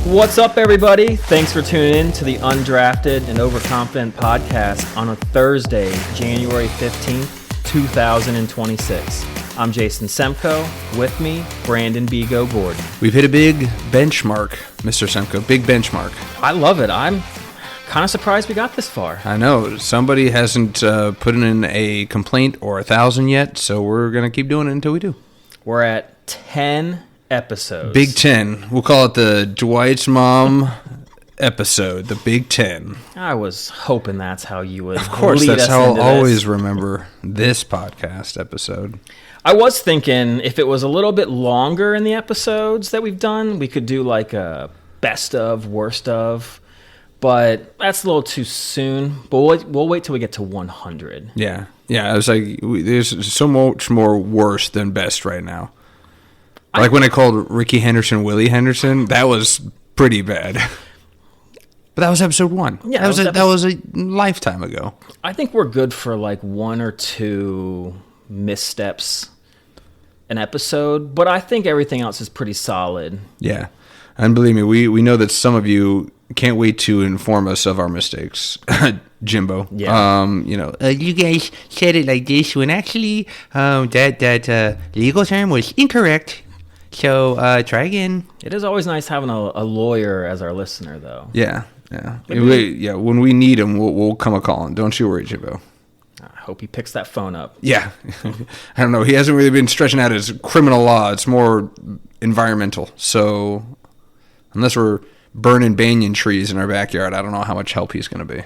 What's up, everybody? Thanks for tuning in to the Undrafted and Overconfident podcast on a Thursday, January 15th, 2026. I'm Jason Semko. With me, Brandon Bigo Gordon. We've hit a big benchmark, Mr. Semko. Big benchmark. I love it. I'm kind of surprised we got this far. I know. Somebody hasn't put in a complaint or 1,000 yet, so we're going to keep doing it until we do. We're at 10 episodes. Big 10. We'll call it the Dwight's Mom episode, the Big 10. I was hoping that's how you would Of course, lead that's us how into I'll always this. remember this podcast episode. I was thinking if it was a little bit longer in the episodes that we've done, we could do like a best of, worst of, but that's a little too soon. But we'll wait till we get to 100. Yeah. I was like, there's so much more worse than best right now. Like when I called Ricky Henderson Willie Henderson, that was pretty bad. But that was episode 1. Yeah, that was a lifetime ago. I think we're good for like 1 or 2 missteps an episode, but I think everything else is pretty solid. Yeah. And believe me, we know that some of you can't wait to inform us of our mistakes. Jimbo. Yeah. You guys said it like this when actually that legal term was incorrect. So try again. It is always nice having a lawyer as our listener, though. Yeah. When we need him, we'll come a-calling. Don't you worry, Jimbo. I hope he picks that phone up. Yeah. I don't know. He hasn't really been stretching out his criminal law. It's more environmental. So unless we're burning banyan trees in our backyard, I don't know how much help he's going to be.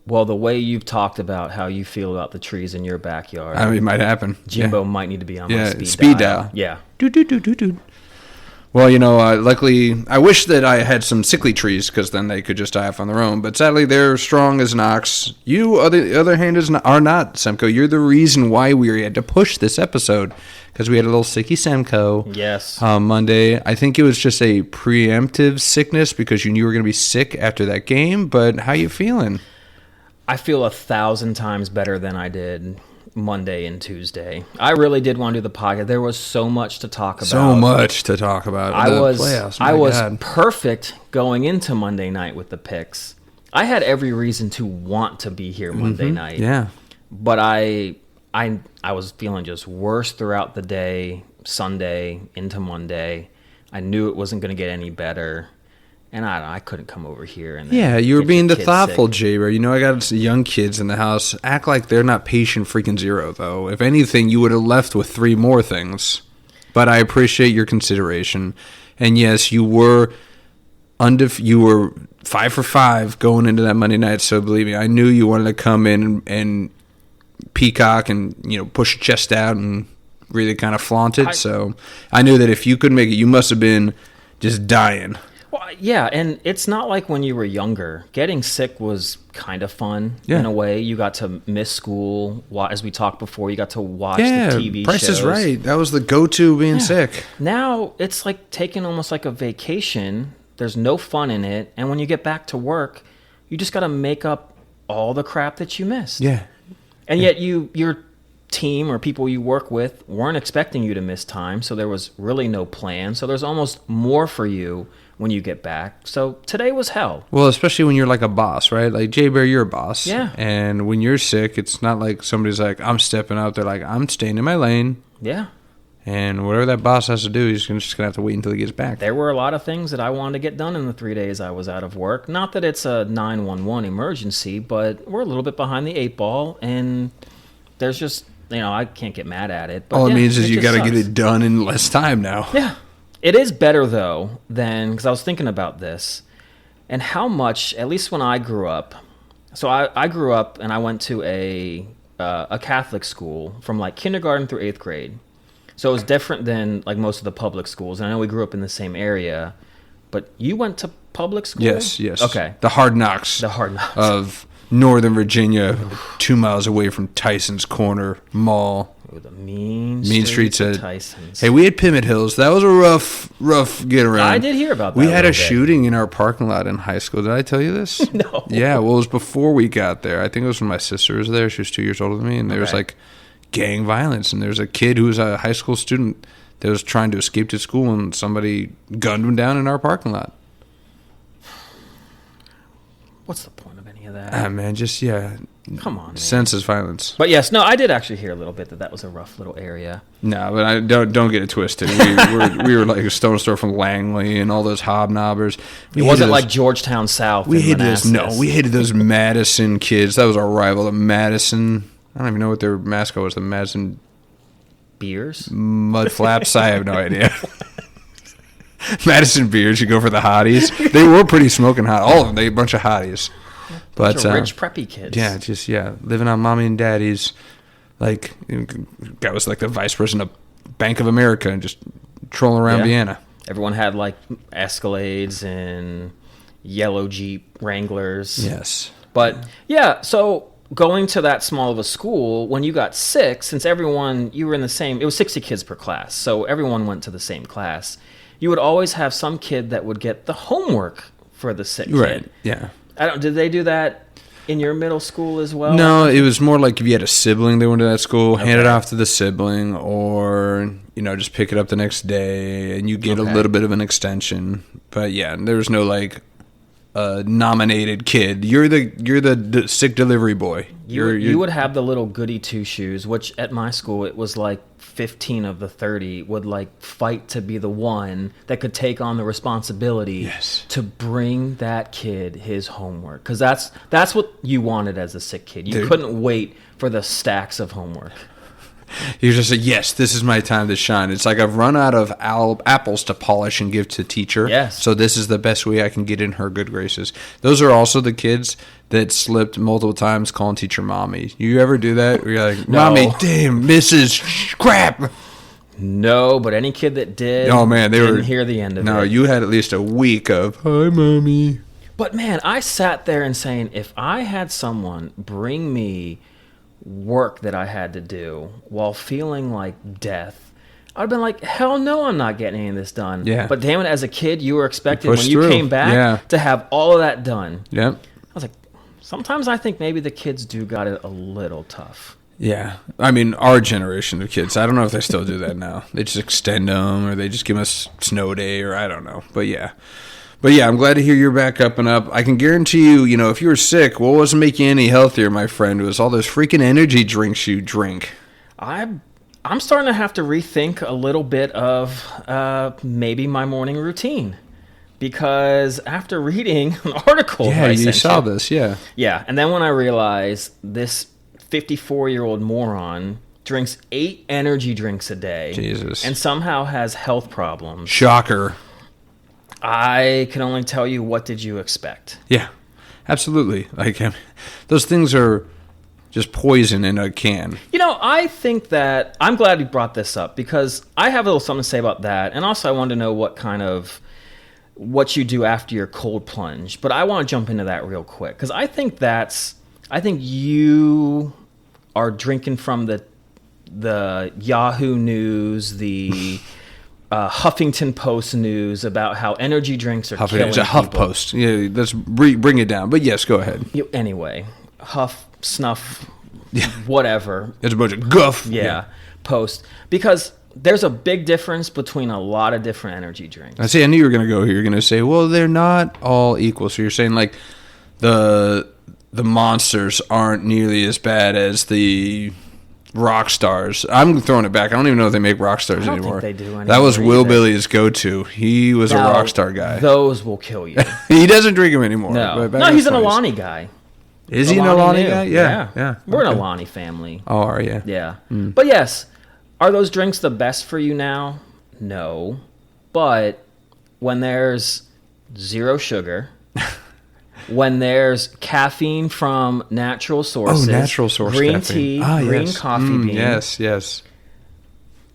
Well, the way you've talked about how you feel about the trees in your backyard, I mean, it might happen. Jimbo might need to be on my speed speed dial. dial. Yeah. Do. Well, luckily, I wish that I had some sickly trees because then they could just die off on their own. But sadly, they're strong as an ox. You, on the other hand, are not, Semko. You're the reason why we had to push this episode because we had a little sicky Semko. Yes. Monday. I think it was just a preemptive sickness because you knew you were going to be sick after that game. But how you feeling? I feel 1,000 times better than I did Monday and Tuesday. I really did want to do the podcast. There was so much to talk about. So much to talk about. I was playoffs, I was God. perfect going into Monday night with the picks. I had every reason to want to be here Monday night. Yeah. But I was feeling just worse throughout the day, Sunday into Monday. I knew it wasn't going to get any better. And I couldn't come over here. And you were being the thoughtful, sick. Jay. I got young kids in the house. Act like they're not patient freaking zero, though. If anything, you would have left with 3 more things. But I appreciate your consideration. And yes, you were you were 5 for 5 going into that Monday night. So believe me, I knew you wanted to come in and peacock and push your chest out and really kind of flaunt it. So I knew that if you could make it, you must have been just dying. Well, yeah, and it's not like when you were younger. Getting sick was kind of fun in a way. You got to miss school. As we talked before, you got to watch the TV Price shows. is Right. That was the go-to being sick. Now it's like taking almost like a vacation. There's no fun in it. And when you get back to work, you just got to make up all the crap that you missed. Yeah. And yet your team or people you work with weren't expecting you to miss time, so there was really no plan. So there's almost more for you when you get back. So today was hell. Well, especially when you're like a boss, right? Like Jay Bear, you're a boss. Yeah. And when you're sick, it's not like somebody's like, I'm stepping out. They're like, I'm staying in my lane. Yeah. And whatever that boss has to do, he's just going to have to wait until he gets back. There were a lot of things that I wanted to get done in the 3 days I was out of work. Not that it's a 911 emergency, but we're a little bit behind the 8 ball, and there's just, I can't get mad at it. But All it means is you just got to get sucks. it done in less time now. Yeah. It is better, though, than, because I was thinking about this, and how much, at least when I grew up, so I grew up and I went to a Catholic school from like kindergarten through 8th grade. So it was different than like most of the public schools. And I know we grew up in the same area, but you went to public school? Yes. Okay. The Hard Knocks. Of Northern Virginia, 2 miles away from Tyson's Corner Mall. Oh, the mean streets of at Tyson's. Hey, we had Pimmet Hills. That was a rough get around. I did hear about that. We had a bit. shooting in our parking lot in high school. Did I tell you this? No. Yeah, well, it was before we got there. I think it was when my sister was there. She was 2 years older than me, and there was like gang violence. And there was a kid who was a high school student that was trying to escape to school, and somebody gunned him down in our parking lot. what's the point of any of that? Ah, man, just, Come on, man. senseless violence. But yes, no, I did actually hear a little bit that was a rough little area. No, but I don't get it twisted. We were like a stone's throw from Langley and all those hobnobbers. It wasn't like Georgetown South. We in hated those. Manassas. No, we hated those Madison kids. That was our rival, the Madison. I don't even know what their mascot was. The Madison Beers. Mud Flaps. I have no idea. Madison Beers. You go for the hotties. They were pretty smoking hot. All of them. They a bunch of hotties. But Bunch of rich preppy kids. Yeah, living on mommy and daddy's. Like, guy was like the vice president of Bank of America and just trolling around Vienna. Everyone had like Escalades and yellow Jeep Wranglers. Yes. But yeah, so going to that small of a school, when you got sick, since you were in the same, it was 60 kids per class, so everyone went to the same class, you would always have some kid that would get the homework for the sick kid. Right, yeah. Did they do that in your middle school as well? No, it was more like if you had a sibling that went to that school, hand it off to the sibling, or just pick it up the next day, and you get a little bit of an extension. But yeah, there was no like nominated kid. You're the sick delivery boy. You would have the little goody two shoes, which at my school it was like 15 of the 30 would like fight to be the one that could take on the responsibility to bring that kid his homework, because that's what you wanted as a sick kid. You couldn't wait for the stacks of homework. You just say, yes, this is my time to shine. It's like I've run out of apples to polish and give to teacher. Yes. So this is the best way I can get in her good graces. Those are also the kids that slipped multiple times calling teacher mommy. You ever do that? Where you're like, mommy, damn, Mrs. Crap. No, but any kid that did, oh man, didn't hear the end of it. No, you had at least a week of, hi, mommy. But man, I sat there and saying, if I had someone bring me work that I had to do while feeling like death, I'd been like, hell no, I'm not getting any of this done. Yeah. But damn it, as a kid, you were expected when you through. came back to have all of that done. Yep. I was like, sometimes I think maybe the kids do got it a little tough. Yeah. I mean, our generation of kids, I don't know if they still do that now. They just extend them, or they just give us snow day, or I don't know. But yeah, I'm glad to hear you're back up and up. I can guarantee you, if you were sick, what wasn't making you any healthier, my friend, was all those freaking energy drinks you drink. I'm starting to have to rethink a little bit of maybe my morning routine, because after reading an article, you saw this, yeah, and then when I realized this 54-year-old moron drinks 8 energy drinks a day, Jesus, and somehow has health problems. Shocker. I can only tell you, what did you expect? Yeah, absolutely. Like, those things are just poison in a can. I think that I'm glad you brought this up, because I have a little something to say about that, and also I wanted to know what you do after your cold plunge. But I want to jump into that real quick, because I think you are drinking from the Yahoo News, the Huffington Post news about how energy drinks are killing It's a people. HuffPost. Yeah, let's bring it down. But yes, go ahead. Anyway, Huff, Snuff, whatever. It's a bunch of guff. Yeah, Post. Because there's a big difference between a lot of different energy drinks. I knew you were going to go here. You're going to say, well, they're not all equal. So you're saying like the monsters aren't nearly as bad as the rock stars. I'm throwing it back. I don't even know if they make rock stars anymore. Think they do anymore. That was Will either. Billy's go-to. He was a rock star guy. Those will kill you. He doesn't drink them anymore. No, he's an Alani guy. Is he an Alani guy? Yeah. We're an Alani family. Oh, are you? Yeah. But yes, are those drinks the best for you now? No. But when there's 0 sugar, when there's caffeine from natural sources, natural source green caffeine. tea, green coffee beans. Yes.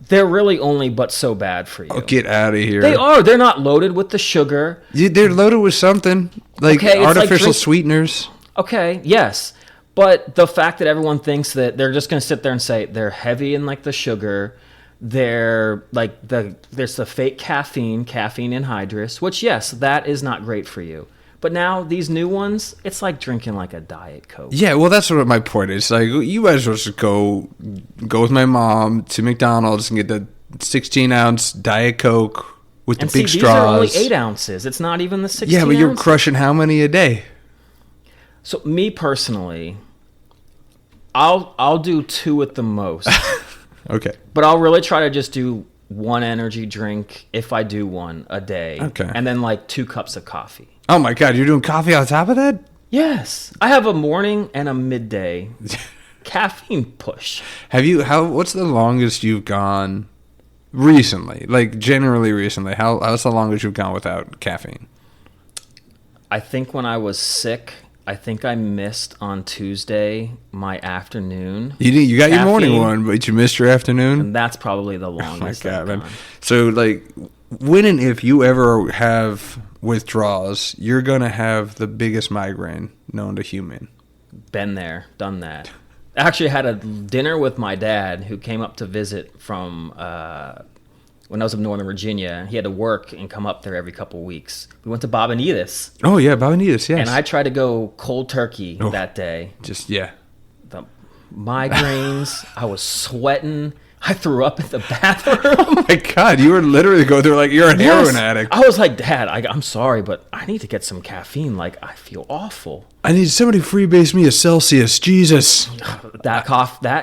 They're really only but so bad for you. Oh, get out of here. They are. They're not loaded with the sugar. They're loaded with something like artificial sweeteners. Okay, yes. But the fact that everyone thinks that they're just going to sit there and say they're heavy in like the sugar, they're like there's the fake caffeine anhydrous, which yes, that is not great for you. But now these new ones, it's like drinking like a Diet Coke. Yeah, well, that's what my point is. Like, you might as well just go with my mom to McDonald's and get the 16-ounce Diet Coke with the big straws. These are only 8 ounces. It's not even the 16 Yeah, but you're ounces. crushing how many a day? So me personally, I'll do 2 at the most. Okay. But I'll really try to just do 1 energy drink if I do one a day. Okay. And then like 2 cups of coffee. Oh my God, you're doing coffee on top of that? Yes. I have a morning and a midday caffeine push. What's the longest you've gone recently? Like generally recently, how's the longest you've gone without caffeine? I think when I was sick, I think I missed on Tuesday my afternoon. You got your morning caffeine, one, but you missed your afternoon? and that's probably the longest. Oh my God, I've man. gone. So, like, when and if you ever have withdrawals, you're going to have the biggest migraine known to human. Been there, done that. Actually, had a dinner with my dad, who came up to visit from when I was in Northern Virginia. He had to work and come up there every couple weeks. We went to Bobanitas, Oh, yeah, Bobanitas, yes. and I tried to go cold turkey that day. Just, yeah. The migraines, I was sweating. I threw up in the bathroom. Oh, my God, you were literally going there like you're a heroin addict. I was like, Dad, I'm sorry, but I need to get some caffeine. Like, I feel awful. I need somebody freebase me a Celsius. Jesus. That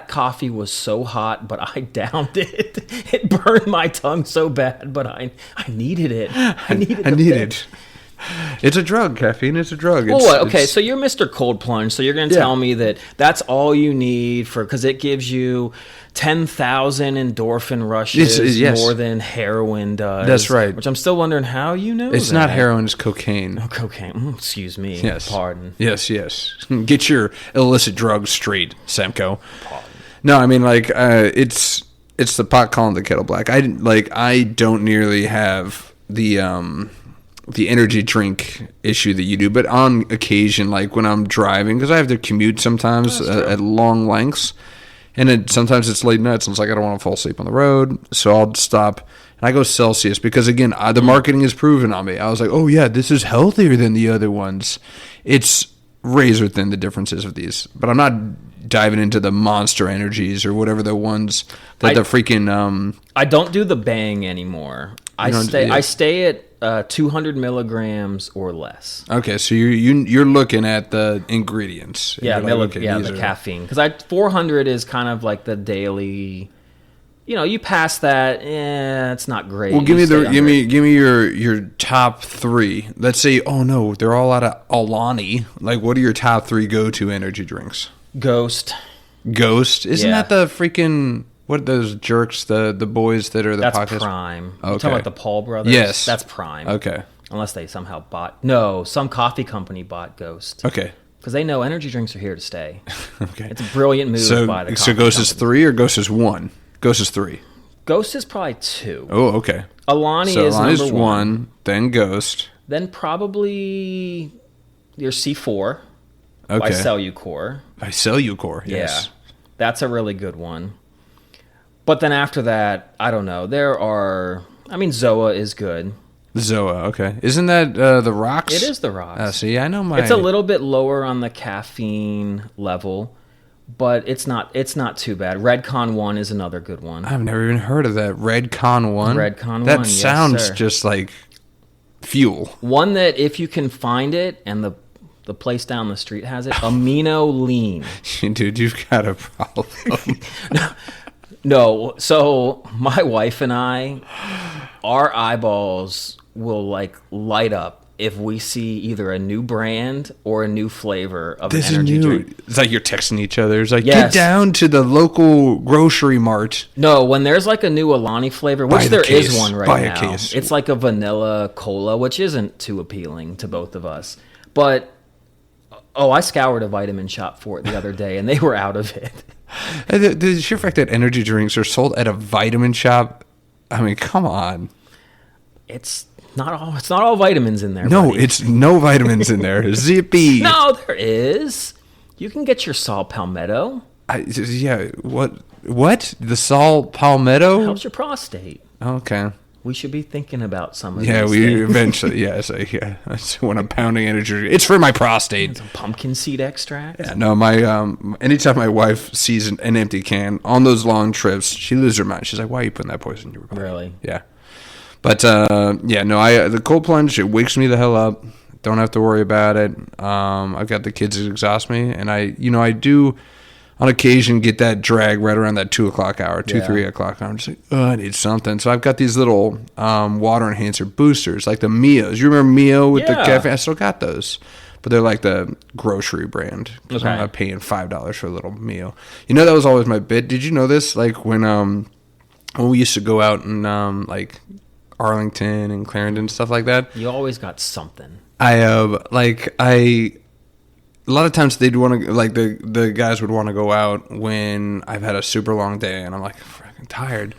coffee was so hot, but I downed it. It burned my tongue so bad, but I needed it. I needed. It's a drug. Caffeine is a drug. Well, what? Okay, so you're Mr. Cold Plunge. So you're going to tell me that that's all you need because it gives you 10,000 endorphin rushes yes. more than heroin does. That's right. Which I'm still wondering how you know. It's that. not heroin, it's cocaine. Oh, cocaine. Excuse me. Yes. Pardon. Yes. Get your illicit drugs straight, Semco. Pardon. No, I mean, like, it's the pot calling the kettle black. I don't nearly have the energy drink issue that you do, but on occasion, like when I'm driving, because I have to commute sometimes at long lengths, and sometimes it's late nights, and it's like I don't want to fall asleep on the road, so I'll stop, and I go Celsius, because again, the marketing is proven on me. I was like, oh yeah, this is healthier than the other ones. It's razor thin, the differences of these, but I'm not diving into the Monster Energies or whatever the ones that the freaking... I don't do the Bang anymore. I stay at 200 milligrams or less. Okay, so you're looking at the ingredients. Yeah, the caffeine. Because 400 is kind of like the daily. You know, you pass that, it's not great. Well, give me your top 3. Let's say, oh no, they're all out of Alani. Like, what are your top 3 go-to energy drinks? Ghost. Isn't that the freaking... What are those jerks, the boys that are the That's podcast? Prime. Okay. You talking about the Paul brothers? Yes. That's Prime. Okay. Unless they somehow bought... No, some coffee company bought Ghost. Okay. Because they know energy drinks are here to stay. Okay. It's a brilliant move by the coffee So Ghost is company. 3 or Ghost is 1? Ghost is 3. Ghost is probably 2. Oh, okay. Alani So is Alani's number 1. Then Ghost. Then probably your C4 Okay. by Cellucor. By Cellucor, yes. Yeah, that's a really good one. But then after that, I don't know. Zoa is good. Zoa, okay. Isn't that the Rocks? It is the Rocks. See, I know It's a little bit lower on the caffeine level, but it's not too bad. Redcon 1 is another good one. I've never even heard of that. Redcon 1? Redcon 1, That yes, sounds sir. just like fuel. One that if you can find it, and the place down the street has it, Amino Lean. Dude, you've got a problem. No, so my wife and I, our eyeballs will like light up if we see either a new brand or a new flavor of This an is energy new. drink. It's like you're texting each other. It's like, Yes. get down to the local grocery mart. No, when there's like a new Alani flavor, which Buy the there is case. one Buy right a now. case. It's like a vanilla cola, which isn't too appealing to both of us. But I scoured a vitamin shop for it the other day, and they were out of it. And the sheer fact that energy drinks are sold at a vitamin shop, I mean, come on. It's not all vitamins in there. No, buddy. it's no vitamins in there. Zippy. No, there is. You can get your saw palmetto. What? The Saul Palmetto? Helps your prostate. Okay. We should be thinking about some of Yeah, these we things. eventually, That's when I'm pounding energy. It's for my prostate. Some pumpkin seed extract. Yeah, no, anytime my wife sees an empty can on those long trips, she loses her mind. She's like, "Why are you putting that poison in your body?" Really? Yeah. But the cold plunge, it wakes me the hell up. Don't have to worry about it. I've got the kids that exhaust me, and I do on occasion get that drag right around that 2 o'clock hour, 3 o'clock hour. I'm just like, oh, I need something. So I've got these little water enhancer boosters, like the Mios. You remember Mio with the caffeine? I still got those. But they're like the grocery brand. Because I'm not paying $5 for a little Mio. You know, that was always my bit. Did you know this? Like when we used to go out and like Arlington and Clarendon and stuff like that. You always got something. A lot of times they'd want to, like the guys would want to go out when I've had a super long day and I'm like freaking tired.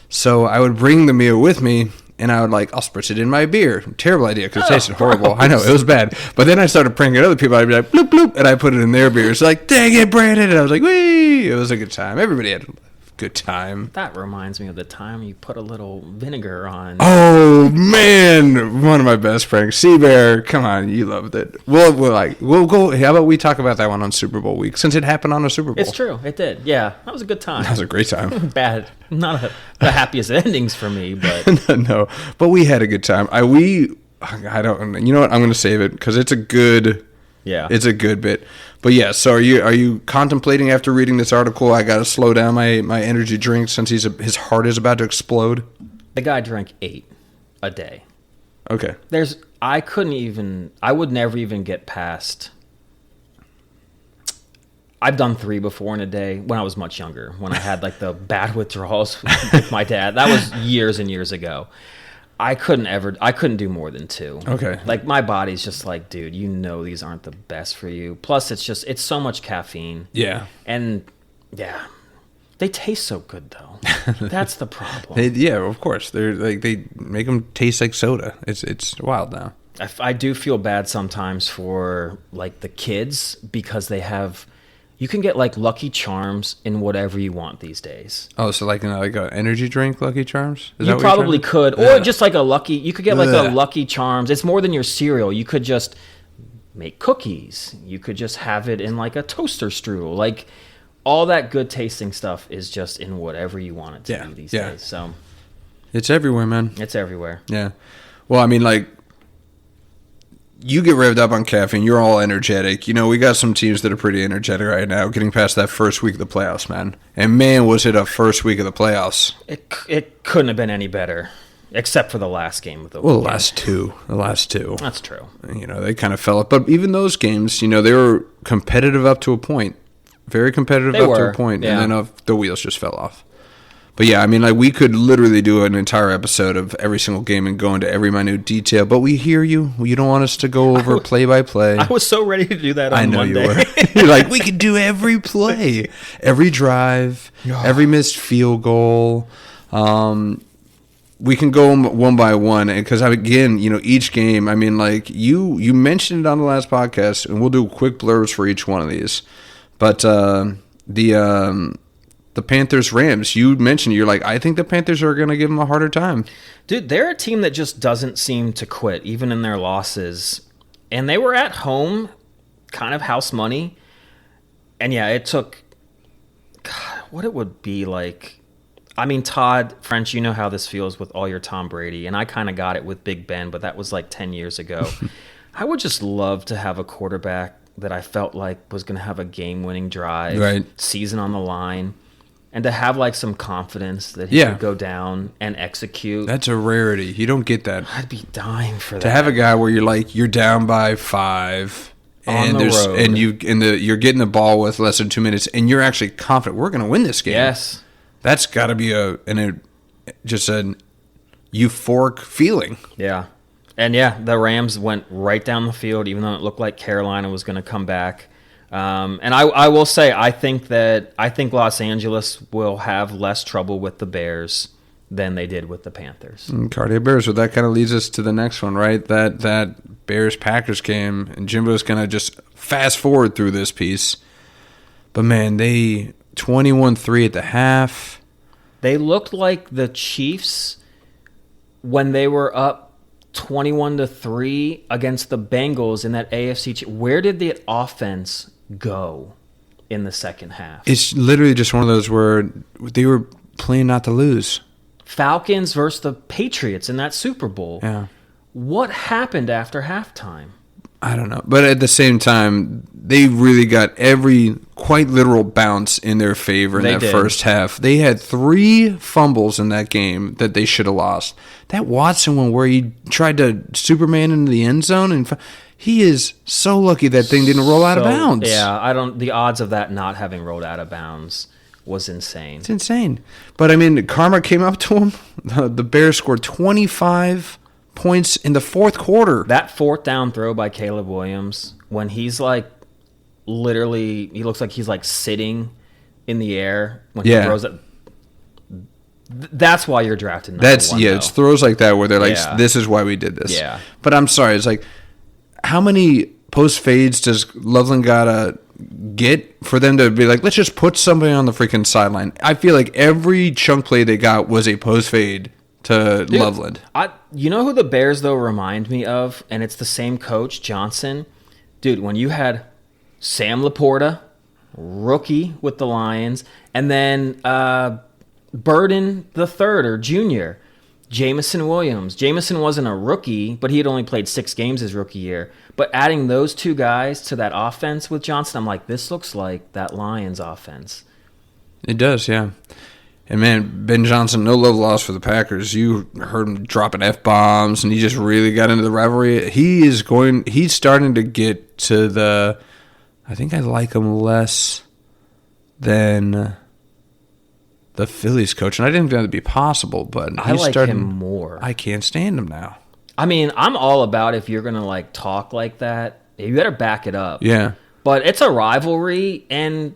So I would bring the Mio with me and I would I'll spritz it in my beer. Terrible idea because it tasted horrible. I know, it was bad. But then I started pranking other people. I'd be like, bloop, bloop, and I put it in their beer. It's like, dang it, Brandon. And I was like, wee. It was a good time. Everybody had a good time. That reminds me of the time you put a little vinegar on. Oh man, one of my best pranks. Sea Bear, come on, you loved it. We'll go. How about we talk about that one on Super Bowl week since it happened on a Super Bowl? It's true, it did. Yeah, that was a good time. That was a great time. Bad, not the happiest endings for me, but no, but we had a good time. I don't. You know what? I'm going to save it because it's a good. Yeah, it's a good bit. But yeah, so are you contemplating after reading this article? I got to slow down my energy drink since his heart is about to explode. The guy drank 8 a day. Okay. I would never even get past. I've done 3 before in a day when I was much younger, when I had the bad withdrawals with my dad. That was years and years ago. I couldn't do more than 2. Okay. My body's just dude, these aren't the best for you. Plus it's so much caffeine. Yeah. And yeah, they taste so good though. That's the problem. Yeah, of course. They're they make them taste like soda. It's wild now. I do feel bad sometimes for the kids because you can get Lucky Charms in whatever you want these days. Oh, so an energy drink, Lucky Charms? You probably could, or just a Lucky. You could get a Lucky Charms. It's more than your cereal. You could just make cookies. You could just have it in a toaster strudel. All that good tasting stuff is just in whatever you want it to be these days. So it's everywhere, man. It's everywhere. Yeah. Well, I mean, you get revved up on caffeine. You're all energetic. We got some teams that are pretty energetic right now, getting past that first week of the playoffs, man. And man, was it a first week of the playoffs. It couldn't have been any better, except for the last game of the weekend. The last two. That's true. They kind of fell up. But even those games, they were competitive up to a point. Very competitive to a point. Yeah. And then the wheels just fell off. But yeah, I mean, we could literally do an entire episode of every single game and go into every minute detail. But we hear you. You don't want us to go over play by play. I was so ready to do that on Monday. You were. You're we could do every play, every drive, every missed field goal. We can go one by one, because again, each game. I mean, you mentioned it on the last podcast, and we'll do quick blurbs for each one of these. But the Panthers-Rams, you mentioned, you're I think the Panthers are going to give them a harder time. Dude, they're a team that just doesn't seem to quit, even in their losses. And they were at home, kind of house money. And yeah, it took, God, what it would be like. I mean, Todd, French, you know how this feels with all your Tom Brady. And I kind of got it with Big Ben, but that was 10 years ago. I would just love to have a quarterback that I felt was going to have a game-winning drive, right, season on the line. And to have some confidence that he could go down and execute. That's a rarity. You don't get that. I'd be dying for that. To have a guy where you're down by 5 and you're getting the ball with less than 2 minutes and you're actually confident we're going to win this game. Yes. That's got to be just an euphoric feeling. Yeah. And yeah, the Rams went right down the field even though it looked like Carolina was going to come back. And I will say, I think Los Angeles will have less trouble with the Bears than they did with the Panthers. Cardia Bears. So that kind of leads us to the next one, right? That Bears-Packers game, and Jimbo's going to just fast forward through this piece. But man, they 21-3 at the half. They looked like the Chiefs when they were up 21-3 against the Bengals in that AFC. Where did the offense go in the second half? It's literally just one of those where they were playing not to lose. Falcons versus the Patriots in that Super Bowl. Yeah. What happened after halftime? I don't know. But at the same time, they really got every quite literal bounce in their favor in that first half. They had 3 fumbles in that game that they should have lost. That Watson one where he tried to Superman into the end zone, and he is so lucky that thing didn't roll out of bounds. Yeah, the odds of that not having rolled out of bounds was insane. It's insane. But, I mean, karma came up to him. The Bears scored 25 points in the fourth quarter. That 4th down throw by Caleb Williams, when he's like literally, he looks like he's like sitting in the air when he throws it. That's why you're drafting number 1, it's throws like that where they're like, this is why we did this. Yeah. But I'm sorry, it's like, how many post fades does Loveland gotta get for them to be like, let's just put somebody on the freaking sideline? I feel like every chunk play they got was a post fade to Loveland. You know who the Bears, though, remind me of? And it's the same coach, Johnson. Dude, when you had Sam Laporta, rookie with the Lions, and then Burden the third or junior, Jamison Williams. Jamison wasn't a rookie, but he had only played 6 games his rookie year. But adding those 2 guys to that offense with Johnson, I'm like, this looks like that Lions offense. It does, yeah. And, man, Ben Johnson, no love lost for the Packers. You heard him dropping F-bombs, and he just really got into the rivalry. He's starting to get to the – I think I like him less than the Phillies coach. And I didn't think that would be possible, but I like him more. I can't stand him now. I mean, I'm all about if you're going to, like, talk like that, you better back it up. Yeah. But it's a rivalry, and,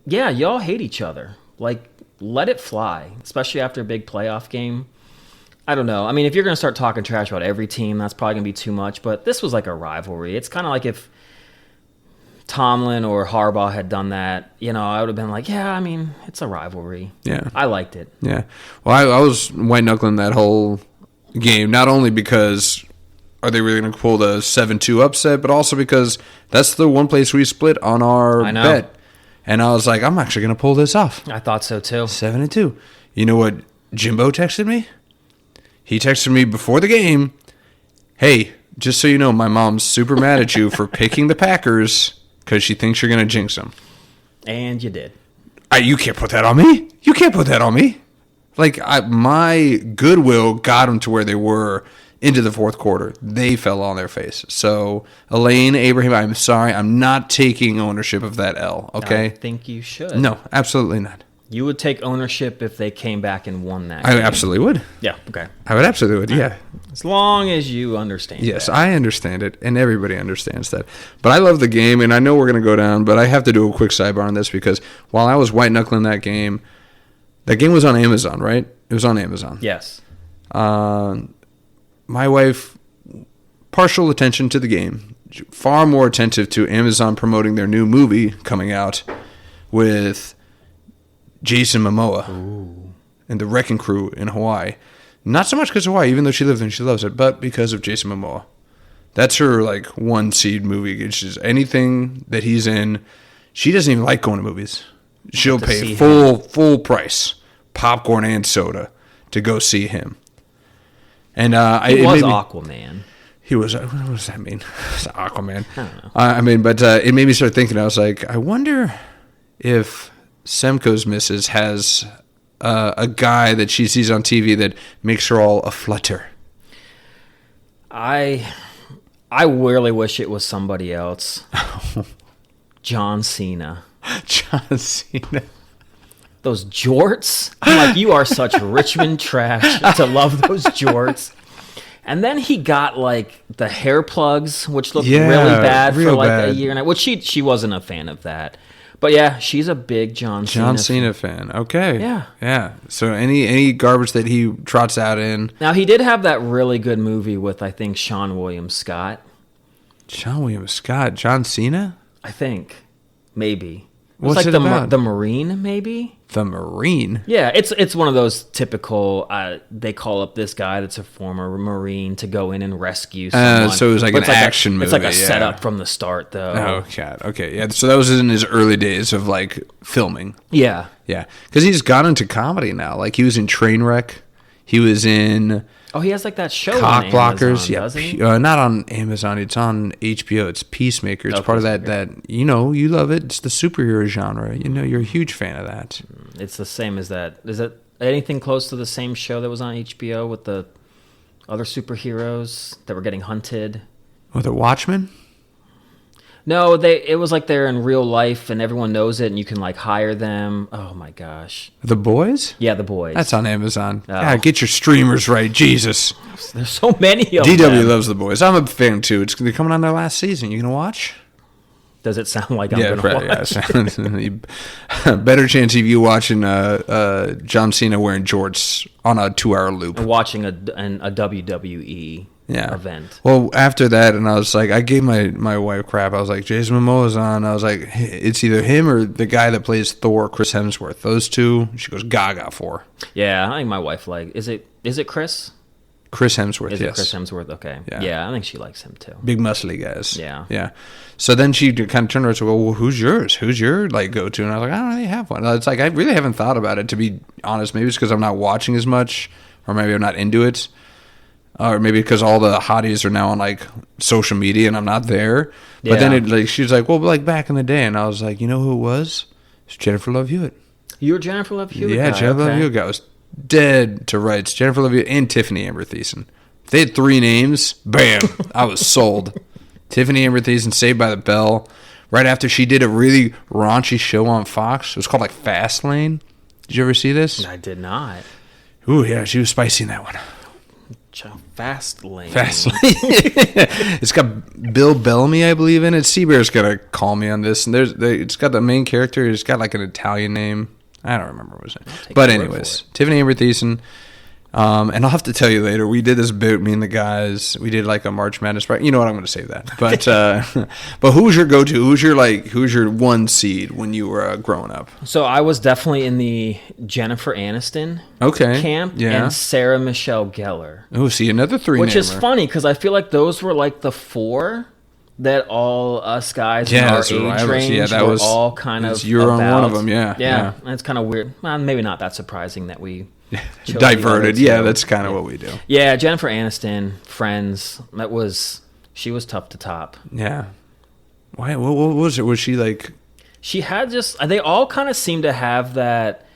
yeah, y'all hate each other. Like, let it fly, especially after a big playoff game. I don't know. I mean, if you're going to start talking trash about every team, that's probably going to be too much. But this was like a rivalry. It's kind of like if Tomlin or Harbaugh had done that, I would have been like, yeah, I mean, it's a rivalry. Yeah. I liked it. Yeah. Well, I was white-knuckling that whole game, not only because are they really going to pull the 7-2 upset, but also because that's the one place we split on our bet. And I was like, I'm actually going to pull this off. I thought so, too. 7-2. You know what Jimbo texted me? He texted me before the game, hey, just so you know, my mom's super mad at you for picking the Packers because she thinks you're going to jinx them. And you did. You can't put that on me. You can't put that on me. Like, my goodwill got them to where they were into the fourth quarter. They fell on their face. So, Elaine, Abraham, I'm sorry. I'm not taking ownership of that L, okay? I think you should. No, absolutely not. You would take ownership if they came back and won that game. I absolutely would. Yeah, okay. I would absolutely would, yeah. As long as you understand Yes, that. I understand it, and everybody understands that. But I love the game, and I know we're going to go down, but I have to do a quick sidebar on this because while I was white-knuckling that game was on Amazon, right? It was on Amazon. Yes. My wife, partial attention to the game, far more attentive to Amazon promoting their new movie coming out with Jason Momoa and the Wrecking Crew in Hawaii. Not so much because of Hawaii, even though she lived there and she loves it, but because of Jason Momoa. That's her, like, one seed movie. It's just anything that he's in. She doesn't even like going to movies. She'll pay full price, popcorn and soda, to go see him. And he was Aquaman. He was. What does that mean? It's Aquaman. I don't know. But it made me start thinking. I was like, I wonder if Semko's missus has a guy that she sees on TV that makes her all aflutter. I really wish it was somebody else. John Cena. John Cena. Those jorts. I'm like, you are such Richmond trash to love those jorts. And then he got like the hair plugs, which looked really bad for like a year and which she wasn't a fan of that. But yeah, she's a big John Cena fan. Okay. Yeah. Yeah. So any garbage that he trots out in. Now he did have that really good movie with I think Sean William Scott. Sean William Scott, John Cena? I think. Maybe. What's like it about? The Marine, maybe? The Marine? Yeah, it's one of those typical, they call up this guy that's a former Marine to go in and rescue someone. So it was like an action movie. It's like a setup from the start, though. Oh, God. Okay, yeah. So that was in his early days of, like, filming. Yeah. Yeah. Because he's gone into comedy now. Like, he was in Trainwreck. He was in Oh, he has like that show Cock on blockers. Amazon, Yeah, doesn't he? not on Amazon. It's on HBO. It's Peacemaker. It's Oh, part of Peacemaker. that. You know, you love it. It's the superhero genre. You know, you're a huge fan of that. It's the same as that. Is it anything close to the same show that was on HBO with the other superheroes that were getting hunted? Oh, the Watchmen. No, it was like they're in real life and everyone knows it and you can like hire them. Oh my gosh. The Boys. Yeah, The Boys. That's on Amazon. Oh. Yeah, get your streamers right, Jesus. There's so many of DW them. loves The Boys. I'm a fan too. They're coming on their last season. You gonna watch? Does it sound like I'm going to probably, watch? yeah. Better chance of you watching John Cena wearing jorts on a 2-hour loop. Watching a WWE event. Well, after that, and I was like, I gave my wife crap. I was like, Jason Momoa's on. I was like, it's either him or the guy that plays Thor, Chris Hemsworth. Those two. She goes gaga for. Yeah, I think my wife is it Chris? Chris Hemsworth, Is yes. it Chris Hemsworth? Okay. Yeah. Yeah, I think she likes him too. Big muscly guys. Yeah. Yeah. So then she kind of turned around and said, well, who's yours? Who's your like go-to? And I was like, I don't really have one. It's like, I really haven't thought about it, to be honest. Maybe it's because I'm not watching as much, or maybe I'm not into it. Or maybe because all the hotties are now on like social media and I'm not there. Yeah. But then she was like, well, like back in the day. And I was like, you know who it was? It's Jennifer Love Hewitt. You were Jennifer Love Hewitt? Yeah, guy, Jennifer Love okay. Hewitt guy was dead to rights. Jennifer Love Hewitt and Tiffany Amber Thiessen. If they had 3 names, bam, I was sold. Tiffany Amber Thiessen, Saved by the Bell. Right after she did a really raunchy show on Fox. It was called like Fastlane. Did you ever see this? I did not. Ooh, yeah, she was spicy in that one. Fast Lane. It's got Bill Bellamy, I believe, in it. Seabear's gonna call me on this. And it's got the main character. It's got like an Italian name. I don't remember what it was. But your word anyways, for it. Tiffany Amber Thiessen. And I'll have to tell you later. We did this bit, me and the guys. We did like a March Madness. You know what? I'm going to save that. But but who's your go-to? Who's your one seed when you were growing up? So I was definitely in the Jennifer Aniston camp Yeah. and Sarah Michelle Gellar. Oh, see, another 3 Which is namer. funny because I feel like those were like the 4 that all us guys in our that's age right. range Yeah, that were was all kind of you were on one of about. them, yeah. Yeah, and it's kind of weird. Well, maybe not that surprising that we chose the Diverted. other Yeah, two. that's kind of what we do. Yeah, Jennifer Aniston, Friends. She was tough to top. Yeah. Why? What was it? Was she like? She had they all kind of seem to have that,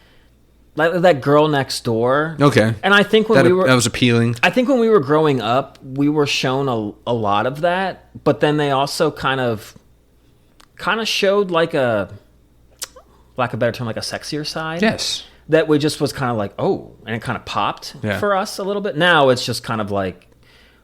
like that girl next door. Okay. And I think That was appealing. I think when we were growing up, we were shown a lot of that, but then they also kind of showed like lack of a better term, like a sexier side. Yes. That we just was kind of like, oh, and it kind of popped for us a little bit. Now it's just kind of like,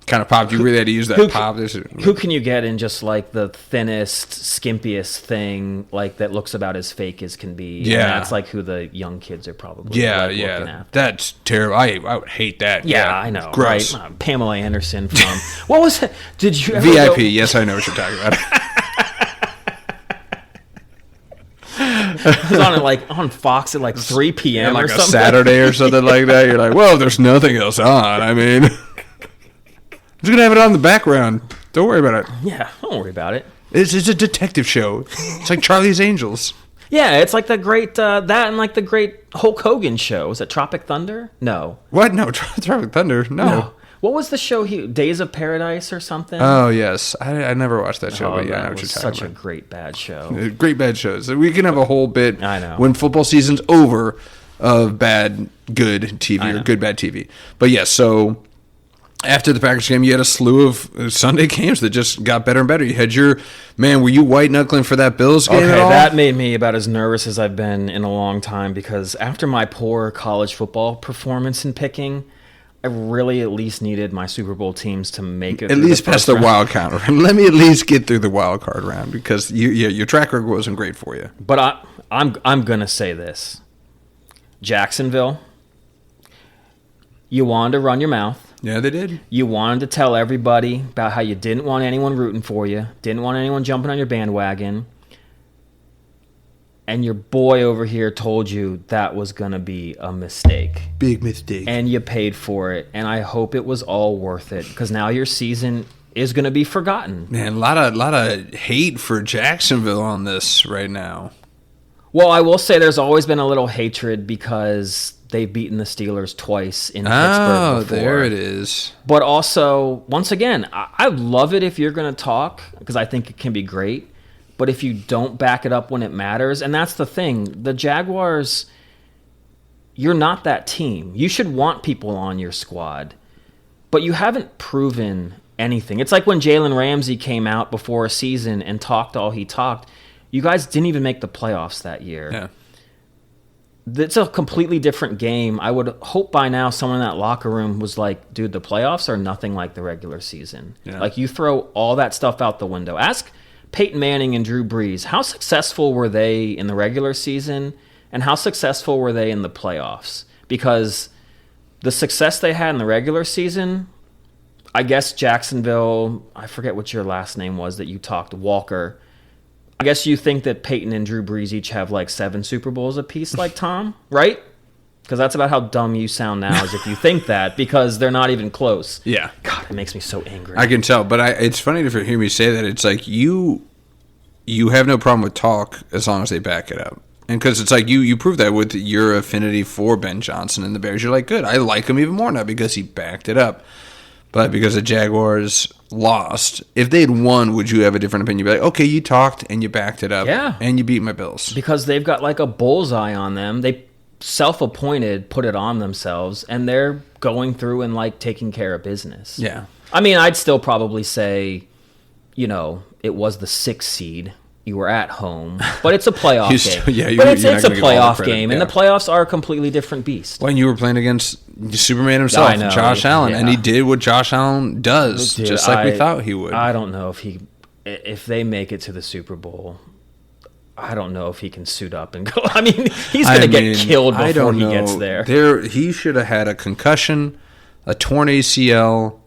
Kind of popped. You really had to use that pop. who can you get in just like the thinnest, skimpiest thing, like that looks about as fake as can be? Yeah. And that's like who the young kids are probably looking at. That's terrible. I would hate that. Yeah, I know. Gross. Right? Pamela Anderson from what was it? Did you ever VIP. go- Yes, I know what you're talking about. It was on Fox at like 3 p.m. like or a something. Saturday or something like that. You're like, well, there's nothing else on. I mean, I'm just gonna have it on in the background. Don't worry about it. Yeah, don't worry about it. It's a detective show. It's like Charlie's Angels. Yeah, it's like the great that and like the great Hulk Hogan show. Was it Tropic Thunder? No. What? No, Tropic Thunder. No. What was the show? Days of Paradise or something? Oh yes, I never watched that show, but yeah, I know that what you're was talking such a about. great bad show. Great bad shows. We can have a whole bit. I know. When football season's over, of bad good TV I or know. good bad TV. But yeah, so after the Packers game, you had a slew of Sunday games that just got better and better. You had were you white knuckling for that Bills game Okay, at all? that made me about as nervous as I've been in a long time because after my poor college football performance in picking, I really at least needed my Super Bowl teams to make it At through least the past first the round. wild card round. Let me at least get through the wild card round because your track record wasn't great for you. But I'm gonna say this: Jacksonville, you wanted to run your mouth. Yeah, they did. You wanted to tell everybody about how you didn't want anyone rooting for you, didn't want anyone jumping on your bandwagon. And your boy over here told you that was going to be a mistake. Big mistake. And you paid for it. And I hope it was all worth it because now your season is going to be forgotten. Man, a lot of hate for Jacksonville on this right now. Well, I will say there's always been a little hatred because they've beaten the Steelers twice in Pittsburgh before. There it is. But also, once again, I love it if you're going to talk because I think it can be great. But if you don't back it up when it matters, and that's the thing, the Jaguars, you're not that team. You should want people on your squad, but you haven't proven anything. It's like when Jalen Ramsey came out before a season and talked all he talked. You guys didn't even make the playoffs that year. Yeah. It's a completely different game. I would hope by now someone in that locker room was like, dude, the playoffs are nothing like the regular season. Yeah. Like, you throw all that stuff out the window. Ask Peyton Manning and Drew Brees, how successful were they in the regular season and how successful were they in the playoffs? Because the success they had in the regular season, I guess Jacksonville, I forget what your last name was that you talked, Walker. I guess you think that Peyton and Drew Brees each have like 7 Super Bowls apiece like Tom, right? Because that's about how dumb you sound now, as if you think that, because they're not even close. Yeah. God, it makes me so angry. I can tell, but it's funny to hear me say that. It's like you have no problem with talk as long as they back it up. And because it's like you prove that with your affinity for Ben Johnson and the Bears. You're like, good, I like him even more now because he backed it up. But because the Jaguars lost, if they'd won, would you have a different opinion? You'd be like, okay, you talked and you backed it up. Yeah. And you beat my Bills. Because they've got like a bullseye on them. They self-appointed put it on themselves, and they're going through and like taking care of business. Yeah. I mean, I'd still probably say, it was the 6th seed. You were at home, but it's a playoff game. But it's a playoff game, and the playoffs are a completely different beast. When you were playing against Superman himself, Josh Allen, and he did what Josh Allen does, just like we thought he would. I don't know if they make it to the Super Bowl. I don't know if he can suit up and go. I mean, he's going to get killed before he gets there. He should have had a concussion, a torn ACL,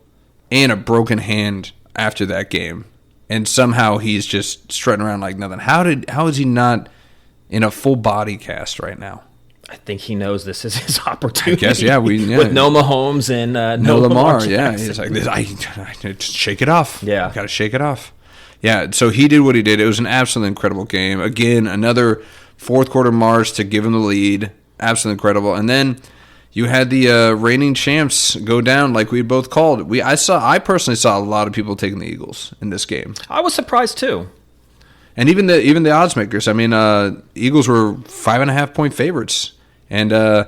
and a broken hand after that game. And somehow he's just strutting around like nothing. How is he not in a full body cast right now? I think he knows this is his opportunity. I guess, yeah. With no Mahomes and no Lamar. Yeah, he's like, I just shake it off. Yeah. Got to shake it off. Yeah, so he did what he did. It was an absolutely incredible game. Again, another fourth quarter march to give him the lead. Absolutely incredible. And then you had the reigning champs go down like we both called. I personally saw a lot of people taking the Eagles in this game. I was surprised too. And even the odds makers. I mean, Eagles were 5.5-point favorites, and the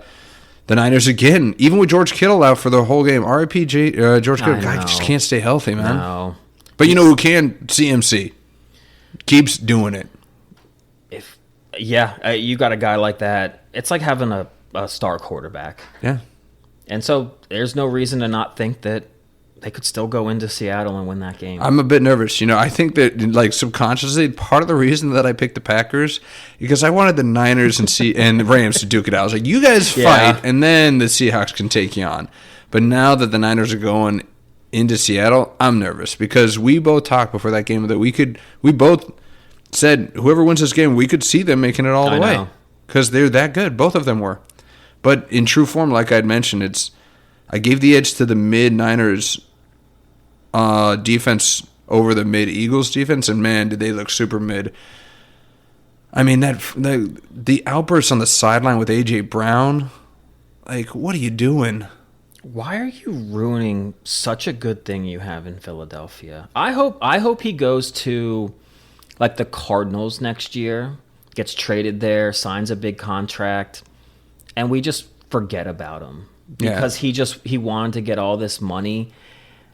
Niners again, even with George Kittle out for the whole game. R.I.P. George Kittle. God, just can't stay healthy, man. No. But you know who can? CMC keeps doing it. You got a guy like that. It's like having a star quarterback. Yeah. And so there's no reason to not think that they could still go into Seattle and win that game. I'm a bit nervous. I think that like subconsciously part of the reason that I picked the Packers because I wanted the Niners and Rams to duke it out. I was like, you guys fight and then the Seahawks can take you on. But now that the Niners are going into Seattle, I'm nervous because we both talked before that game that we both said whoever wins this game, we could see them making it all the way because they're that good. Both of them were. But in true form, like I'd mentioned, I gave the edge to the mid-Niners defense over the mid-Eagles defense, and man, did they look super mid. I mean, the outbursts on the sideline with A.J. Brown, like, what are you doing? Why are you ruining such a good thing you have in Philadelphia? I hope he goes to like the Cardinals next year, gets traded there, signs a big contract, and we just forget about him because he wanted to get all this money.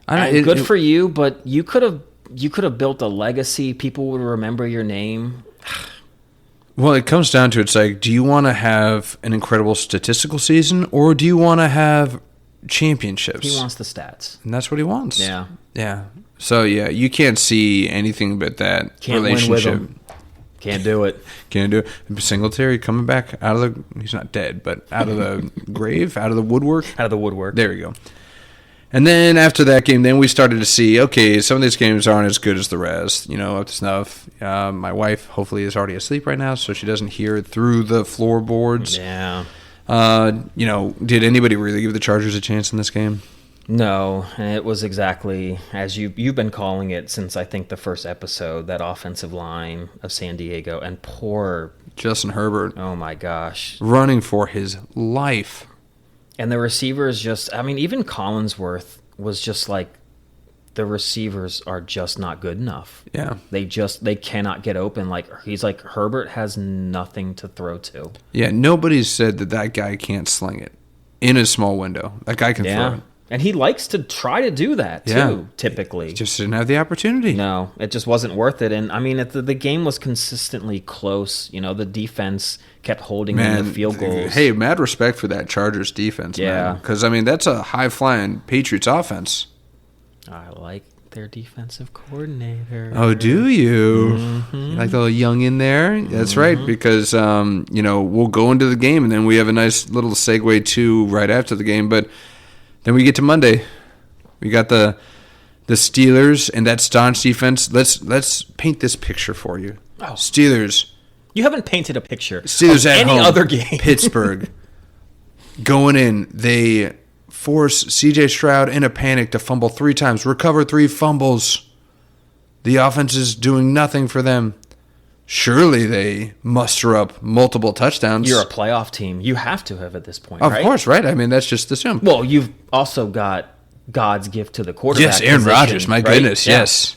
Good for you, but you could have built a legacy. People would remember your name. Well, it comes down to it's like, do you want to have an incredible statistical season or do you want to have championships? He wants the stats. And that's what he wants. Yeah. Yeah. So, yeah, you can't see anything but that Can't relationship. Win with him. Can't do it. Can't do it. Singletary coming back out of the... He's not dead, but out of the grave, out of the woodwork. Out of the woodwork. There we go. And then after that game, then we started to see, okay, some of these games aren't as good as the rest, up to snuff. My wife hopefully is already asleep right now, so she doesn't hear it through the floorboards. Yeah. Did anybody really give the Chargers a chance in this game? No, and it was exactly as you've been calling it since I think the first episode, that offensive line of San Diego, and poor Justin Herbert. Oh my gosh. Running for his life. And the receivers just, I mean, even Collinsworth was just like, the receivers are just not good enough. Yeah. They cannot get open. Like, he's like, Herbert has nothing to throw to. Yeah, nobody said that guy can't sling it in a small window. That guy can throw it. And he likes to try to do that, too, typically. He just didn't have the opportunity. No, it just wasn't worth it. And, I mean, the game was consistently close. You know, the defense kept holding in the field goals. Hey, mad respect for that Chargers defense, man. Because, I mean, that's a high-flying Patriots offense. I like their defensive coordinator. Oh, do you? Mm-hmm. You like the little young in there? That's right, because, we'll go into the game, and then we have a nice little segue, too, right after the game. But then we get to Monday. We got the Steelers and that staunch defense. Let's paint this picture for you. Oh. Steelers. You haven't painted a picture Steelers of at any home, other game. Pittsburgh. Going in, they force C.J. Stroud in a panic to fumble 3 times, recover 3 fumbles. The offense is doing nothing for them. Surely they muster up multiple touchdowns. You're a playoff team. You have to have at this point, Of right? course, right? I mean, that's just assumed. Well, you've also got God's gift to the quarterback. Yes, Aaron position, Rodgers. My right? goodness, Yeah. yes.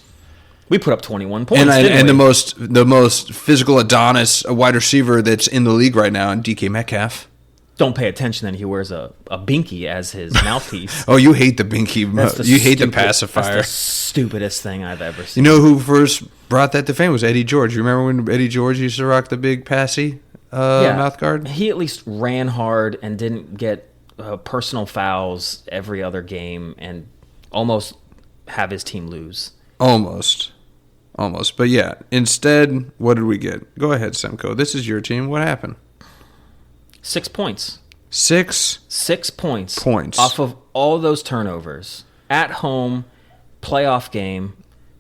We put up 21 points, And didn't we? the most physical Adonis, a wide receiver that's in the league right now, and DK Metcalf. Don't pay attention that he wears a binky as his mouthpiece. Oh, you hate the binky. You hate the pacifier. That's the stupidest thing I've ever seen. You know who first brought that to fame was Eddie George. You remember when Eddie George used to rock the big passy mouth guard? He at least ran hard and didn't get personal fouls every other game and almost have his team lose. Almost. But yeah, instead, what did we get? Go ahead, Semco. This is your team. What happened? 6 points. 6 points. Points. Off of all those turnovers. At home, playoff game,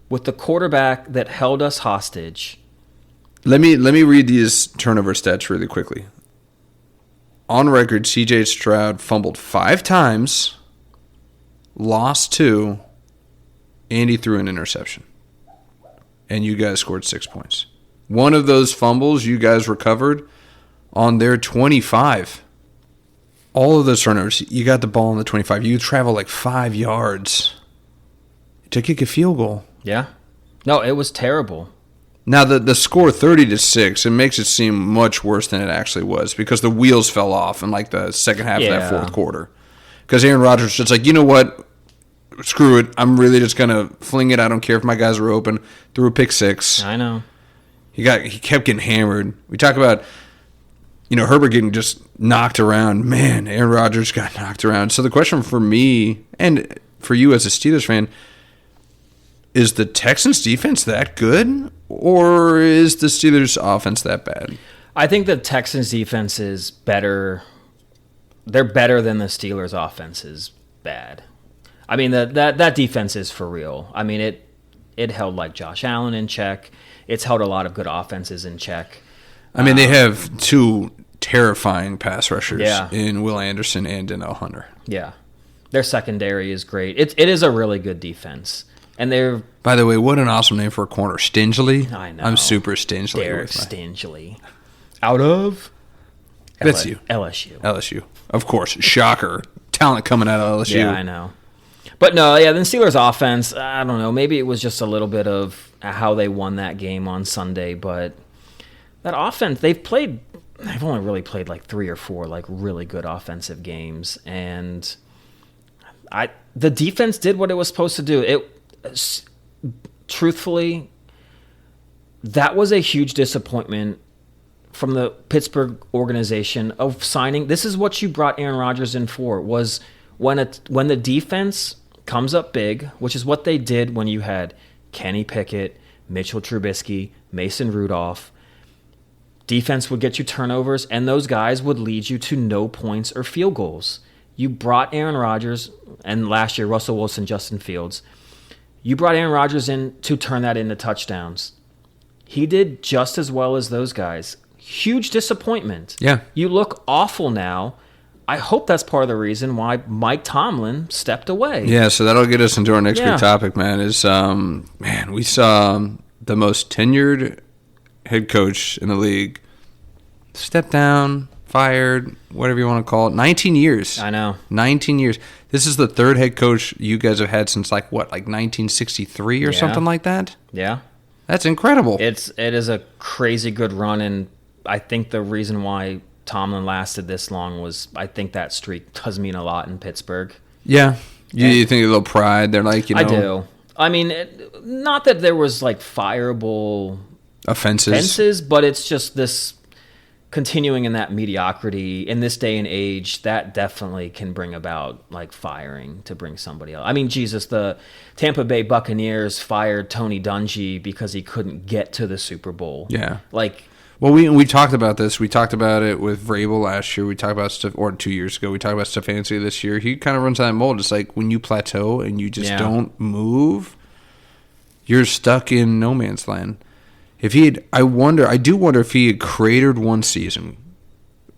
with the quarterback that held us hostage. Let me read these turnover stats really quickly. On record, C.J. Stroud fumbled 5 times, lost 2, and he threw an interception. And you guys scored 6 points. One of those fumbles you guys recovered on their 25. All of those turnovers, you got the ball on the 25. You travel like 5 yards to kick a field goal. Yeah. No, it was terrible. Now, the score 30-6, it makes it seem much worse than it actually was because the wheels fell off in like the second half of that fourth quarter. Because Aaron Rodgers was just like, you know what? Screw it. I'm really just going to fling it. I don't care if my guys are open. Threw a pick 6. I know. He kept getting hammered. We talk about, Herbert getting just knocked around. Man, Aaron Rodgers got knocked around. So the question for me and for you as a Steelers fan, is the Texans defense that good or is the Steelers offense that bad? I think the Texans defense is better. They're better than the Steelers offense is bad. I mean, that defense is for real. I mean, it held like Josh Allen in check. It's held a lot of good offenses in check. I mean, they have 2 terrifying pass rushers Yeah. in Will Anderson and Danielle Hunter. Yeah. Their secondary is great. It is a really good defense. And they're... By the way, what an awesome name for a corner. Stingely? I know. I'm super stingely. Derek Stingely. Out of... That's you. LSU. Of course. Shocker. Talent coming out of LSU. Yeah, I know. But no, yeah, the Steelers offense, I don't know. Maybe it was just a little bit of how they won that game on Sunday. But that offense, they've only really played like 3 or 4 like really good offensive games. And the defense did what it was supposed to do. Truthfully, that was a huge disappointment from the Pittsburgh organization of signing. This is what you brought Aaron Rodgers in for, was when the defense comes up big, which is what they did when you had Kenny Pickett, Mitchell Trubisky, Mason Rudolph. Defense would get you turnovers, and those guys would lead you to no points or field goals. You brought Aaron Rodgers, and last year Russell Wilson, Justin Fields. You brought Aaron Rodgers in to turn that into touchdowns. He did just as well as those guys. Huge disappointment. Yeah. You look awful now. I hope that's part of the reason why Mike Tomlin stepped away. Yeah, so that'll get us into our next Yeah. big topic, man. Is we saw the most tenured head coach in the league step down, fired, whatever you want to call it. 19 years. I know. 19 years. This is the third head coach you guys have had since like 1963 or Yeah. something like that? Yeah. That's incredible. It is a crazy good run, and I think the reason why Tomlin lasted this long was I think that streak does mean a lot in Pittsburgh. Yeah. You think a little pride. They're like, I do. I mean, not that there was like fireable offenses. but it's just this continuing in that mediocrity in this day and age that definitely can bring about like firing to bring somebody else. I mean, Jesus, the Tampa Bay Buccaneers fired Tony Dungy because he couldn't get to the Super Bowl. Yeah. Like, Well, we talked about this. We talked about it with Vrabel last year. We talked about or 2 years ago. We talked about Stefanski this year. He kind of runs that mold. It's like when you plateau and you just don't move, you're stuck in no man's land. If he had, I do wonder if he had cratered one season.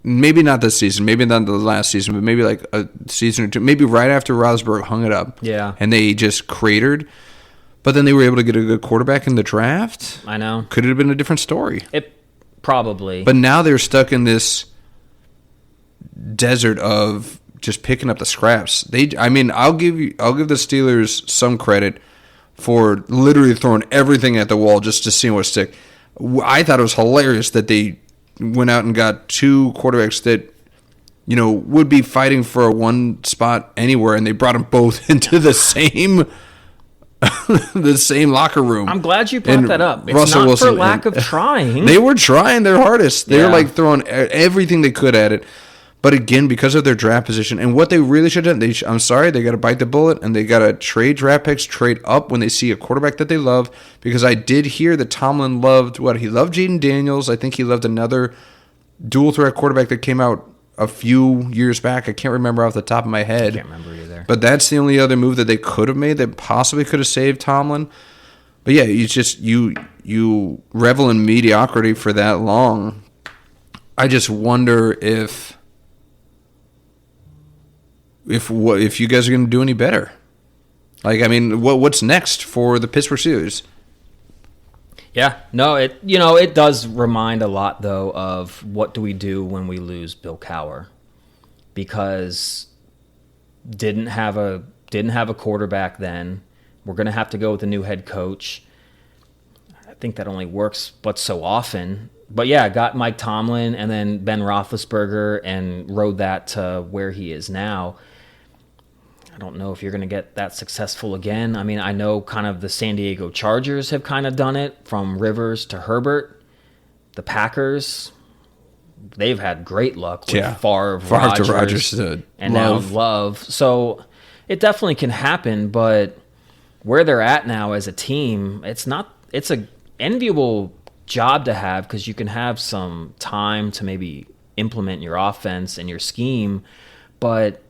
Maybe not this season. Maybe not the last season, but maybe like a season or two. Maybe right after Rosberg hung it up. Yeah. And they just cratered. But then they were able to get a good quarterback in the draft. I know. Could it have been a different story? It probably. But now they're stuck in this desert of just picking up the scraps. I'll give the Steelers some credit for literally throwing everything at the wall just to see what stick. I thought it was hilarious that they went out and got 2 quarterbacks that would be fighting for a one spot anywhere, and they brought them both into the same the same locker room. I'm glad you brought that up. It's Russell not Wilson for lack of trying. They were trying their hardest. They were Yeah. like throwing everything they could at it. But again, because of their draft position and what they really should have done, I'm sorry, they got to bite the bullet and they got to trade draft picks, trade up when they see a quarterback that they love. Because I did hear that Tomlin loved he loved Jaden Daniels. I think he loved another dual threat quarterback that came out a few years back. I can't remember off the top of my head. I can't remember either. But that's the only other move that they could have made that possibly could have saved Tomlin. But yeah, you revel in mediocrity for that long. I just wonder if you guys are going to do any better. Like, I mean, what's next for the Pittsburgh Steelers? Yeah, no, it does remind a lot though of what do we do when we lose Bill Cowher, because didn't have a quarterback then. We're going to have to go with a new head coach. I think that only works but so often. But yeah, got Mike Tomlin and then Ben Roethlisberger and rode that to where he is now. I don't know if you're going to get that successful again. I mean, I know kind of the San Diego Chargers have kind of done it from Rivers to Herbert. The Packers, they've had great luck with Favre to Rodgers and Love. now Love. So it definitely can happen, but where they're at now as a team, it's a enviable job to have because you can have some time to maybe implement your offense and your scheme, but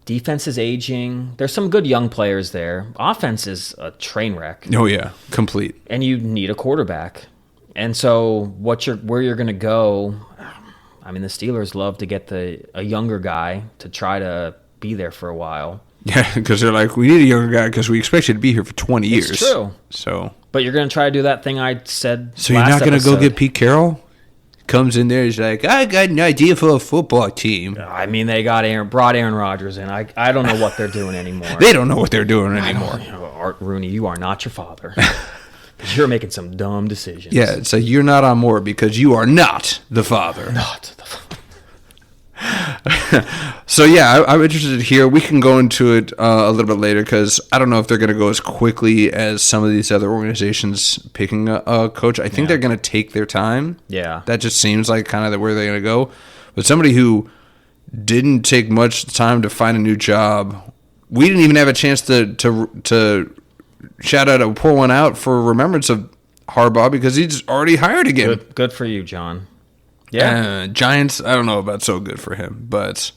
defense is aging. There's some good young players there. Offense is a train wreck. Oh yeah, complete. And you need a quarterback. And so where you're going to go, I mean, the Steelers love to get a younger guy to try to be there for a while. Yeah, because they're like, we need a younger guy because we expect you to be here for 20 years. It's true. So, but you're going to try to do that thing I said. So you're not going to go get Pete Carroll? Comes in there, he's like, I got an idea for a football team. I mean, they brought Aaron Rodgers in. I don't know what they're doing anymore. They don't know what they're doing anymore. Art Rooney, you are not your father. You're making some dumb decisions. Yeah, so you're not on board because you are not the father. Not the father. So yeah, I'm interested here. We can go into it a little bit later because I don't know if they're going to go as quickly as some of these other organizations picking a coach. I think they're going to take their time. Yeah, that just seems like kind of where they're going to go. But somebody who didn't take much time to find a new job, we didn't even have a chance to shout out or pour one out for remembrance of Harbaugh because he's already hired again. Good for you, John. Yeah, Giants. I don't know about so good for him, but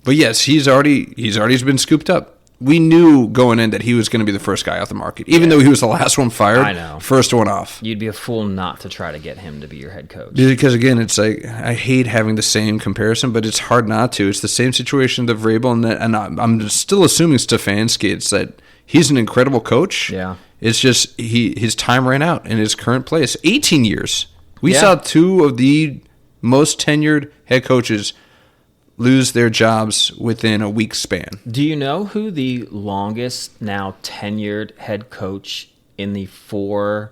yes, he's already been scooped up. we knew going in that he was going to be the first guy off the market, even though he was the last one fired. I know. First one off. You'd be a fool not to try to get him to be your head coach. Because again, it's like I hate having the same comparison, but it's hard not to. It's the same situation with Vrabel, and I'm still assuming Stefanski. It's that he's an incredible coach. Yeah. It's just his time ran out in his current place. 18 years. We Yeah. saw two of the most tenured head coaches lose their jobs within a week span. Do you know who the longest now tenured head coach in the 4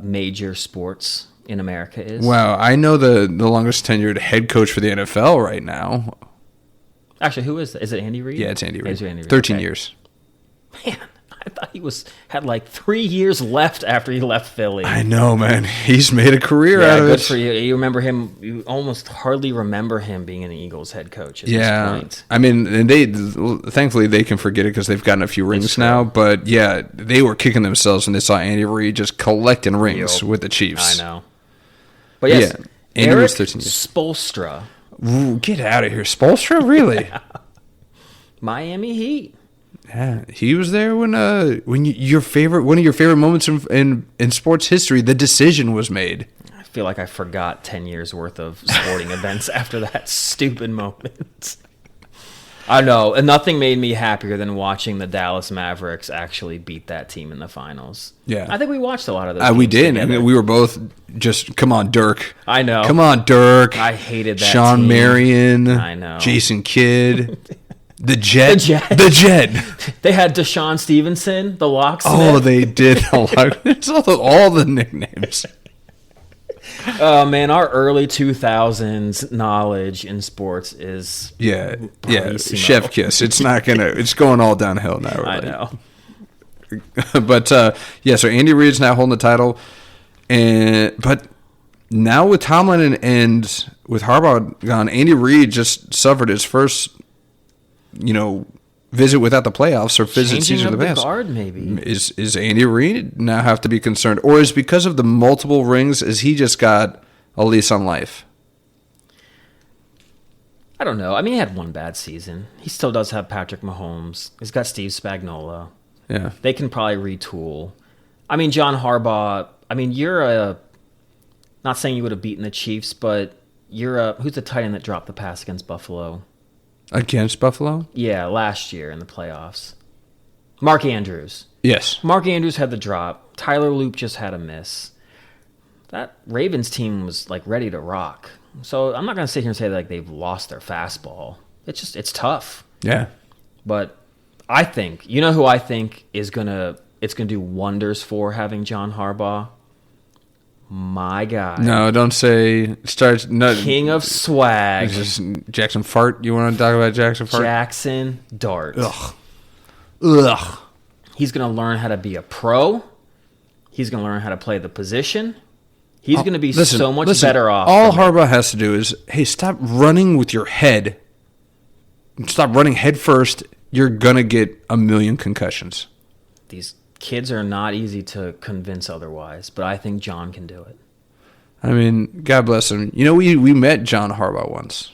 major sports in America is? Wow, I know the longest tenured head coach for the NFL right now. Actually, who is that? Is it Andy Reid? Yeah, it's Andy Reid. It's Andy Reid. 13 Okay. years. Man, I thought he had like 3 years left after he left Philly. I know, man. He's made a career Yeah, out of good it. for you. You remember him? You almost hardly remember him being an Eagles head coach at this point. I mean, and thankfully they can forget it because they've gotten a few rings true. now. But yeah, they were kicking themselves when they saw Andy Reid just collecting rings Yep. with the Chiefs. I know. But yes, Yeah, Andy Eric was 13 years. Spolstra, Ooh, get out of here, Spoelstra! Really? Miami Heat. Yeah, he was there when one of your favorite moments in sports history, the decision was made. I feel like I forgot 10 years worth of sporting events after that stupid moment. I know, and nothing made me happier than watching the Dallas Mavericks actually beat that team in the finals. Yeah. I think we watched a lot of those. We games did. together. And we were both just, come on, Dirk. I know. Come on, Dirk. I hated that Sean team. Marion. I know. Jason Kidd. The Jet. The Jet. They had Deshaun Stevenson, the locksmith. Oh, they did. It's all the nicknames. Oh, man, our early 2000s knowledge in sports is Yeah. bravissimo. Chef kiss. It's going all downhill now. I really. know. But so Andy Reid's now holding the title, but now with Tomlin and with Harbaugh gone, Andy Reid just suffered his first, visit without the playoffs or visit Changing season of of the the playoffs. guard, maybe. Is Andy Reid now have to be concerned, or is because of the multiple rings, is he just got a lease on life? I don't know. I mean, he had one bad season. He still does have Patrick Mahomes. He's got Steve Spagnuolo. Yeah. They can probably retool. I mean, John Harbaugh, not saying you would have beaten the Chiefs, but who's the tight end that dropped the pass against Buffalo? Against Buffalo? Yeah, last year in the playoffs. Mark Andrews. Yes. Mark Andrews had the drop. Tyler Loop just had a miss. That Ravens team was like ready to rock. So I'm not going to sit here and say like they've lost their fastball. It's tough. Yeah. But I think, who I think it's gonna do wonders for having John Harbaugh? My guy. No, don't say starts. No, King of swag. Is this Jackson Fart? You want to talk about Jackson Fart? Jackson Dart. Ugh. He's going to learn how to be a pro. He's going to learn how to play the position. He's going to be so much better off. All Harbaugh has to do is, hey, stop running with your head. Stop running head first. You're going to get a million concussions. These kids are not easy to convince otherwise, but I think John can do it. I mean, God bless him. We met John Harbaugh once.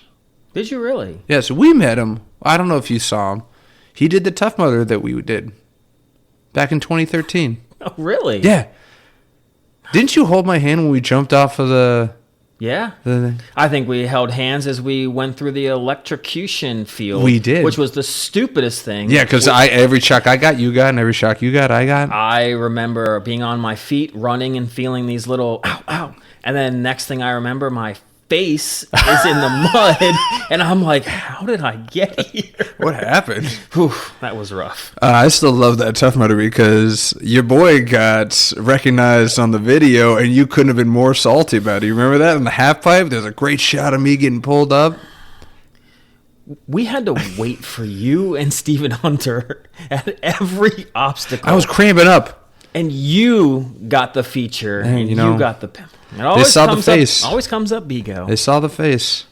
Did you really? Yes, we met him. I don't know if you saw him. He did the Tough Mudder that we did back in 2013. Oh, really? Yeah. Didn't you hold my hand when we jumped off of the... Yeah. I think we held hands as we went through the electrocution field. We did. Which was the stupidest thing. Yeah, because every shock I got, you got, and every shock you got, I got. I remember being on my feet, running and feeling these little ow, ow. And then next thing I remember, my face is in the mud. And I'm like, how did I get here? What happened? Whew, that was rough. I still love that Tough Mudder because your boy got recognized on the video and you couldn't have been more salty about it. You remember that in the half pipe? There's a great shot of me getting pulled up. We had to wait for you and Stephen Hunter at every obstacle. I was cramping up. And you got the feature, and you got the... They saw the face. Always comes up, Bigo. They saw the face.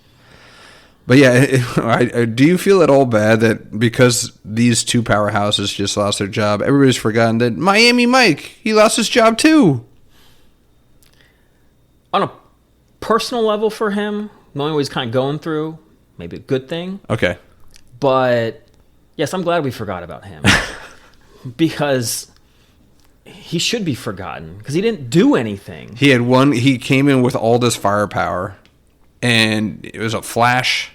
But yeah, do you feel at all bad that because these two powerhouses just lost their job, everybody's forgotten that Miami Mike, he lost his job too? On a personal level for him, knowing what he's kind of going through, maybe a good thing. Okay. But Yes, I'm glad we forgot about him. Because he should be forgotten. Because he didn't do anything. He came in with all this firepower, and it was a flash.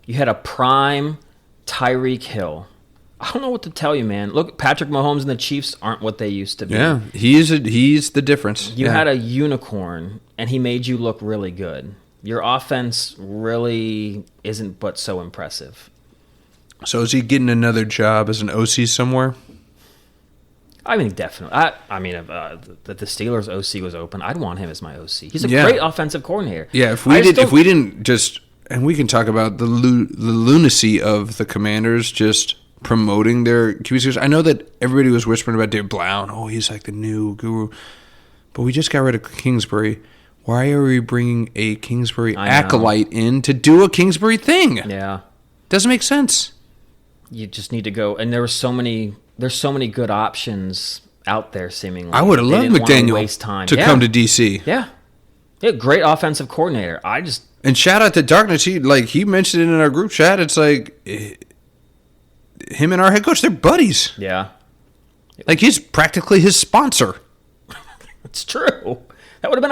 You had a prime Tyreek Hill. I don't know what to tell you, man. Look, Patrick Mahomes and the Chiefs aren't what they used to be. Yeah, he's the difference. You had a unicorn, and he made you look really good. Your offense really isn't but so impressive. So is he getting another job as an OC somewhere? I mean, definitely. I mean, if the Steelers' OC was open, I'd want him as my OC. He's a great offensive coordinator. Yeah, if we didn't just, and we can talk about the lunacy of the Commanders just promoting their QBs. I know that everybody was whispering about Dave Blount. Oh, he's like the new guru. But we just got rid of Kingsbury. Why are we bringing a Kingsbury acolyte in to do a Kingsbury thing? Yeah. Doesn't make sense. You just need to go. And there's so many good options out there, seemingly. I would have loved McDaniel to come to D.C. Yeah. Great offensive coordinator. And shout out to Darkness. He mentioned it in our group chat. It's like him and our head coach, they're buddies. Yeah. Like he's practically his sponsor. It's true. That would have been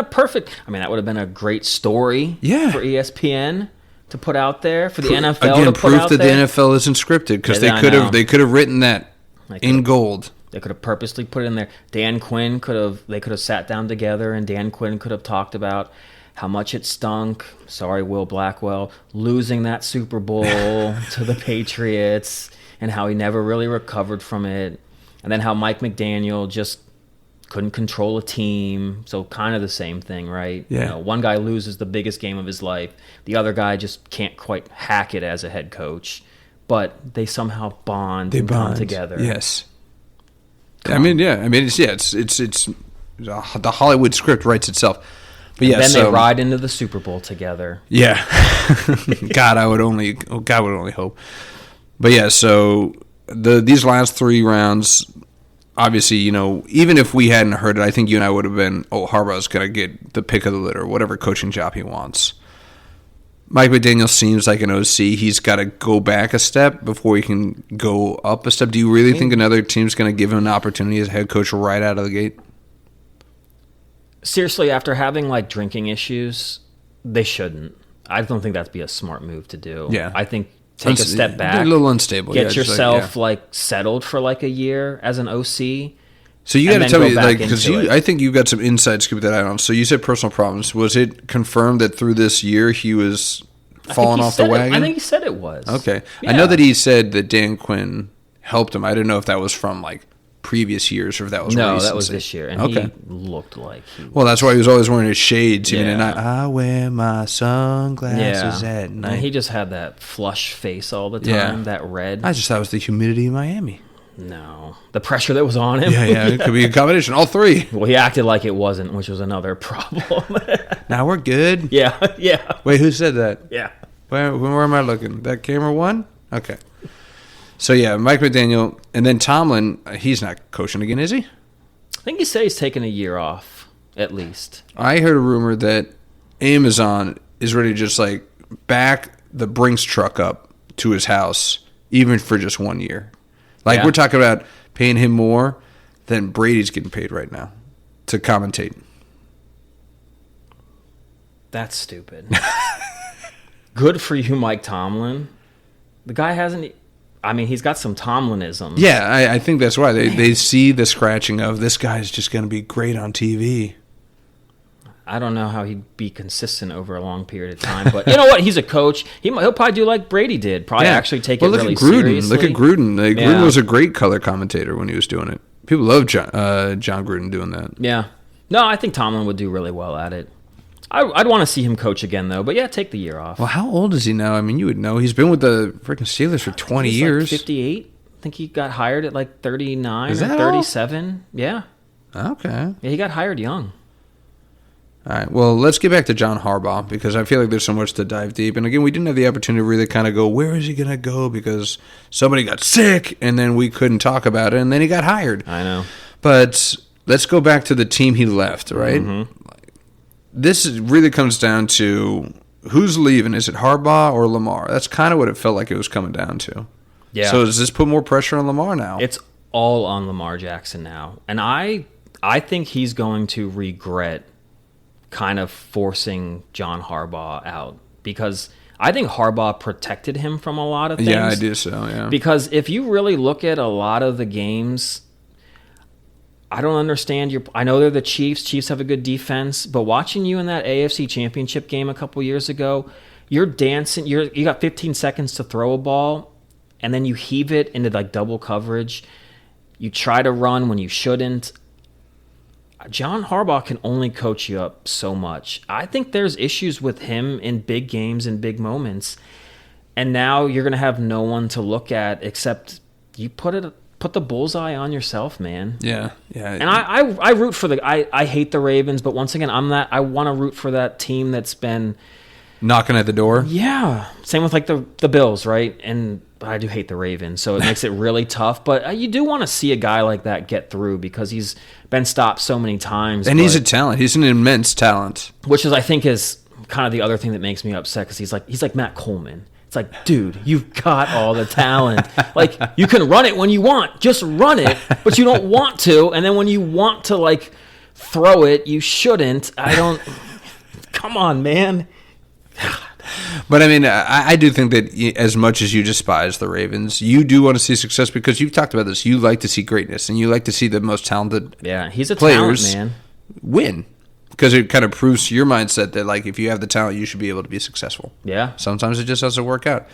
that would have been a great story for ESPN to put out there, for the NFL to put out there. Proof that the NFL isn't scripted, because they could have written that in gold. They could have purposely put it in there. They could have sat down together, and Dan Quinn could have talked about how much it stunk. Sorry, Will Blackwell, losing that Super Bowl to the Patriots, and how he never really recovered from it. And then how Mike McDaniel just couldn't control a team. So kind of the same thing, right? Yeah. One guy loses the biggest game of his life. The other guy just can't quite hack it as a head coach. But they somehow bond come together. Yes. It's the Hollywood script writes itself. But then they ride into the Super Bowl together. Yeah. God would only hope. But yeah, so these last 3 rounds, obviously, even if we hadn't heard it, I think you and I would have been, Harbaugh's going to get the pick of the litter, whatever coaching job he wants. Mike McDaniel seems like an OC. He's got to go back a step before he can go up a step. Do you really think another team's going to give him an opportunity as head coach right out of the gate? Seriously, after having drinking issues, they shouldn't. I don't think that'd be a smart move to do. Yeah. I think take a step back. A little unstable. Get yourself settled for a year as an OC. So you got to tell me, because I think you've got some inside scoop that I don't. So you said personal problems. Was it confirmed that through this year he was falling off the wagon? I think he said it was. Okay. Yeah. I know that he said that Dan Quinn helped him. I didn't know if that was from previous years or if that was no, recency. that was this year, and he looked like he was. Well, that's why he was always wearing his shades even at night. I wear my sunglasses at night. And he just had that flush face all the time, that red. I just thought it was the humidity in Miami. No, the pressure that was on him. Yeah, it could be a combination, all 3. Well, he acted like it wasn't, which was another problem. Now we're good. Yeah. Wait, who said that? Yeah. Where am I looking? That camera one? Okay. So, yeah, Mike McDaniel. And then Tomlin, he's not coaching again, is he? I think he said he's taking a year off, at least. I heard a rumor that Amazon is ready to just, back the Brinks truck up to his house, even for just 1 year. We're talking about paying him more than Brady's getting paid right now to commentate. That's stupid. Good for you, Mike Tomlin. The guy hasn't... he's got some Tomlinism. Yeah, I think that's why. They see the scratching of, this guy's just going to be great on TV. I don't know how he'd be consistent over a long period of time, but you know what? He's a coach. He'll probably do like Brady did. Probably actually take it really seriously. Look at Gruden. Gruden was a great color commentator when he was doing it. People love John Gruden doing that. Yeah. No, I think Tomlin would do really well at it. I'd want to see him coach again, though. But yeah, take the year off. Well, how old is he now? You would know. He's been with the freaking Steelers for 20 years. 58. I think he got hired at 39 is or that 37. All? Yeah. Okay. Yeah, he got hired young. All right, well, let's get back to John Harbaugh, because I feel like there's so much to dive deep. And again, we didn't have the opportunity to really kind of go, where is he going to go? Because somebody got sick, and then we couldn't talk about it, and then he got hired. I know. But let's go back to the team he left, right? Mm-hmm. This really comes down to who's leaving. Is it Harbaugh or Lamar? That's kind of what it felt like it was coming down to. Yeah. So does this put more pressure on Lamar now? It's all on Lamar Jackson now. And I think he's going to regret kind of forcing John Harbaugh out, because I think Harbaugh protected him from a lot of things. Yeah, I do so, yeah. Because if you really look at a lot of the games, I don't understand I know they're the Chiefs. Chiefs have a good defense, but watching you in that AFC Championship game a couple years ago, you're dancing. You got 15 seconds to throw a ball, and then you heave it into like double coverage. You try to run when you shouldn't. John Harbaugh can only coach you up so much. I think there's issues with him in big games and big moments. And now you're going to have no one to look at except you put the bullseye on yourself, man. Yeah. And I root for I hate the Ravens, but once again, I want to root for that team that's been knocking at the door. Yeah. Same with like the Bills, right? But I do hate the Ravens, so it makes it really tough. But you do want to see a guy like that get through because he's been stopped so many times. And he's a talent. He's an immense talent. Which is, I think, is kind of the other thing that makes me upset, because he's like Matt Coleman. It's like, dude, you've got all the talent. Like, you can run it when you want. Just run it, but you don't want to. And then when you want to, like, throw it, you shouldn't. Come on, man. But, I mean, I do think that as much as you despise the Ravens, you do want to see success because you've talked about this. You like to see greatness, and you like to see the most talented he's a players talent, man. Win. Because it kind of proves to your mindset that, like, if you have the talent, you should be able to be successful. Yeah. Sometimes it just doesn't work out.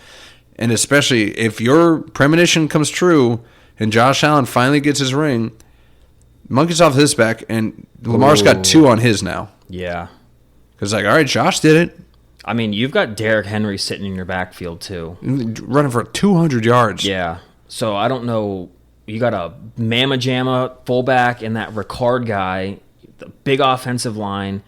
And especially if your premonition comes true and Josh Allen finally gets his ring, monkey's off his back, and Lamar's got 2 on his now. Yeah. Because, like, all right, Josh did it. I mean, you've got Derrick Henry sitting in your backfield, too. Running for 200 yards. Yeah. So I don't know. You got a Mama Jamma fullback and that Ricard guy, the big offensive line.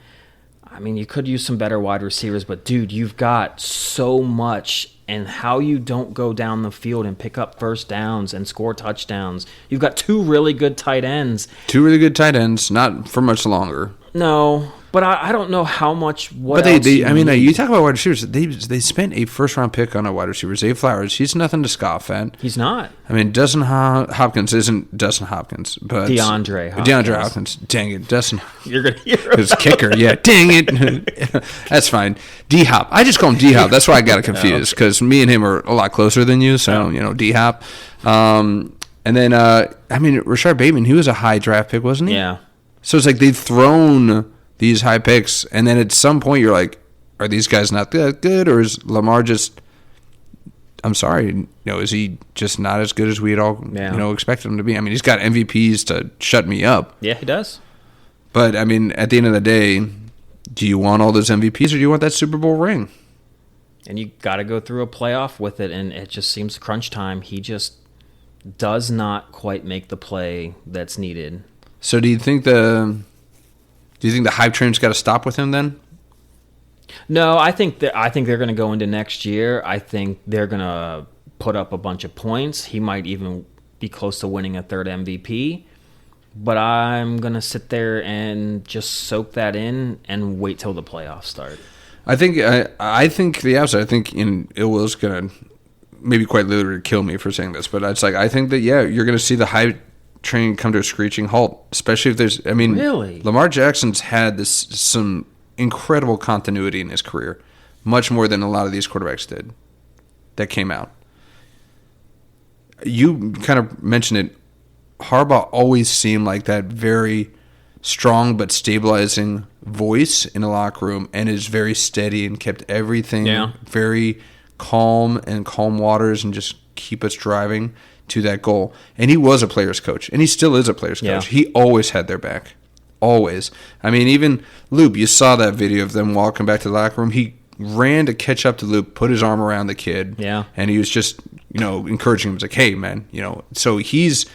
I mean, you could use some better wide receivers, but, dude, you've got so much. And how you don't go down the field and pick up first downs and score touchdowns. You've got 2 really good tight ends. 2 really good tight ends, not for much longer. No, but I don't know how much. But you talk about wide receivers. They spent a first-round pick on a wide receiver, Zay Flowers. He's nothing to scoff at. He's not. I mean, Dustin Hopkins isn't Dustin Hopkins, but DeAndre Hopkins. Dang it, Dustin. You're gonna hear his kicker. Yeah, dang it. That's fine. D-Hop. I just call him D-Hop. That's why I got it confused, because me and him are a lot closer than you. So D-Hop. And then Rashard Bateman. He was a high draft pick, wasn't he? Yeah. So it's like they've thrown these high picks, and then at some point you're like, are these guys not that good, or is Lamar just, I'm sorry, is he just not as good as we had all expected him to be? I mean, he's got MVPs to shut me up. Yeah, he does. But, I mean, at the end of the day, do you want all those MVPs, or do you want that Super Bowl ring? And you got to go through a playoff with it, and it just seems crunch time. He just does not quite make the play that's needed. So do you think the hype train's got to stop with him then? No, I think they're going to go into next year. I think they're going to put up a bunch of points. He might even be close to winning a 3rd MVP. But I'm going to sit there and just soak that in and wait till the playoffs start. I think the opposite. I think it was going to maybe quite literally kill me for saying this, but it's like I think that you're going to see the hype train come to a screeching halt, especially if there's. I mean, really, Lamar Jackson's had some incredible continuity in his career, much more than a lot of these quarterbacks did that came out. You kind of mentioned it. Harbaugh always seemed like that very strong but stabilizing voice in a locker room, and is very steady and kept everything very calm and calm waters, and just keep us driving to that goal. And he was a player's coach, and he still is a player's coach. He always had their back. Always. I mean, even Luke, you saw that video of them walking back to the locker room. He ran to catch up to Luke, put his arm around the kid, and he was just, encouraging him. He was like, hey, man, so he's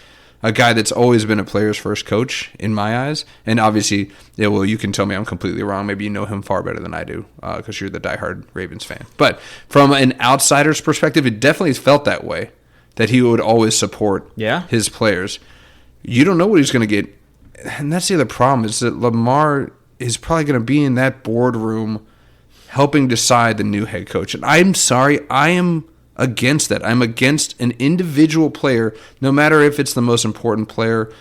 a guy that's always been a player's first coach in my eyes. And obviously, you can tell me I'm completely wrong. Maybe you know him far better than I do because you're the diehard Ravens fan. But from an outsider's perspective, it definitely felt that way, that he would always support his players. You don't know what he's going to get. And that's the other problem, is that Lamar is probably going to be in that boardroom helping decide the new head coach. And I'm sorry, I am against that. I'm against an individual player, no matter if it's the most important player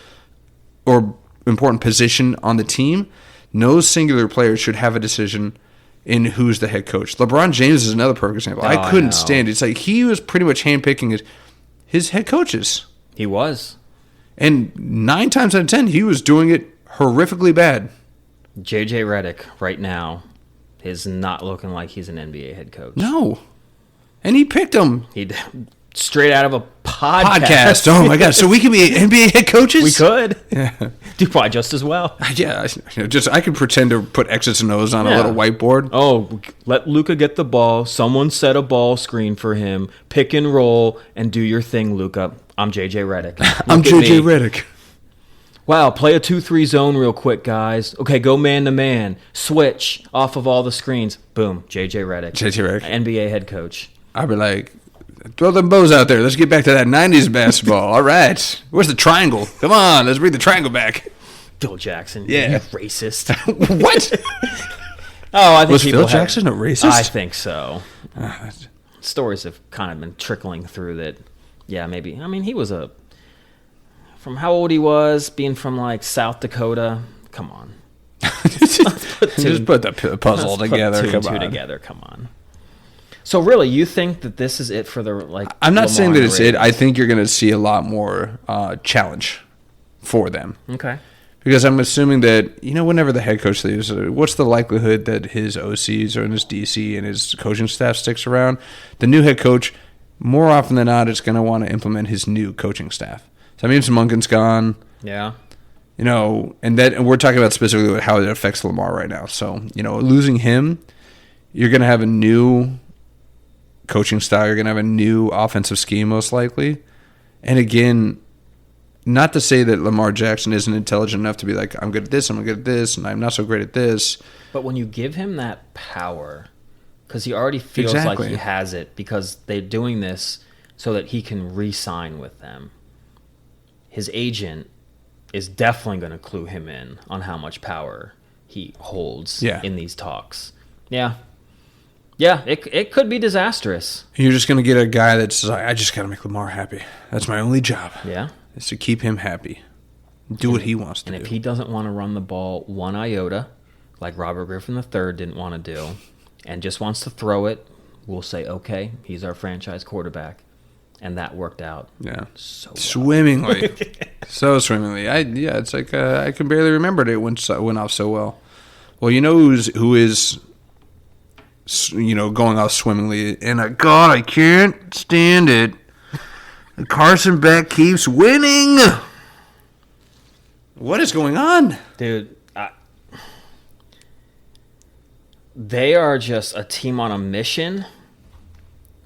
or important position on the team. No singular player should have a decision in who's the head coach. LeBron James is another perfect example. I couldn't stand it. It's like he was pretty much handpicking his head coaches. He was. And 9 times out of 10, he was doing it horrifically bad. JJ Redick right now is not looking like he's an NBA head coach. No. And he picked him. He straight out of a podcast. Oh, my God. So we could be NBA head coaches? We could. Yeah. Do probably just as well. Yeah. I could pretend to put X's and O's on a little whiteboard. Oh, let Luka get the ball. Someone set a ball screen for him. Pick and roll and do your thing, Luka. I'm JJ Redick. I'm JJ Redick. Wow, play a 2-3 zone real quick, guys. Okay, go man-to-man. Switch off of all the screens. Boom, JJ Redick. JJ Redick. NBA head coach. I'd be like, throw them bows out there. Let's get back to that 90s basketball. All right. Where's the triangle? Come on, let's bring the triangle back. Phil Jackson. Yeah. You racist. What? Oh, I think Was Phil Jackson a racist? I think so. Stories have kind of been trickling through that, yeah, maybe. I mean, he was from how old he was, being from, like, South Dakota. Come on. Just put the puzzle together. Put two together. Come on. So really, you think that this is it for the I'm not saying that it's it. I think you're going to see a lot more challenge for them. Okay. Because I'm assuming that whenever the head coach leaves, what's the likelihood that his OCs or his DC and his coaching staff sticks around? The new head coach, more often than not, is going to want to implement his new coaching staff. So that means Munkin's gone. Yeah. And we're talking about specifically how it affects Lamar right now. So losing him, you're going to have a new coaching style. You're going to have a new offensive scheme, most likely. And again, not to say that Lamar Jackson isn't intelligent enough to be like, I'm good at this, I'm good at this, and I'm not so great at this. But when you give him that power, because he already feels like he has it, because they're doing this so that he can re-sign with them, his agent is definitely going to clue him in on how much power he holds in these talks. Yeah. Yeah, it could be disastrous. You're just going to get a guy that's like, I just got to make Lamar happy. That's my only job. Yeah. Is to keep him happy. Do what he wants to do. And if he doesn't want to run the ball one iota, like Robert Griffin III didn't want to do, and just wants to throw it, we'll say, okay, he's our franchise quarterback. And that worked out. Yeah. So well. Swimmingly. So swimmingly. It's like I can barely remember it went off so well. Well, who is going off swimmingly, and God, I can't stand it. Carson Beck keeps winning. What is going on? Dude, they are just a team on a mission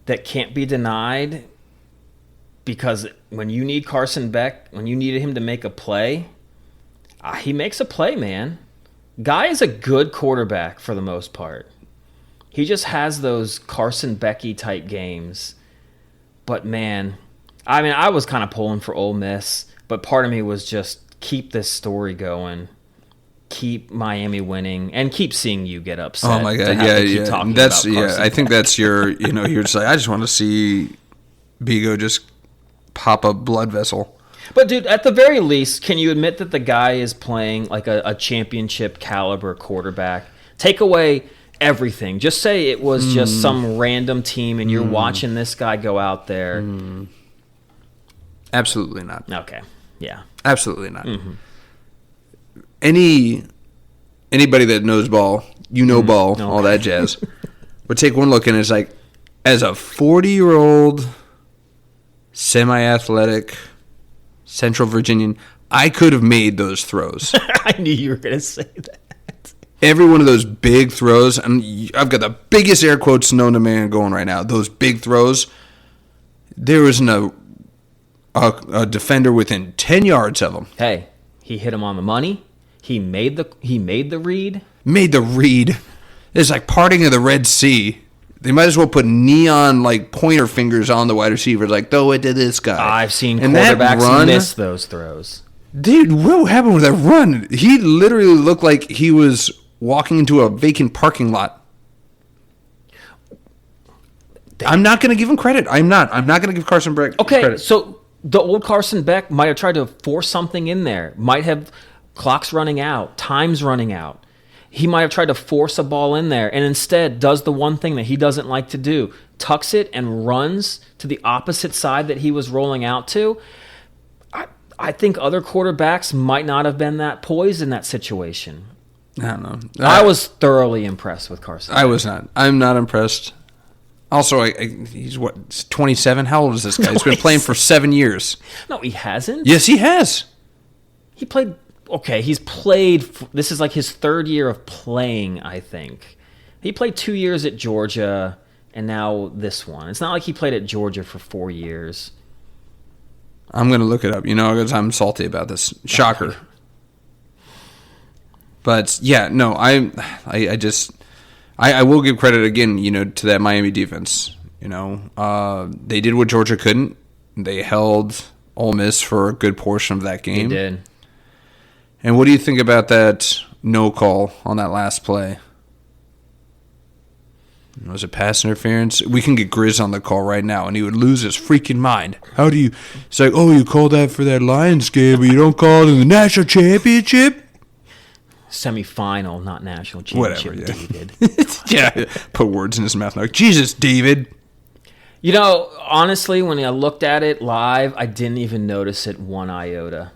that can't be denied, because when you need Carson Beck, when you needed him to make a play, he makes a play, man. Guy is a good quarterback for the most part. He just has those Carson Becky type games. But man, I mean, I was kind of pulling for Ole Miss, but part of me was just keep this story going, keep Miami winning, and keep seeing you get upset. Oh my God, yeah. That's I think that's your, you're just like, I just want to see Bigo just pop a blood vessel. But dude, at the very least, can you admit that the guy is playing like a championship caliber quarterback? Take away everything. Just say it was just some random team and you're watching this guy go out there. Absolutely not. Okay. Yeah. Absolutely not. Mm-hmm. Anybody that knows ball, ball, okay, all that jazz, would take one look and it's like, as a 40-year-old semi-athletic Central Virginian, I could have made those throws. I knew you were going to say that. Every one of those big throws, and I've got the biggest air quotes known to man going right now. Those big throws, there isn't a defender within 10 yards of him. Hey, he hit him on the money. He made the read. Made the read. It's like parting of the Red Sea. They might as well put neon like pointer fingers on the wide receivers, like throw it to this guy. I've seen quarterbacks miss those throws. Dude, what happened with that run? He literally looked like he was walking into a vacant parking lot. I'm not going to give him credit. I'm not going to give Carson Beck credit. So the old Carson Beck might have tried to force something in there. Might have clocks running out, time's running out. He might have tried to force a ball in there and instead does the one thing that he doesn't like to do, tucks it and runs to the opposite side that he was rolling out to. I think other quarterbacks might not have been that poised in that situation. I don't know. I was thoroughly impressed with Carson Beck. I was not. I'm not impressed. Also, he's 27? How old is this guy? He's been playing for 7 years. No, he hasn't. Yes, he has. He played... Okay, he's played... This is like his third year of playing, I think. He played 2 years at Georgia, and now this one. It's not like he played at Georgia for 4 years. I'm going to look it up, because I'm salty about this. Shocker. But, yeah, no, I will give credit again, to that Miami defense. They did what Georgia couldn't. They held Ole Miss for a good portion of that game. They did. And what do you think about that no call on that last play? Was it pass interference? We can get Grizz on the call right now, and he would lose his freaking mind. How do you... It's like, you called that for that Lions game, but you don't call it in the national championship? Semi-final, not national championship, Whatever, yeah. David. Yeah, put words in his mouth. Like, Jesus, David. Honestly, when I looked at it live, I didn't even notice it one iota.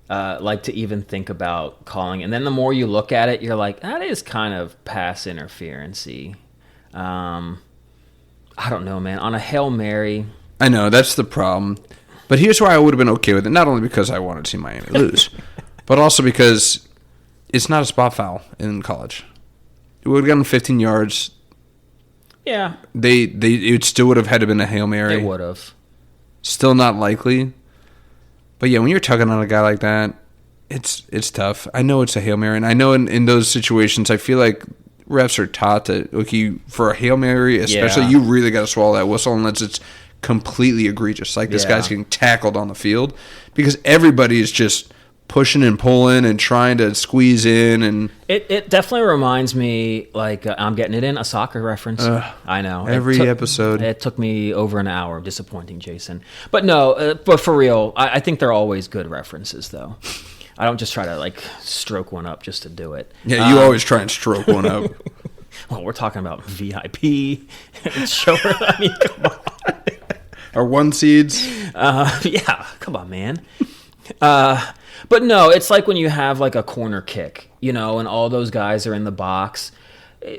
To even think about calling. And then the more you look at it, you're like, that is kind of pass interference-y. I don't know, man. On a Hail Mary... I know, that's the problem. But here's why I would have been okay with it. Not only because I wanted to see Miami lose, but also because it's not a spot foul in college. It would have gotten 15 yards. Yeah. It still would have had to been a Hail Mary. It would have. Still not likely. But yeah, when you're tugging on a guy like that, it's tough. I know it's a Hail Mary, and I know in those situations, I feel like refs are taught that for a Hail Mary, especially, you really got to swallow that whistle unless it's completely egregious. Like this guy's getting tackled on the field because everybody is just pushing and pulling and trying to squeeze in. And it definitely reminds me, I'm getting it in, a soccer reference. I know. Every episode. It took me over an hour of disappointing Jason. But no, but for real, I think they're always good references, though. I don't just try to, stroke one up just to do it. Yeah, you always try and stroke one up. Well, we're talking about VIP. Show her, I mean, come on. Or one seeds. Yeah, come on, man. But no, it's like when you have a corner kick, and all those guys are in the box.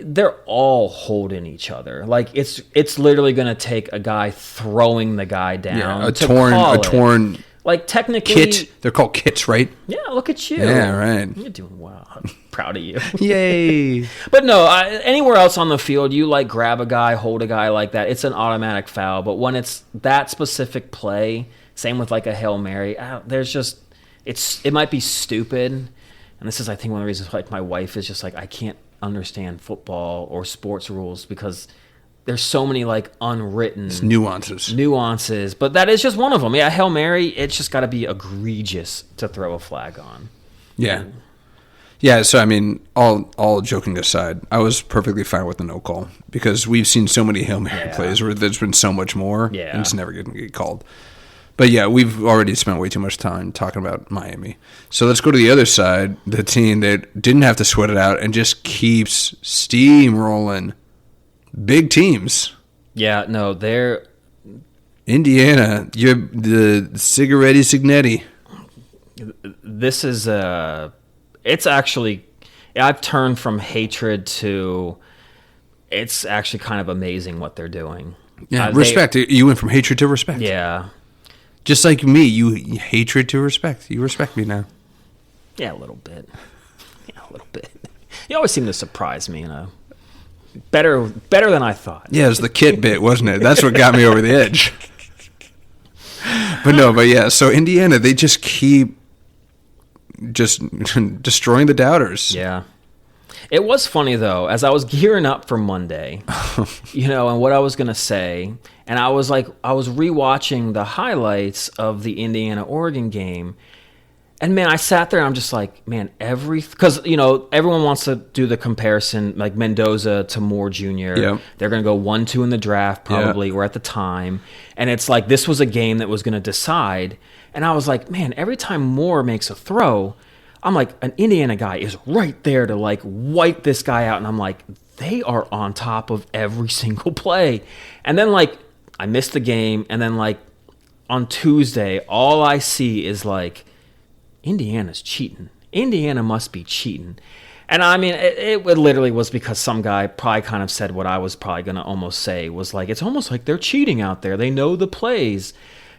They're all holding each other. It's literally going to take a guy throwing the guy down. Yeah, a torn. Technically, kit. They're called kits, right? Yeah, look at you. Yeah, right. You're doing well. I'm proud of you. Yay. But no, anywhere else on the field, you grab a guy, hold a guy like that, it's an automatic foul. But when it's that specific play, same with a Hail Mary, there's just, it might be stupid. And this is, I think, one of the reasons my wife is just I can't understand football or sports rules because there's so many unwritten nuances, but that is just one of them. Yeah, Hail Mary, it's just got to be egregious to throw a flag on. Yeah. Yeah, so I mean, all joking aside, I was perfectly fine with the no call because we've seen so many Hail Mary plays where there's been so much more and it's never going to get called. But yeah, we've already spent way too much time talking about Miami. So let's go to the other side, the team that didn't have to sweat it out and just keeps steamrolling. Big teams. Yeah, no, they're... Indiana, you're the Cigaretti Signetti. This is... It's actually... I've turned from hatred to... It's actually kind of amazing what they're doing. Yeah, respect. You went from hatred to respect. Yeah. Just like me, you hatred to respect. You respect me now. Yeah, a little bit. Yeah, a little bit. You always seem to surprise me, Better than I thought. Yeah, it was the kit bit, wasn't it? That's what got me over the edge. But yeah, so Indiana, they just keep destroying the doubters. Yeah. It was funny, though, as I was gearing up for Monday, and what I was going to say, and I was rewatching the highlights of the Indiana-Oregon game, And man, I sat there and I'm just like, man, because everyone wants to do the comparison, like Mendoza to Moore Jr. Yeah. They're going to go 1-2 in the draft probably, or at the time, and it's like this was a game that was going to decide. And I was like, man, every time Moore makes a throw, I'm like, an Indiana guy is right there to like wipe this guy out, and I'm like, they are on top of every single play. And then like I missed the game, and then like on Tuesday, all I see is like, Indiana's cheating. Indiana must be cheating. And I mean, it literally was because some guy probably kind of said what I was probably going to almost say, was like, it's almost like they're cheating out there. They know the plays.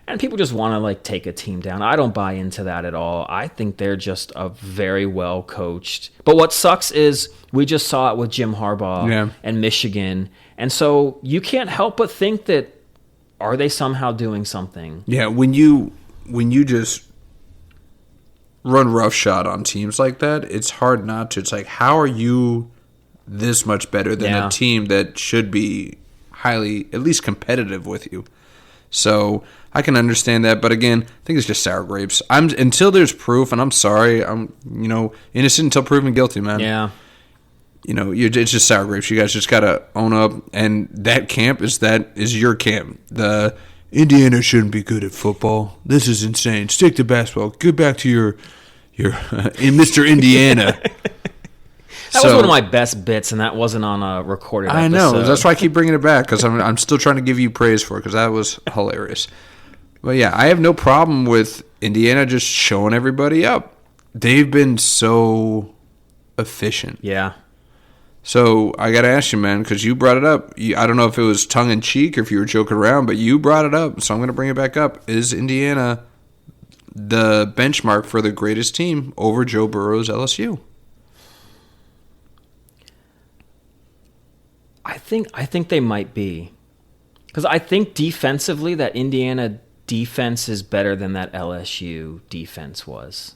And people just want to like take a team down. I don't buy into that at all. I think they're just a very well coached. But what sucks is we just saw it with Jim Harbaugh and Michigan. And so you can't help but think that, are they somehow doing something? Yeah, when you just run roughshod on teams like that, it's hard not to. It's like, how are you this much better than a team that should be highly, at least competitive with you? So I can understand that, but again, I think it's just sour grapes. Until there's proof, and I'm sorry, I'm innocent until proven guilty, man. Yeah. It's just sour grapes. You guys just gotta own up, and that camp is your camp. The Indiana shouldn't be good at football. This is insane. Stick to basketball. Get back to your in Mr. Indiana. That was one of my best bits, and that wasn't on a recorded episode. I know. That's why I keep bringing it back, because I'm still trying to give you praise for it, because that was hilarious. But yeah, I have no problem with Indiana just showing everybody up. They've been so efficient. Yeah. So I got to ask you, man, because you brought it up. I don't know if it was tongue-in-cheek or if you were joking around, but you brought it up, so I'm going to bring it back up. Is Indiana the benchmark for the greatest team over Joe Burrow's LSU? I think they might be. Because I think defensively that Indiana defense is better than that LSU defense was.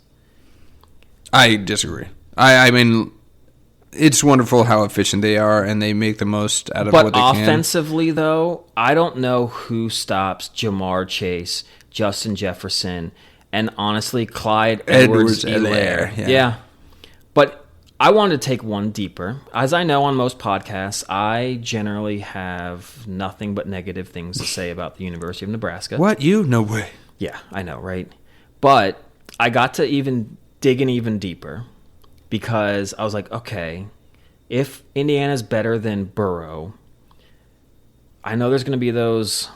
I disagree. I mean, it's wonderful how efficient they are, and they make the most out of what they can. But offensively, though, I don't know who stops Jamar Chase, Justin Jefferson, and honestly, Clyde Edwards-Helaire. Yeah. But I wanted to take one deeper. As I know on most podcasts, I generally have nothing but negative things to say about the University of Nebraska. What? You? No way. Yeah, I know, right? But I got to dig in even deeper, because I was like, okay, if Indiana's better than Burrow, I know there's going to be those,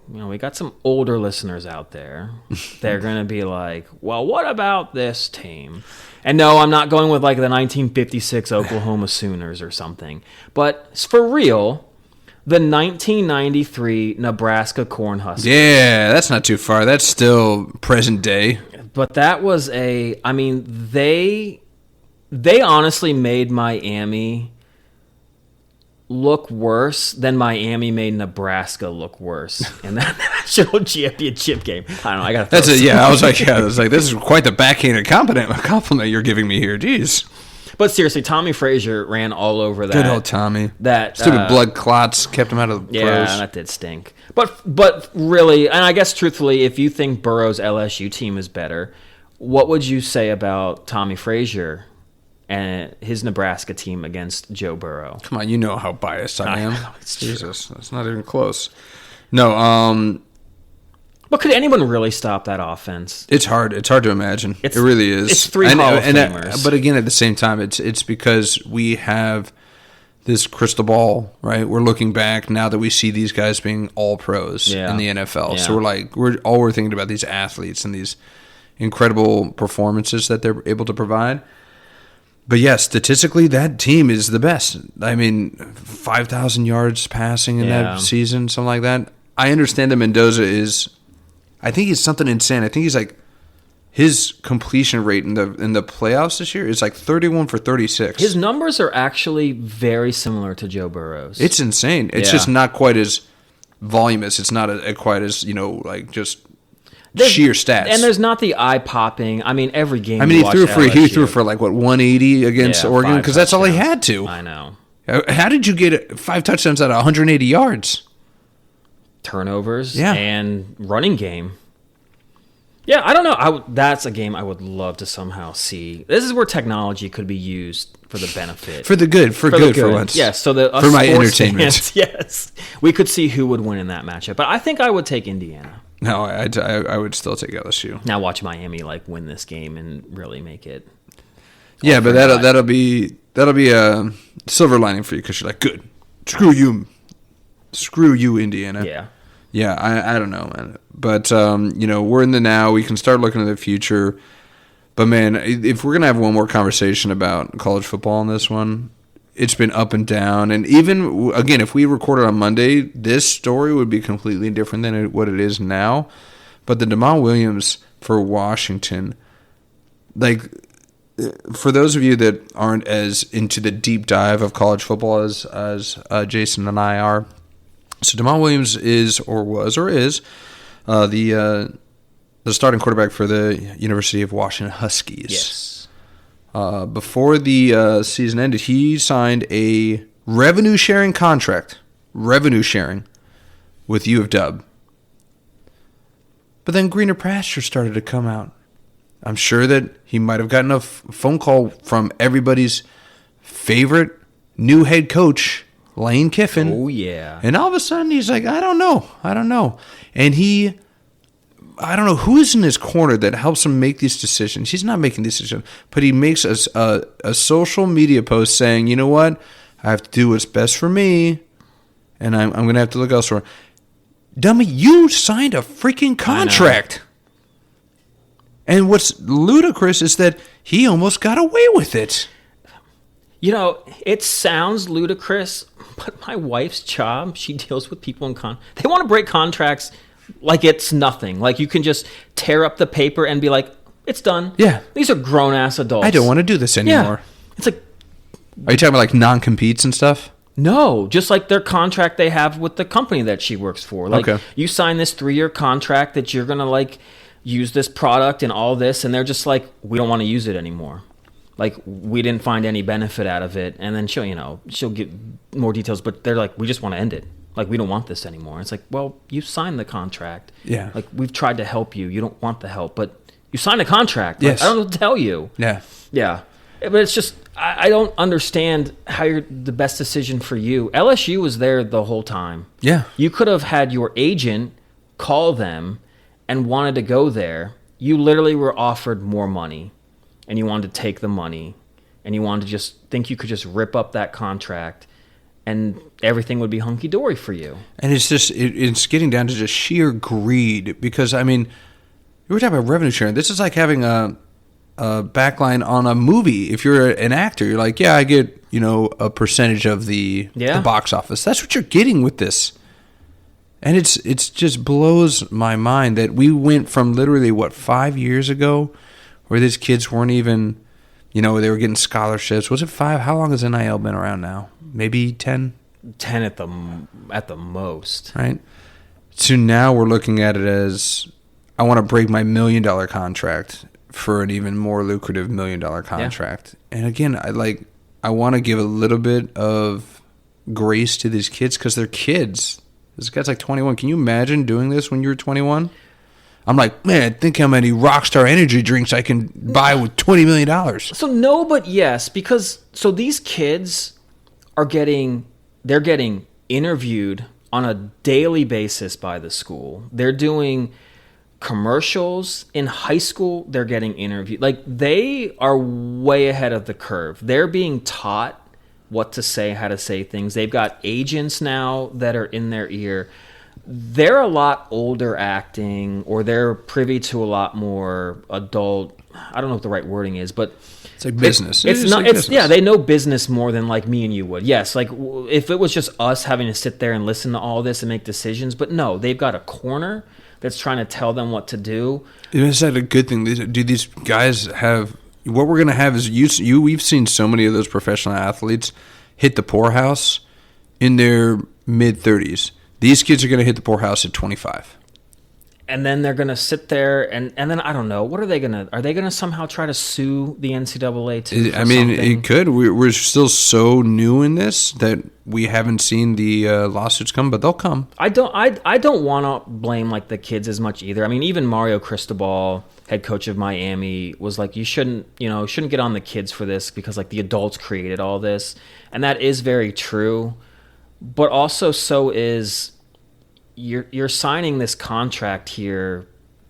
we got some older listeners out there. They're going to be like, well, what about this team? And no, I'm not going with like the 1956 Oklahoma Sooners or something. But for real, the 1993 Nebraska Cornhuskers. Yeah, that's not too far. That's still present day. But that was they honestly made Miami look worse than Miami made Nebraska look worse in that national championship game. I don't know. I got that's it. Yeah, I was like, this is quite the backhanded compliment you're giving me here. Jeez. But seriously, Tommy Frazier ran all over that. Good old Tommy. That stupid blood clots kept him out of the pros. Yeah, that did stink. But really, and I guess truthfully, if you think Burrow's LSU team is better, what would you say about Tommy Frazier and his Nebraska team against Joe Burrow? Come on, you know how biased I am. Jesus, that's not even close. No, but could anyone really stop that offense? It's hard. It's hard to imagine. It really is. It's three Hall of Famers. But again, at the same time, it's because we have this crystal ball, right? We're looking back now that we see these guys being all pros in the NFL. Yeah. So we're thinking about these athletes and these incredible performances that they're able to provide. But yeah, statistically, that team is the best. I mean, 5,000 yards passing in that season, something like that. I understand that Mendoza is, I think he's something insane. I think he's like, his completion rate in the playoffs this year is like 31 for 36. His numbers are actually very similar to Joe Burrow's. It's insane. It's just not quite as voluminous. It's not quite as, just sheer stats. And there's not the eye-popping. I mean, every game. I mean, he threw for 180 against Oregon because that's all he had to. I know. How did you get 5 touchdowns out of 180 yards? Turnovers and running game. Yeah, I don't know. That's a game I would love to somehow see. This is where technology could be used for the benefit. For the good, for once. Yes, so us for my sports entertainment. fans, yes, we could see who would win in that matchup. But I think I would take Indiana. No, I would still take LSU. Now watch Miami win this game and really make it. Yeah, but that'll be a silver lining for you because you're like, good, screw you, Indiana. Yeah. Yeah, I don't know, man. But, we're in the now. We can start looking at the future. But, man, if we're going to have one more conversation about college football in this one, it's been up and down. And even, again, if we recorded on Monday, this story would be completely different than what it is now. But the Damon Williams for Washington, for those of you that aren't as into the deep dive of college football as Jason and I are, so Damon Williams is the starting quarterback for the University of Washington Huskies. Yes. Before the season ended, he signed a revenue-sharing contract, with U of W. But then greener pastures started to come out. I'm sure that he might have gotten a phone call from everybody's favorite new head coach, Lane Kiffin. Oh, yeah. And all of a sudden, he's like, I don't know. And I don't know who's in his corner that helps him make these decisions. He's not making these decisions, but he makes a social media post saying, you know what? I have to do what's best for me, and I'm going to have to look elsewhere. Dummy, you signed a freaking contract. And what's ludicrous is that he almost got away with it. It sounds ludicrous, but my wife's job, she deals with people they want to break contracts like it's nothing. Like you can just tear up the paper and be like, it's done. Yeah. These are grown-ass adults. I don't want to do this anymore. Yeah. It's like... Are you talking about non-competes and stuff? No, just like their contract they have with the company that she works for. Okay. You sign this 3-year contract that you're going to use this product and all this, and they're just like, we don't want to use it anymore. We didn't find any benefit out of it. And then she'll get more details, but they're like, we just want to end it. We don't want this anymore. It's like, well, you signed the contract. Yeah. We've tried to help you. You don't want the help, but you signed a contract. Yes. I don't know what to tell you. Yeah. Yeah. But it's just, I don't understand how you're the best decision for you. LSU was there the whole time. Yeah. You could have had your agent call them and wanted to go there. You literally were offered more money, and you wanted to take the money, and you wanted to just think you could just rip up that contract, and everything would be hunky-dory for you. And it's just, it's getting down to just sheer greed because, you were talking about revenue sharing. This is like having a backline on a movie. If you're an actor, you're like, yeah, I get, a percentage of the box office. That's what you're getting with this. And it's just blows my mind that we went from literally, 5 years ago where these kids weren't even, they were getting scholarships. Was it 5? How long has NIL been around now? Maybe 10? 10 at the most. Right? So now we're looking at it as, I want to break my $1 million contract for an even more lucrative $1 million contract. Yeah. And again, I want to give a little bit of grace to these kids because they're kids. This guy's 21. Can you imagine doing this when you were 21? I'm like, man, think how many Rockstar energy drinks I can buy with $20 million. So no, but yes, because these kids are getting interviewed on a daily basis by the school. They're doing commercials in high school. They're getting interviewed. They are way ahead of the curve. They're being taught what to say, how to say things. They've got agents now that are in their ear. They're a lot older acting, or they're privy to a lot more adult. I don't know what the right wording is, but it's like business. They know business more than me and you would. Yes, if it was just us having to sit there and listen to all this and make decisions, but no, they've got a corner that's trying to tell them what to do. Is that a good thing? Do these guys have? What we're going to have is we've seen so many of those professional athletes hit the poorhouse in their mid-30s. These kids are going to hit the poorhouse at 25. and then they're going to sit there and then I don't know, what are they going to somehow try to sue the NCAA too? I mean, it could. We're still so new in this that we haven't seen the lawsuits come, but they'll come. I don't want to blame like the kids as much either. I mean, even Mario Cristobal, head coach of Miami, was like, you shouldn't get on the kids for this because like the adults created all this, and that is very true. But also, so is you're signing this contract here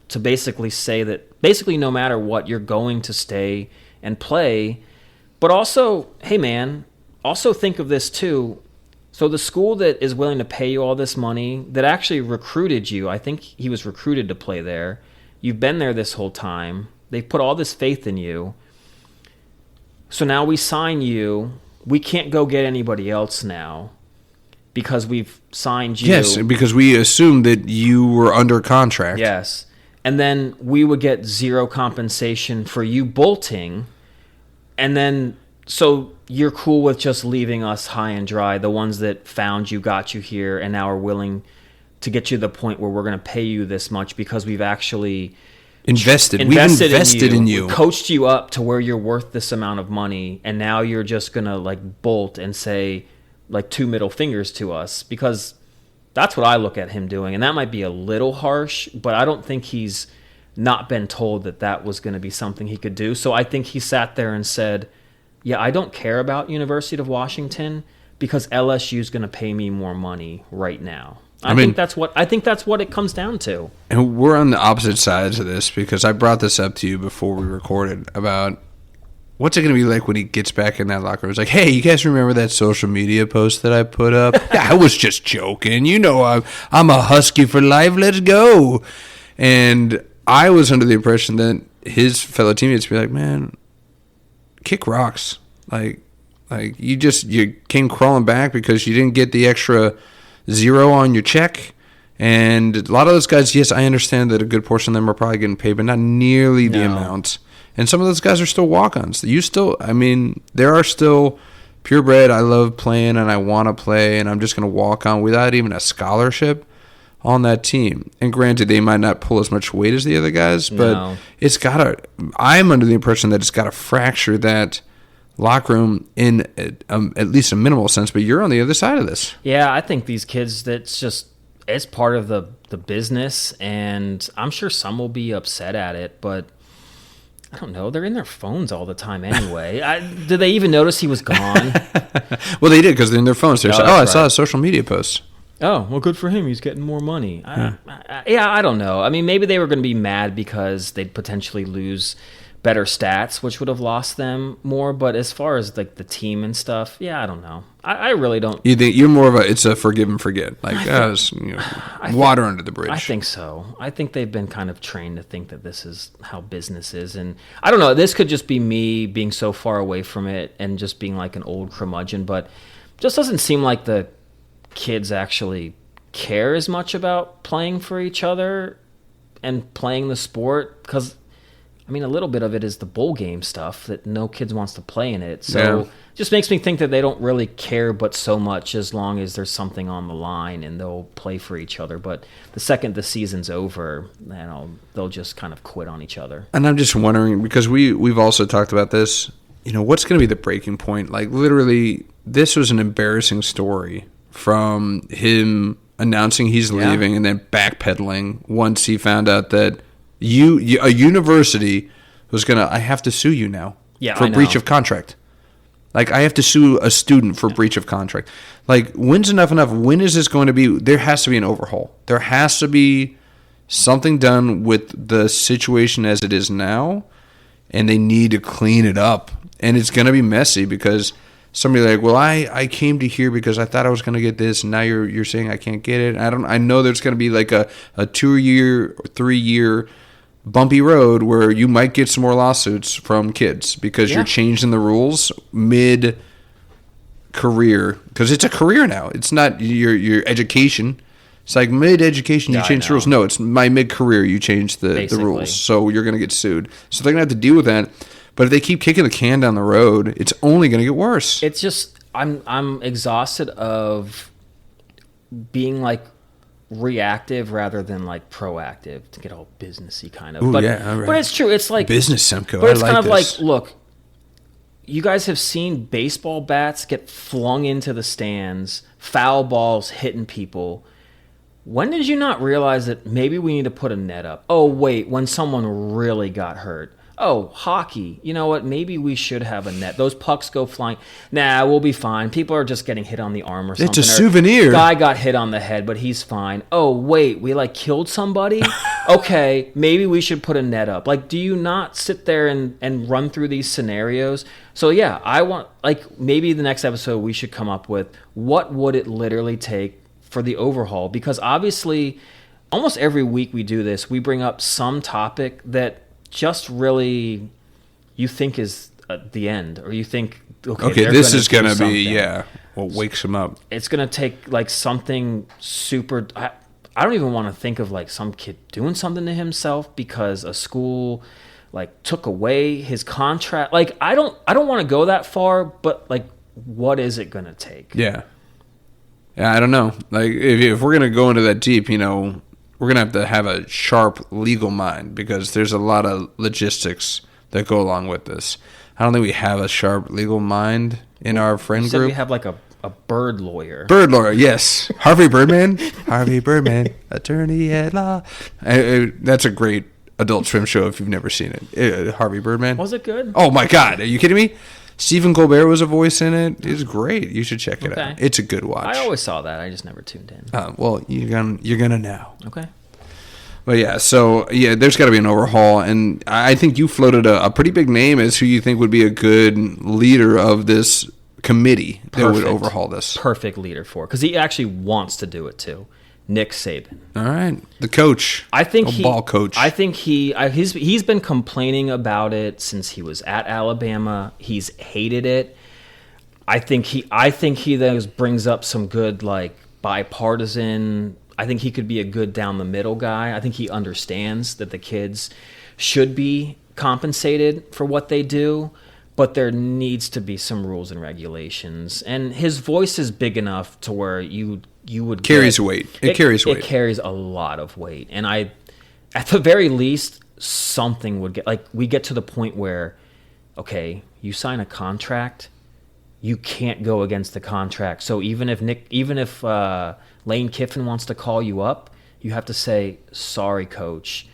to basically say that basically no matter what, you're going to stay and play. But also, hey man, also think of this too. So the school that is willing to pay you all this money, that actually recruited you, I think he was recruited to play there. You've been there this whole time. They've put all this faith in you. So now we sign you. We can't go get anybody else now because we've signed you. Yes, because we assumed that you were under contract. Yes. And then we would get zero compensation for you bolting. And then, so you're cool with just leaving us high and dry, the ones that found you, got you here, and now are willing to get you to the point where we're going to pay you this much because we've actually invested. We've invested in you. We coached you up to where you're worth this amount of money, and now you're just going to like bolt and say like 2 middle fingers to us, because that's what I look at him doing. And that might be a little harsh, but I don't think he's not been told that that was going to be something he could do. So I think he sat there and said, yeah, I don't care about University of Washington because LSU is going to pay me more money right now. I think that's what it comes down to. And we're on the opposite sides of this, because I brought this up to you before we recorded about what's it going to be like when he gets back in that locker room. It's like, hey, you guys remember that social media post that I put up? I was just joking. You know, I'm a Husky for life. Let's go. And I was under the impression that his fellow teammates would be like, man, kick rocks. Like you came crawling back because you didn't get the extra zero on your check. And a lot of those guys, yes, I understand that a good portion of them are probably getting paid, but not nearly the amount. And some of those guys are still walk-ons. There are still purebred, I love playing and I want to play, and I'm just going to walk on without even a scholarship on that team. And granted, they might not pull as much weight as the other guys, but I'm under the impression that it's got to fracture that locker room in at least a minimal sense, but you're on the other side of this. Yeah, I think these kids, it's part of the business, and I'm sure some will be upset at it, but I don't know. They're in their phones all the time anyway. Did they even notice he was gone? Well, they did, because they're in their phones. They're I saw a social media post. Oh, well, good for him. He's getting more money. I don't know. I mean, maybe they were going to be mad because they'd potentially lose better stats, which would have lost them more. But as far as like the team and stuff, yeah, I don't know. I really don't. You think you're more of it's a forgive and forget, like water under the bridge. I think so. I think they've been kind of trained to think that this is how business is, and I don't know. This could just be me being so far away from it and just being like an old curmudgeon, but it just doesn't seem like the kids actually care as much about playing for each other and playing the sport, because I mean, a little bit of it is the bowl game stuff that no kids wants to play in it. So it just makes me think that they don't really care but so much, as long as there's something on the line and they'll play for each other. But the second the season's over, they'll just kind of quit on each other. And I'm just wondering, because we've also talked about this, what's going to be the breaking point? Like, literally, this was an embarrassing story from him announcing he's leaving and then backpedaling once he found out that a university was I have to sue you now for breach of contract. Like, I have to sue a student for breach of contract. Like, when's enough? When is this going to be? There has to be an overhaul. There has to be something done with the situation as it is now, and they need to clean it up. And it's going to be messy, because somebody like, well, I came to here because I thought I was going to get this, and now you're saying I can't get it. I know there's going to be like a 2-year, 3-year bumpy road where you might get some more lawsuits from kids because you're changing the rules mid-career, because it's a career now. It's not your education. It's like mid-education, you change the rules. No, it's my mid-career, you change the rules. So you're going to get sued. So they're going to have to deal with that. But if they keep kicking the can down the road, it's only going to get worse. It's just, I'm exhausted of being like reactive rather than like proactive, to get all businessy kind of. Ooh, but yeah, all right. but it's true. It's like Business Semco. But it's I kind like of this. like, look, you guys have seen baseball bats get flung into the stands, foul balls hitting people. When did you not realize that maybe we need to put a net up? Oh, wait, when someone really got hurt. Oh, hockey. You know what? Maybe we should have a net. Those pucks go flying. Nah, we'll be fine. People are just getting hit on the arm or something. It's a souvenir. Guy got hit on the head, but he's fine. Oh, wait, we like killed somebody? Okay, maybe we should put a net up. Like, do you not sit there and run through these scenarios? So yeah, I want, like, maybe the next episode we should come up with what would it literally take for the overhaul, because obviously almost every week we do this, we bring up some topic that just really you think is the end, or you think, okay, this is going to be, something. what wakes them up. It's going to take like something super, I don't even want to think of like some kid doing something to himself because a school like took away his contract. Like I don't want to go that far, but like what is it going to take? Yeah, I don't know. Like if we're gonna go into that deep, we're gonna have a sharp legal mind, because there's a lot of logistics that go along with this. I don't think we have a sharp legal mind in our friend You said group. we have like a bird lawyer. Bird lawyer, yes. Harvey Birdman. Harvey Birdman, attorney at law. That's a great Adult Swim show if you've never seen it. Harvey Birdman. Was it good? Oh my God, are you kidding me? Stephen Colbert was a voice in it. It's great. You should check it Okay. out. It's a good watch. I always saw that. I just never tuned in. Well, you're gonna now. Okay. But yeah, so yeah, there's got to be an overhaul, and I think you floated a pretty big name as who you think would be a good leader of this committee that would overhaul this. Perfect leader for it, because he actually wants to do it too. Nick Saban. All right, the coach. I think ball coach. I think he's been complaining about it since he was at Alabama. He's hated it. I think he then brings up some good like bipartisan. I think he could be a good down the middle guy. I think he understands that the kids should be compensated for what they do, but there needs to be some rules and regulations. And his voice is big enough to where you would carries weight. It carries weight. It carries a lot of weight. And at the very least, something would we get to the point where, okay, you sign a contract, you can't go against the contract. So even if Lane Kiffin wants to call you up, you have to say, sorry, coach,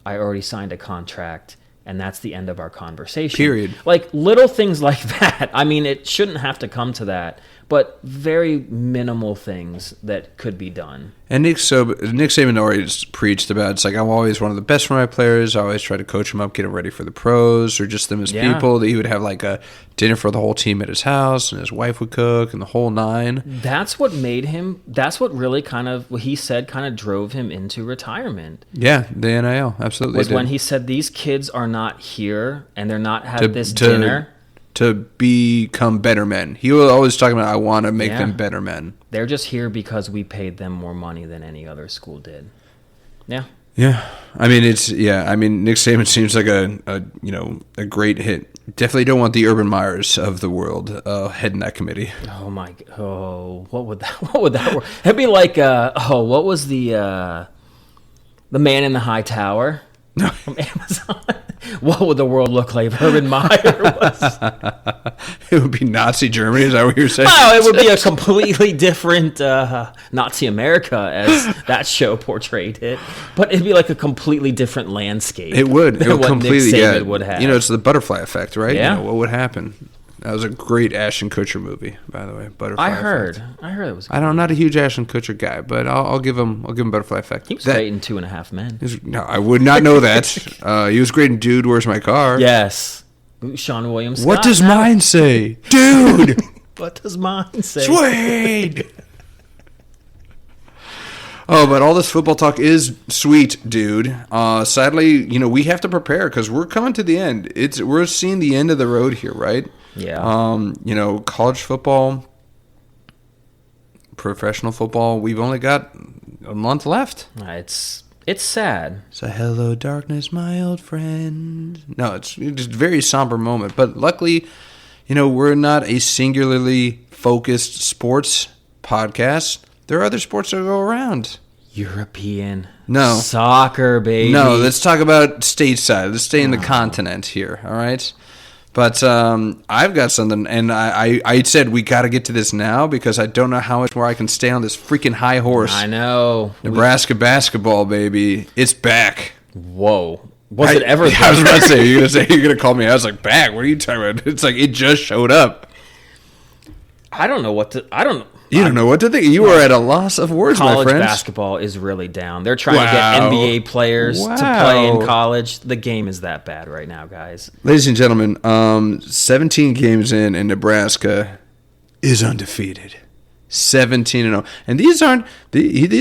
I already signed a contract, and that's the end of our conversation. Period. Like little things like that. I mean, it shouldn't have to come to that, but very minimal things that could be done. And Nick Saban always preached about, it's like, I'm always one of the best for my players. I always try to coach them up, get them ready for the pros, or just them as people. That he would have like a dinner for the whole team at his house, and his wife would cook, and the whole nine. That's what really what he said kind of drove him into retirement. Yeah, the NIL, absolutely. Was when he said, these kids are not here, and they're not having this dinner. To become better men. He was always talking about, I want to make them better men. They're just here because we paid them more money than any other school did. Yeah. Yeah. I mean, Nick Saban seems like a great hit. Definitely don't want the Urban Meyers of the world heading that committee. Oh my, what would that work? It'd be like, what was the man in the high tower from Amazon? What would the world look like if Urban Meyer was? It would be Nazi Germany, is that what you're saying? Well, it would be a completely different Nazi America, as that show portrayed it. But it'd be like a completely different landscape. It would. It would completely, Nick Saban would have. It's the butterfly effect, right? Yeah. What would happen? That was a great Ashton Kutcher movie, by the way. Butterfly Effect. I heard it was good. I'm not a huge Ashton Kutcher guy, but I'll give him Butterfly Effect. He was great in 2.5 Men. No, I would not know that. He was great in Dude, Where's My Car? Yes. Sean William Scott. What does mine say? Dude! What does mine say? Sweet! Oh, but all this football talk is sweet, dude. Sadly, we have to prepare because we're coming to the end. We're seeing the end of the road here, right? Yeah. College football, professional football, we've only got a month left. It's sad. So hello, darkness, my old friend. No, it's just a very somber moment. But luckily, we're not a singularly focused sports podcast. There are other sports that go around. European No. soccer, baby. No, let's talk about stateside. Let's stay in the continent here, all right? But I've got something, and I said we got to get to this now because I don't know how much more I can stay on this freaking high horse. I know. Nebraska basketball, baby. It's back. Whoa. Was it ever? I was about to say, you're going to call me. I was like, back? What are you talking about? It's like it just showed up. I don't know what to... You don't know what to think. You are at a loss of words, my College friends. basketball is really down. They're trying to get NBA players to play in college. The game is that bad right now, guys. Ladies and gentlemen, 17 games in, and Nebraska is undefeated. 17-0. And these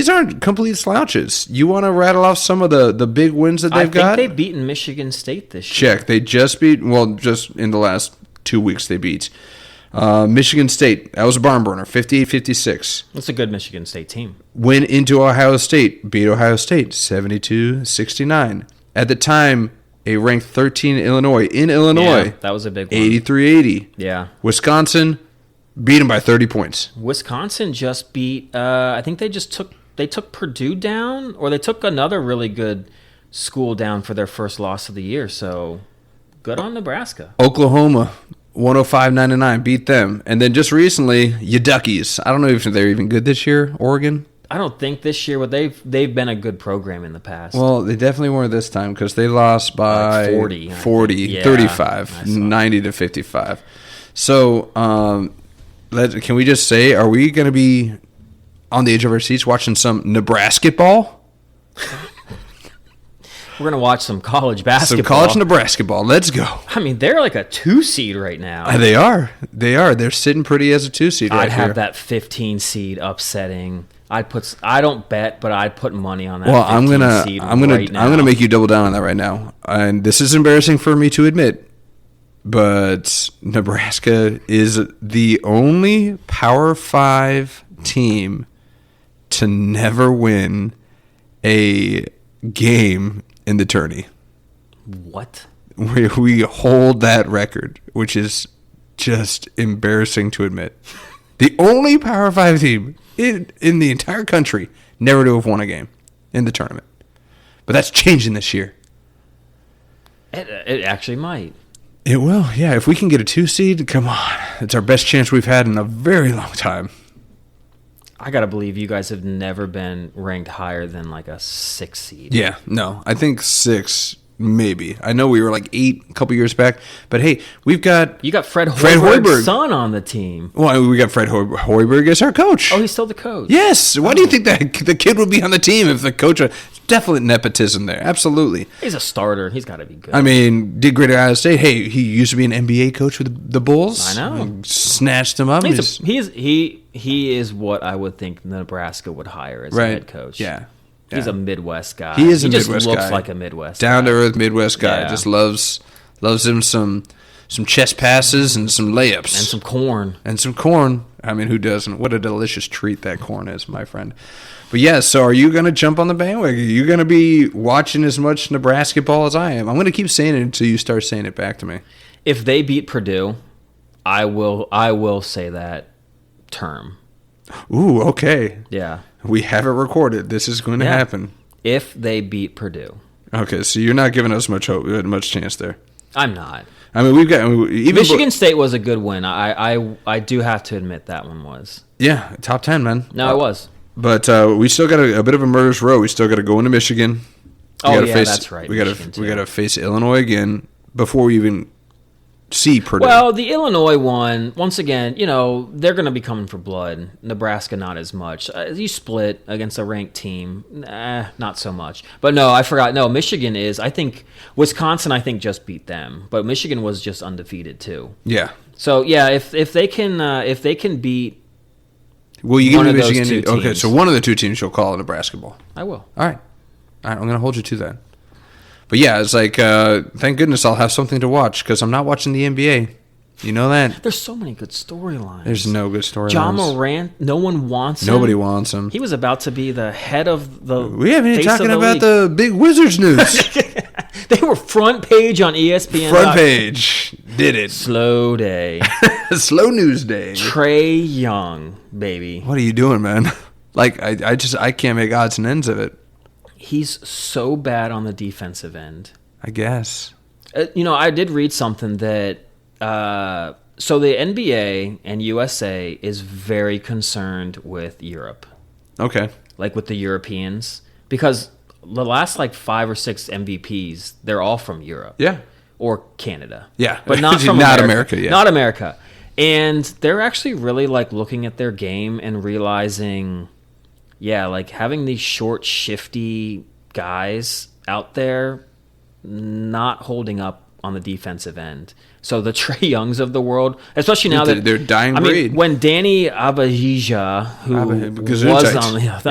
aren't complete slouches. You want to rattle off some of the big wins that they've got? I think they've beaten Michigan State this year. Check. They just beat, just in the last 2 weeks they beat. Michigan State, that was a barn burner, 58-56. That's a good Michigan State team. Went into Ohio State, beat Ohio State, 72-69. At the time, a ranked 13 Illinois. In Illinois, Yeah, that was a big one. 83-80. Yeah. Wisconsin, beat them by 30 points. Wisconsin just beat, I think they took Purdue down, or they took another really good school down for their first loss of the year, so good on Nebraska. Oklahoma, 105-99, beat them. And then just recently, your Duckies. I don't know if they're even good this year, Oregon. I don't think this year, but they've been a good program in the past. Well, they definitely weren't this time because they lost by Like 40, 35, 90-55. So, can we just say, are we going to be on the edge of our seats watching some Nebraska ball? We're going to watch some college basketball. Some college Nebraska ball. Let's go. I mean, they're like a 2 seed right now. They are. They're sitting pretty as a 2 seed right I'd have here. that 15 seed upsetting. I don't bet, but I'd put money on that. Well, 15 seed I'm gonna make you double down on that right now. And this is embarrassing for me to admit, but Nebraska is the only Power 5 team to never win a game in the tourney. What? We hold that record, which is just embarrassing to admit. The only Power 5 team in the entire country never to have won a game in the tournament. But that's changing this year. It actually might. It will, yeah. If we can get a 2 seed, come on. It's our best chance we've had in a very long time. I got to believe you guys have never been ranked higher than like a 6 seed. Yeah, no. I think 6, maybe. I know we were like 8 a couple years back. But hey, we've got... You got Fred Hoiberg's son on the team. Well, we got Fred Hoiberg as our coach. Oh, he's still the coach. Yes. Why do you think that the kid would be on the team if the coach... Definitely nepotism there. Absolutely. He's a starter. He's got to be good. I mean, did great at Ohio State. Hey, he used to be an NBA coach with the Bulls. I know. And snatched him up. He is what I would think Nebraska would hire as a head coach. Yeah. He's a Midwest guy. He is a Midwest guy. He just looks like a Midwest down guy. to earth Midwest guy. Yeah. Just loves him some chest passes and some layups. And some corn. I mean, who doesn't? What a delicious treat that corn is, my friend. But yeah, so are you going to jump on the bandwagon? Are you going to be watching as much Nebraska ball as I am? I'm going to keep saying it until you start saying it back to me. If they beat Purdue, I will say that term. Ooh, okay. Yeah. We have it recorded. This is going to happen. If they beat Purdue. Okay, so you're not giving us much hope, much chance there. I'm not. I mean, we've got even Michigan State was a good win. I do have to admit that one was. Yeah, top 10, man. No, it was. But we still got a bit of a murderous row. We still got to go into Michigan. That's right. We got to face Illinois again before we even see Purdue. Well, the Illinois one, once again, they're going to be coming for blood. Nebraska, not as much. You split against a ranked team, not so much. But no, I forgot. No, Michigan is. I think Wisconsin, just beat them, but Michigan was just undefeated too. Yeah. So yeah, if they can beat. Well, you give me Michigan. Okay, so one of the 2 teams you'll call a Nebraska ball. I will. All right, I'm going to hold you to that. But yeah, it's like, thank goodness I'll have something to watch because I'm not watching the NBA. You know that? There's so many good storylines. There's no good storylines. John Morant, no one wants him. Nobody wants him. He was about to be the head of the. We haven't even talking about league. the big Wizards news. They were front page on ESPN. Front page. Did it. Slow day. Slow news day. Trae Young, baby. What are you doing, man? Like, I can't make odds and ends of it. He's so bad on the defensive end. I guess. I did read something that so the NBA and USA is very concerned with Europe. Okay. Like with the Europeans, because the last like 5 or 6 MVPs, they're all from Europe. Yeah. Or Canada. Yeah. But not from not America. Yeah. Not America. And they're actually really like looking at their game and realizing, like having these short, shifty guys out there not holding up on the defensive end. So the Trae Youngs of the world, especially now that they're dying breed. When Danny Abadija,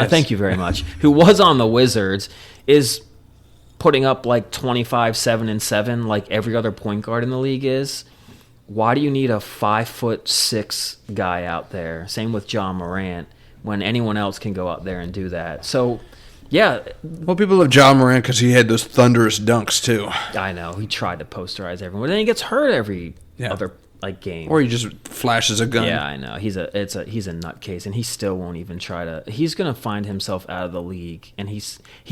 thank you very much, who was on the Wizards, is putting up like 25, 7, and 7, like every other point guard in the league is. Why do you need a 5'6" guy out there? Same with John Morant, when anyone else can go out there and do that. So, yeah. Well, people love John Morant because he had those thunderous dunks too. I know he tried to posterize everyone, but then he gets hurt every other like game, or he just flashes a gun. Yeah, I know he's a nutcase, and he still won't even try to. He's gonna find himself out of the league, and he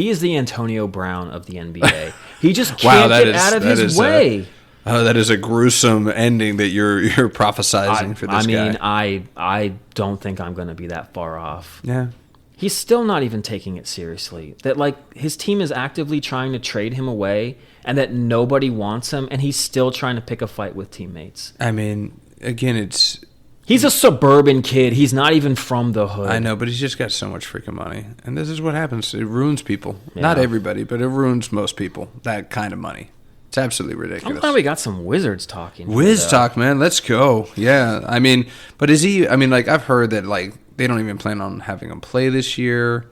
is the Antonio Brown of the NBA. He just can't get out of his way. That is a gruesome ending that you're prophesizing for this guy. I don't think I'm going to be that far off. Yeah. He's still not even taking it seriously. That like his team is actively trying to trade him away, and that nobody wants him, and he's still trying to pick a fight with teammates. I mean, again, he's a suburban kid. He's not even from the hood. I know, but he's just got so much freaking money, and this is what happens. It ruins people. Yeah. Not everybody, but it ruins most people. That kind of money. It's absolutely ridiculous. I'm glad we got some Wizards talking. Wiz talk, man. Let's go. Yeah. I mean, but is he... I mean, like, I've heard that, like, they don't even plan on having him play this year.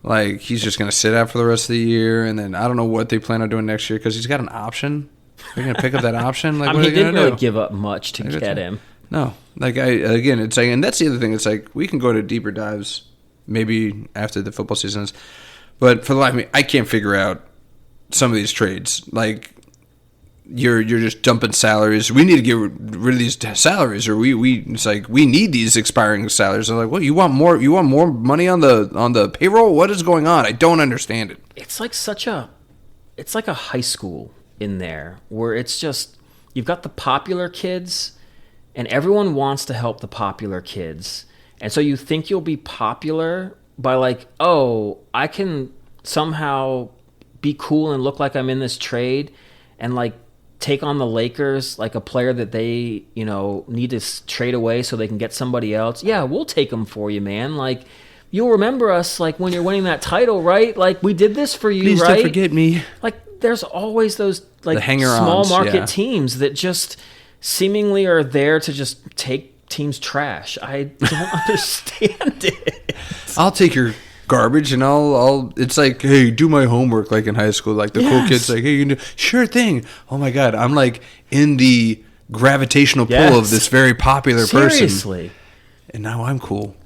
Like, he's just going to sit out for the rest of the year, and then I don't know what they plan on doing next year because he's got an option. They're going to pick up that option? Like, he didn't really give up much to get him. No. Like, it's like... And that's the other thing. It's like, we can go to deeper dives maybe after the football seasons. But for the life of me, I can't figure out some of these trades. Like, you're just dumping salaries. We need to get rid of these salaries, or it's like we need these expiring salaries. I'm like, what? You want more money on the payroll? What is going on? I don't understand it. It's like it's like a high school in there where it's just you've got the popular kids, and everyone wants to help the popular kids, and so you think you'll be popular by like, oh, I can somehow be cool and look like I'm in this trade and like take on the Lakers, like a player that they, need to trade away so they can get somebody else. Yeah, we'll take them for you, man. Like, you'll remember us like when you're winning that title, right? Like, we did this for you, Please right? Please don't forget me. Like, there's always those like small market teams that just seemingly are there to just take teams' trash. I don't understand it. I'll take your garbage, and I'll it's like, hey, do my homework, like in high school. Like the cool kids like, hey, you can do, sure thing. Oh my god, I'm like in the gravitational pull of this very popular person, and now I'm cool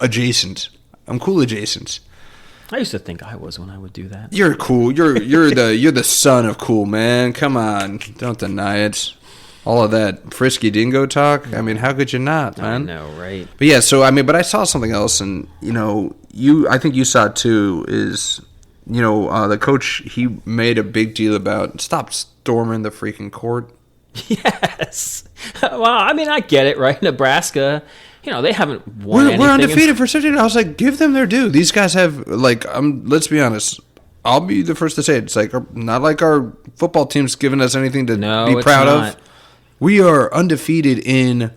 adjacent. I'm cool adjacent. I used to think I was when I would do that. You're cool. You're the son of cool, man. Come on, don't deny it. All of that frisky dingo talk. I mean, how could you not, man? I know, right? But yeah, so I mean, but I saw something else, and I think you saw it too. Is the coach, he made a big deal about stop storming the freaking court. Yes. Well, I mean, I get it, right? Nebraska, they haven't won anything. We're undefeated for such a. I was like, give them their due. These guys have like, let's be honest. I'll be the first to say it. It's like not like our football team's given us anything to be proud of. We are undefeated in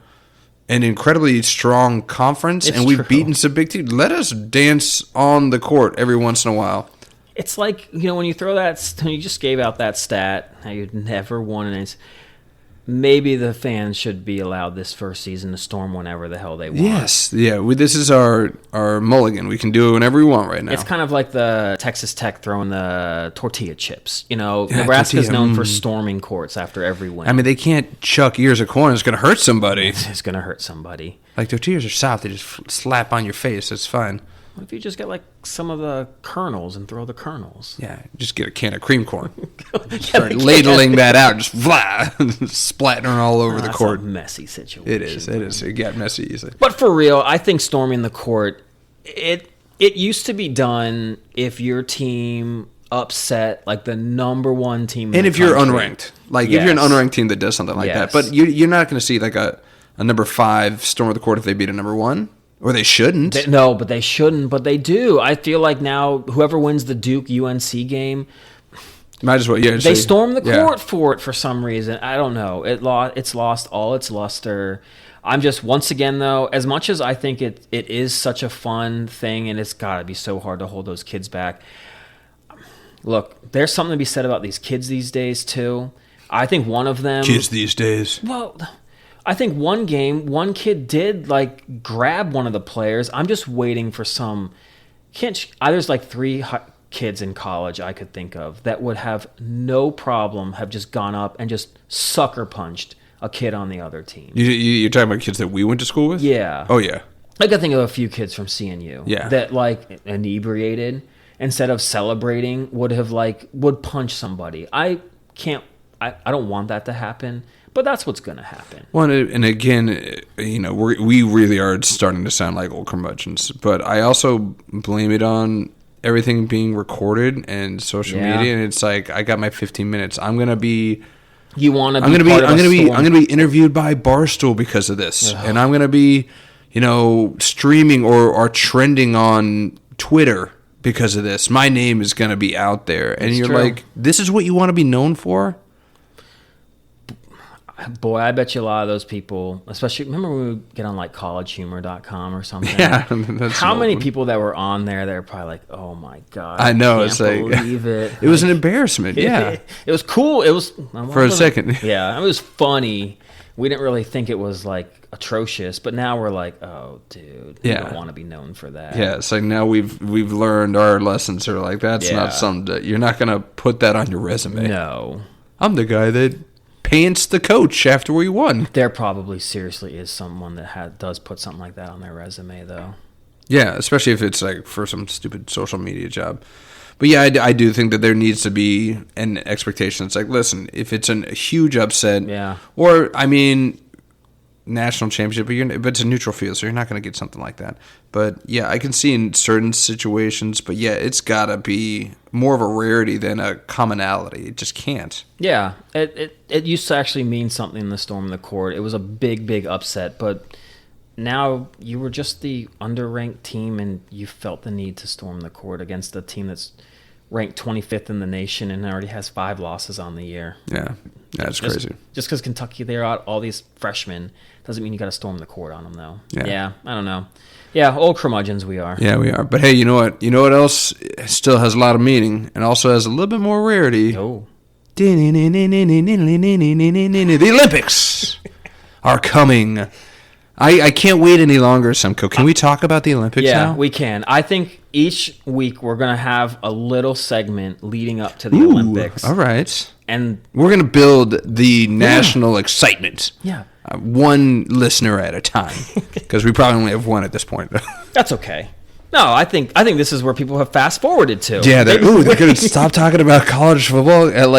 an incredibly strong conference, and we've beaten some big teams. Let us dance on the court every once in a while. It's like, when you throw when you just gave out that stat, how you'd never won an. Maybe the fans should be allowed this first season to storm whenever the hell they want. Yes, yeah. This is our mulligan. We can do it whenever we want right now. It's kind of like the Texas Tech throwing the tortilla chips. Nebraska's known for storming courts after every win. I mean, they can't chuck ears of corn. It's going to hurt somebody. It's going to hurt somebody. Like, tortillas are soft. They just slap on your face. It's fine. What if you just get like some of the kernels and throw the kernels? Yeah, just get a can of cream corn. Start ladling that out, just splattering all over the court. That's a messy situation. It is. It got messy easily. But for real, I think storming the court, It used to be done if your team upset like the number one team in And the if you're country. unranked. Like, if you're an unranked team that does something like that. Yes. But you're not going to see, like, a number 5 storm of the court if they beat a number 1. Or they shouldn't. No, but they shouldn't. But they do. I feel like now whoever wins the Duke UNC game, Might as well. Yeah, they storm the court for it for some reason. I don't know. It's lost all its luster. I'm just, once again, though, as much as I think it is such a fun thing and it's got to be so hard to hold those kids back. Look, there's something to be said about these kids these days, too. I think one of them... Kids these days. Well, I think one kid did, like, grab one of the players. I'm just waiting for some... There's, like, 3 kids in college I could think of that would have no problem have just gone up and just sucker punched a kid on the other team. You're talking about kids that we went to school with? Yeah. Oh, yeah. I can think of a few kids from CNU Yeah. that, like, inebriated, instead of celebrating, would punch somebody. I don't want that to happen, but that's what's going to happen. Well, and again, we really are starting to sound like old curmudgeons, but I also blame it on everything being recorded and social media, and it's like, I got my 15 minutes. I'm going to be... You want to be I'm I'm going to be interviewed by Barstool because of this. Ugh. And I'm going to be, streaming or trending on Twitter because of this. My name is going to be out there. And It's you're true. like, this is what you want to be known for? Boy, I bet you a lot of those people, especially, remember when we would get on like collegehumor.com or something? Yeah. That's How an many old one. people that were on there that were probably like, oh my God. I know. Can't It's like, believe it. it was an embarrassment. Yeah. It was cool. It was For a second. Yeah, it was funny. We didn't really think it was like atrocious, but now we're like, oh, dude, you Yeah. don't want to be known for that. Yeah, it's like now we've learned our lessons are like, that's Yeah. not something that you're not going to put that on your resume. No. I'm the guy that pants the coach after we won. There probably seriously is someone that does put something like that on their resume, though. Yeah, especially if it's like for some stupid social media job. But yeah, I do think that there needs to be an expectation. It's like, listen, if it's a huge upset, Yeah. or I mean, national championship, but it's a neutral field, so you're not going to get something like that. But yeah, I can see in certain situations, but yeah, it's got to be more of a rarity than a commonality. It just can't. Yeah, it used to actually mean something in the storm in the court. It was a big upset, but now you were just the underranked team and you felt the need to storm the court against a team that's ranked 25th in the nation and already has 5 losses on the year. Yeah, that's crazy. Just because Kentucky, they're out all these freshmen, doesn't mean you got to storm the court on them, though. Yeah. I don't know. Yeah, old curmudgeons we are. Yeah, we are. But hey, you know what? You know what else still has a lot of meaning and also has a little bit more rarity? Oh. The Olympics are coming. I can't wait any longer, Simco. Can we talk about the Olympics now? Yeah, we can. I think each week we're going to have a little segment leading up to the Ooh, Olympics. all right. And We're going to build the national excitement. yeah, One listener at a time. Because we probably only have one at this point. that's okay. No, I think this is where people have fast forwarded to. Yeah, they're going to stop talking about college football. And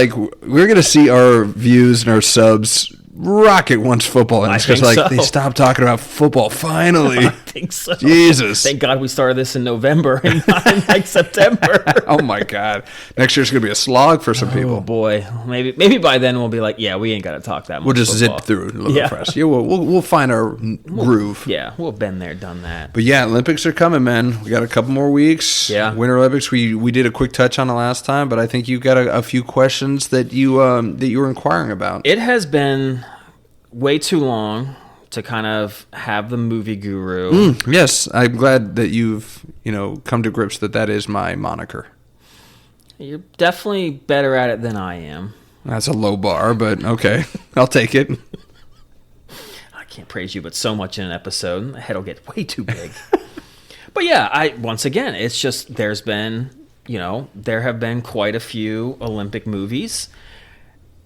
we're going to see our views and our subs rocket once football ends. I think Because so. they stopped talking about football finally. I think so. Jesus. Thank God we started this in November and not in like September. Oh my God! Next year's gonna be a slog for some Oh people. boy, maybe by then we'll be like, yeah, we ain't got to talk that much. We'll just football. zip through it a little Yeah. fast. Yeah, we'll find our groove. Yeah, we'll have been there, done that. But yeah, Olympics are coming, man. We got a couple more weeks. Yeah. Winter Olympics. We did a quick touch on it last time, but I think you got a few questions that you were inquiring about. It has been way too long to kind of have the movie guru. Yes, I'm glad that you've come to grips that is my moniker. You're definitely better at it than I am. That's a low bar, but okay, I'll take it. I can't praise you, but so much in an episode, the head will get way too big. But yeah, once again, it's just there have been quite a few Olympic movies,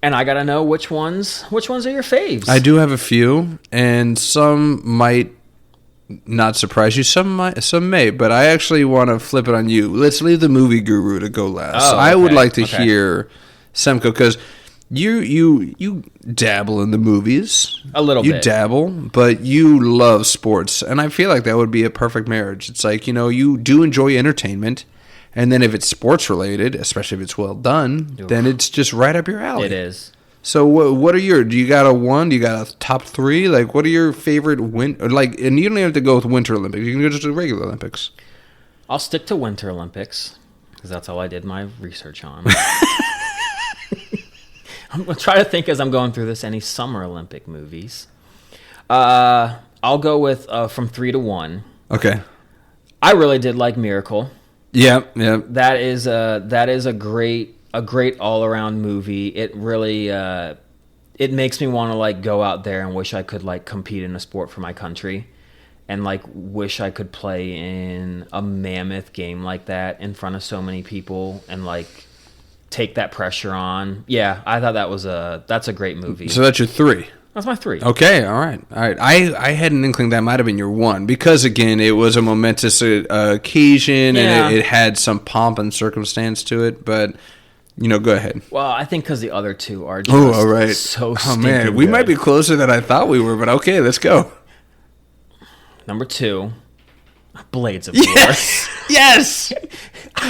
and I gotta know which ones are your faves. I do have a few, and some might not surprise you. Some may, but I actually want to flip it on you. Let's leave the movie guru to go last. Oh, I would okay, like to okay. hear Semco, because You dabble in the movies. A little you bit. You dabble, but you love sports. And I feel like that would be a perfect marriage. It's like, you do enjoy entertainment. And then if it's sports related, especially if it's well done, then it's just right up your alley. It is. So what are do you got a one? Do you got a top three? Like, what are your favorite and you don't even have to go with Winter Olympics. You can go just to the regular Olympics. I'll stick to Winter Olympics because that's all I did my research on. I'm going to try to think as I'm going through this any Summer Olympic movies. I'll go with from 3 to 1. Okay. I really did like Miracle. Yeah. That is a great all around movie. It really it makes me want to like go out there and wish I could like compete in a sport for my country, and like wish I could play in a mammoth game like that in front of so many people and like take that pressure on. Yeah, I thought that's a great movie. So that's your 3. That's my 3. Okay, all right. I had an inkling that might have been your 1 because again, it was a momentous occasion and it had some pomp and circumstance to it. But go ahead. Well, I think because the other 2 are just so stinking man, we good. might be closer than I thought we were. But okay, let's go. Number 2, Blades of Glory. Yes.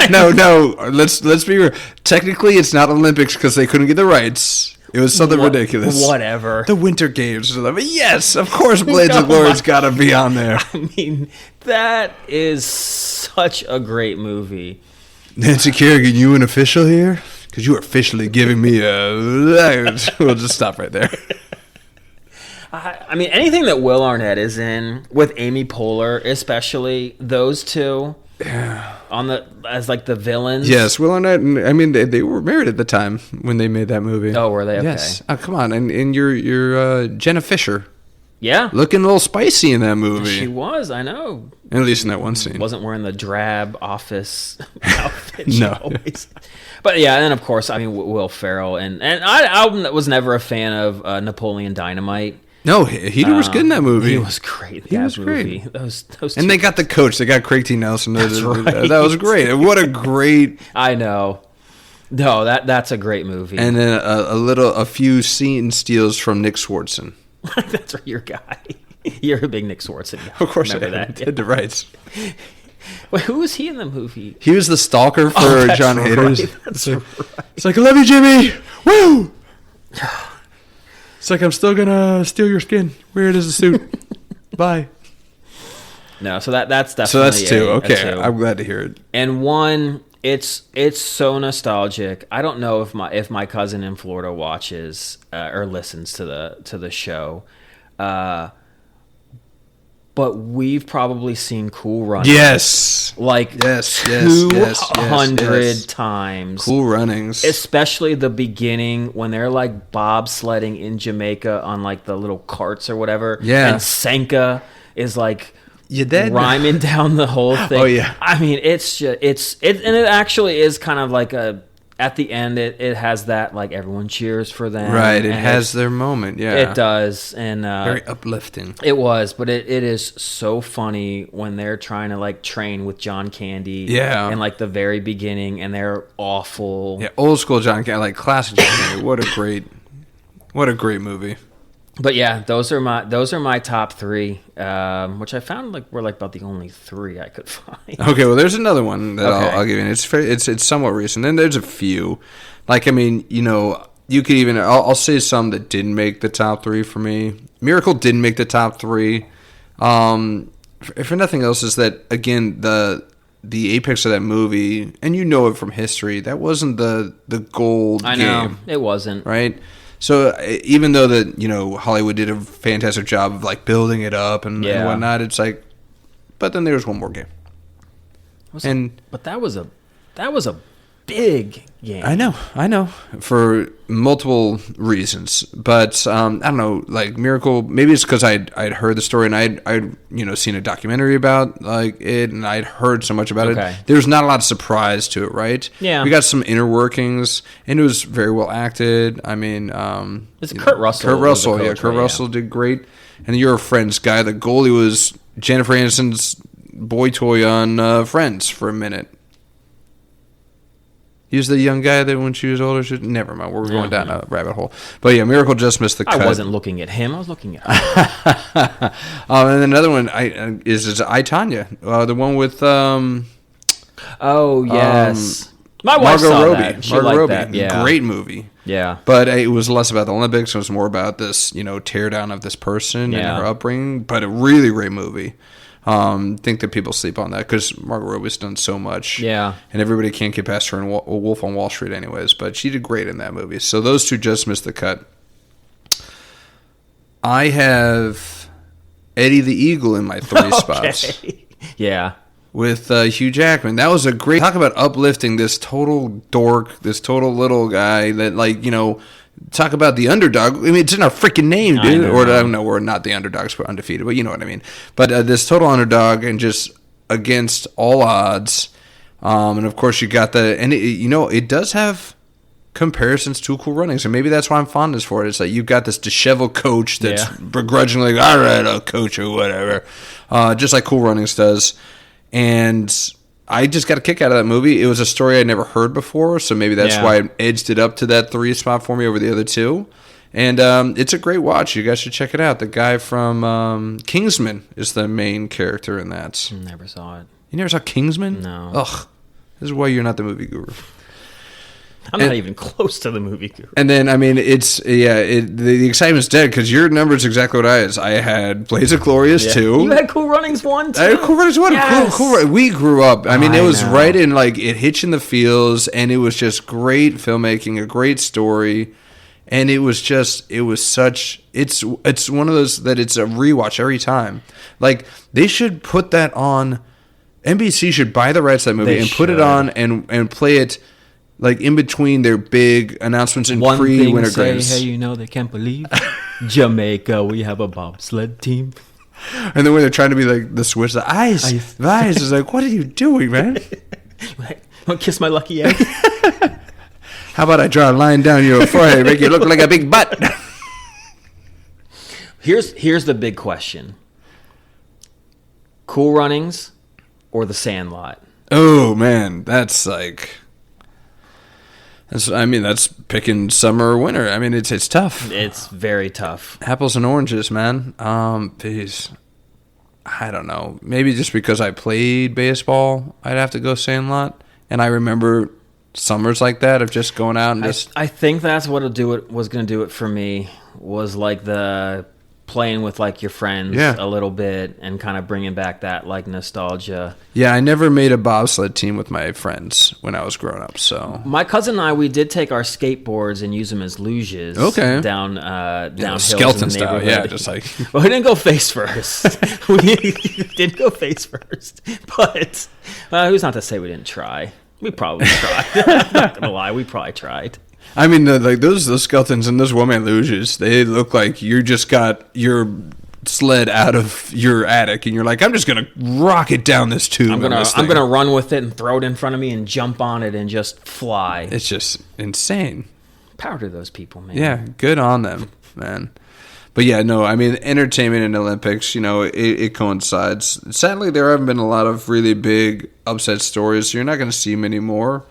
No. Let's be real. Technically, it's not Olympics because they couldn't get the rights. It was something ridiculous. Whatever. The Winter Games. Yes, of course, Blades of Glory's got to be on there. I mean, that is such a great movie. Nancy Kerrigan, you an official here? Because you are officially giving me a... We'll just stop right there. I mean, anything that Will Arnett is in, with Amy Poehler, especially, those two... Yeah. As like the villains. Yes, Will Arnett. I mean, they were married at the time when they made that movie. Oh, were they? Okay. Yes. Oh, come on, and you're Jenna Fisher. Yeah, looking a little spicy in that movie. She was. I know. At least in that one scene. Wasn't wearing the drab office outfit. No. Always. But yeah, and of course, I mean Will Ferrell, and I was never a fan of Napoleon Dynamite. No, he was good in that movie. He was great in that movie. Great. Those and they got the coach. They got Craig T. Nelson. That's right. That was great. What a great... I know. No, that's a great movie. And then a few scene steals from Nick Swartzen. That's your guy. You're a big Nick Swartzen guy. Of course, remember I that. did the rights. Wait, who was he in the movie? He was the stalker for John Hader's. Right. That's right. It's like, I love you, Jimmy. Woo! It's like, I'm still gonna steal your skin. Weird as a suit. Bye. No, so that's definitely so that's 2. Okay, 2. I'm glad to hear it. And 1, it's so nostalgic. I don't know if my cousin in Florida watches or listens to the show, but we've probably seen Cool Runnings. Yes. Like 200 times. Cool Runnings. Especially the beginning when they're like bobsledding in Jamaica on like the little carts or whatever. Yeah. And Senka is like you dead? Rhyming down the whole thing. Oh yeah. I mean, it's and it actually is kind of like at the end it has that like everyone cheers for them. Right, it has their moment, yeah. It does. And very uplifting. It was, but it is so funny when they're trying to like train with John Candy. Yeah. In like the very beginning, and they're awful. Yeah, old school John Candy, like classic John Candy. What a great movie. But yeah, those are my top 3, which I found like were like about the only 3 I could find. Okay, well, there's another one that Okay. I'll give you. It's somewhat recent. And there's a few, like I mean, you could even I'll say some that didn't make the top 3 for me. Miracle didn't make the top 3. For nothing else, is that again the apex of that movie, and you know it from history. That wasn't the gold. I know game, it wasn't. right. So even though that Hollywood did a fantastic job of like building it up and whatnot, it's like, but then there's one more game. But that was a big game. I know, for multiple reasons, but I don't know, like Miracle. Maybe it's because I'd heard the story and I'd seen a documentary about like it, and I'd heard so much about it. There's not a lot of surprise to it, right? Yeah, we got some inner workings, and it was very well acted. I mean, it's Kurt Russell. Kurt Russell, Kurt Russell did great. And You're a Friends guy. The goalie was Jennifer Aniston's boy toy on Friends for a minute. He was the young guy that when she was older, never mind. We're going down a rabbit hole. But yeah, Miracle just missed the cut. I wasn't looking at him. I was looking at her. And another one is I, Tonya, the one with oh yes, my wife Margot saw Robbie. that. She Margot liked Robbie. that. Yeah, Great movie. Yeah, but it was less about the Olympics. It was more about this, tear down of this person and her upbringing. But a really great movie. Think that people sleep on that because Margot Robbie's done so much. Yeah. And everybody can't get past her in Wolf on Wall Street anyways. But she did great in that movie. So those two just missed the cut. I have Eddie the Eagle in my 3 spots. Yeah. With Hugh Jackman. That was a great... Talk about uplifting this total dork, this total little guy that, talk about the underdog. I mean, it's in our freaking name, dude. Or no, we're not the underdogs. We're undefeated, but you know what I mean. But this total underdog and just against all odds. And of course, you got it does have comparisons to Cool Runnings, and maybe that's why I'm fondest for it. It's like you've got this disheveled coach that's begrudgingly, all right, I'll coach or whatever, just like Cool Runnings does. And I just got a kick out of that movie. It was a story I'd never heard before, so maybe that's why it edged it up to that 3 spot for me over the other 2. And it's a great watch. You guys should check it out. The guy from Kingsman is the main character in that. Never saw it. You never saw Kingsman? No. Ugh. This is why you're not the movie guru. I'm not even close to the movie guru. And then, I mean, the excitement's dead because your number is exactly what I is. I had Blaze of Glorious 2. You had Cool Runnings 1 too? I had Cool Runnings 1. Yes. Cool. We grew up. I mean, it was right in, it hit you in the feels, and it was just great filmmaking, a great story. And it's one of those that it's a rewatch every time. They should put that on, NBC should buy the rights to that movie and put it on and play it in between their big announcements and pre-Winter Games. Hey, they can't believe Jamaica, we have a bobsled team. And then when they're trying to be the Swiss, the ice is like, what are you doing, man? Want to kiss my lucky egg? How about I draw a line down your forehead, make you look like a big butt? Here's the big question: Cool Runnings or The Sandlot? Oh man, that's picking summer or winter. I mean, it's tough. It's very tough. Apples and oranges, man. Geez. I don't know. Maybe just because I played baseball, I'd have to go Sandlot. And I remember summers like that of just going out and I think that's what was going to do it for me. Was the playing with your friends a little bit and kind of bringing back that nostalgia. Yeah, I never made a bobsled team with my friends when I was growing up. So my cousin and I, we did take our skateboards and use them as luges. Okay. Down skeleton style. Yeah, just Well, we didn't go face first. We did go face first, but who's not to say we didn't try? We probably tried. I'm not gonna lie, we probably tried. I mean, those skeletons and those woman luges, they look like you just got your sled out of your attic and you're like, I'm just gonna rock it down this tube. I'm gonna run with it and throw it in front of me and jump on it and just fly. It's just insane. Power to those people, man. Yeah, good on them, man. But yeah, no, I mean, entertainment and Olympics, it coincides. Sadly, there haven't been a lot of really big upset stories, so you're not going to see many more.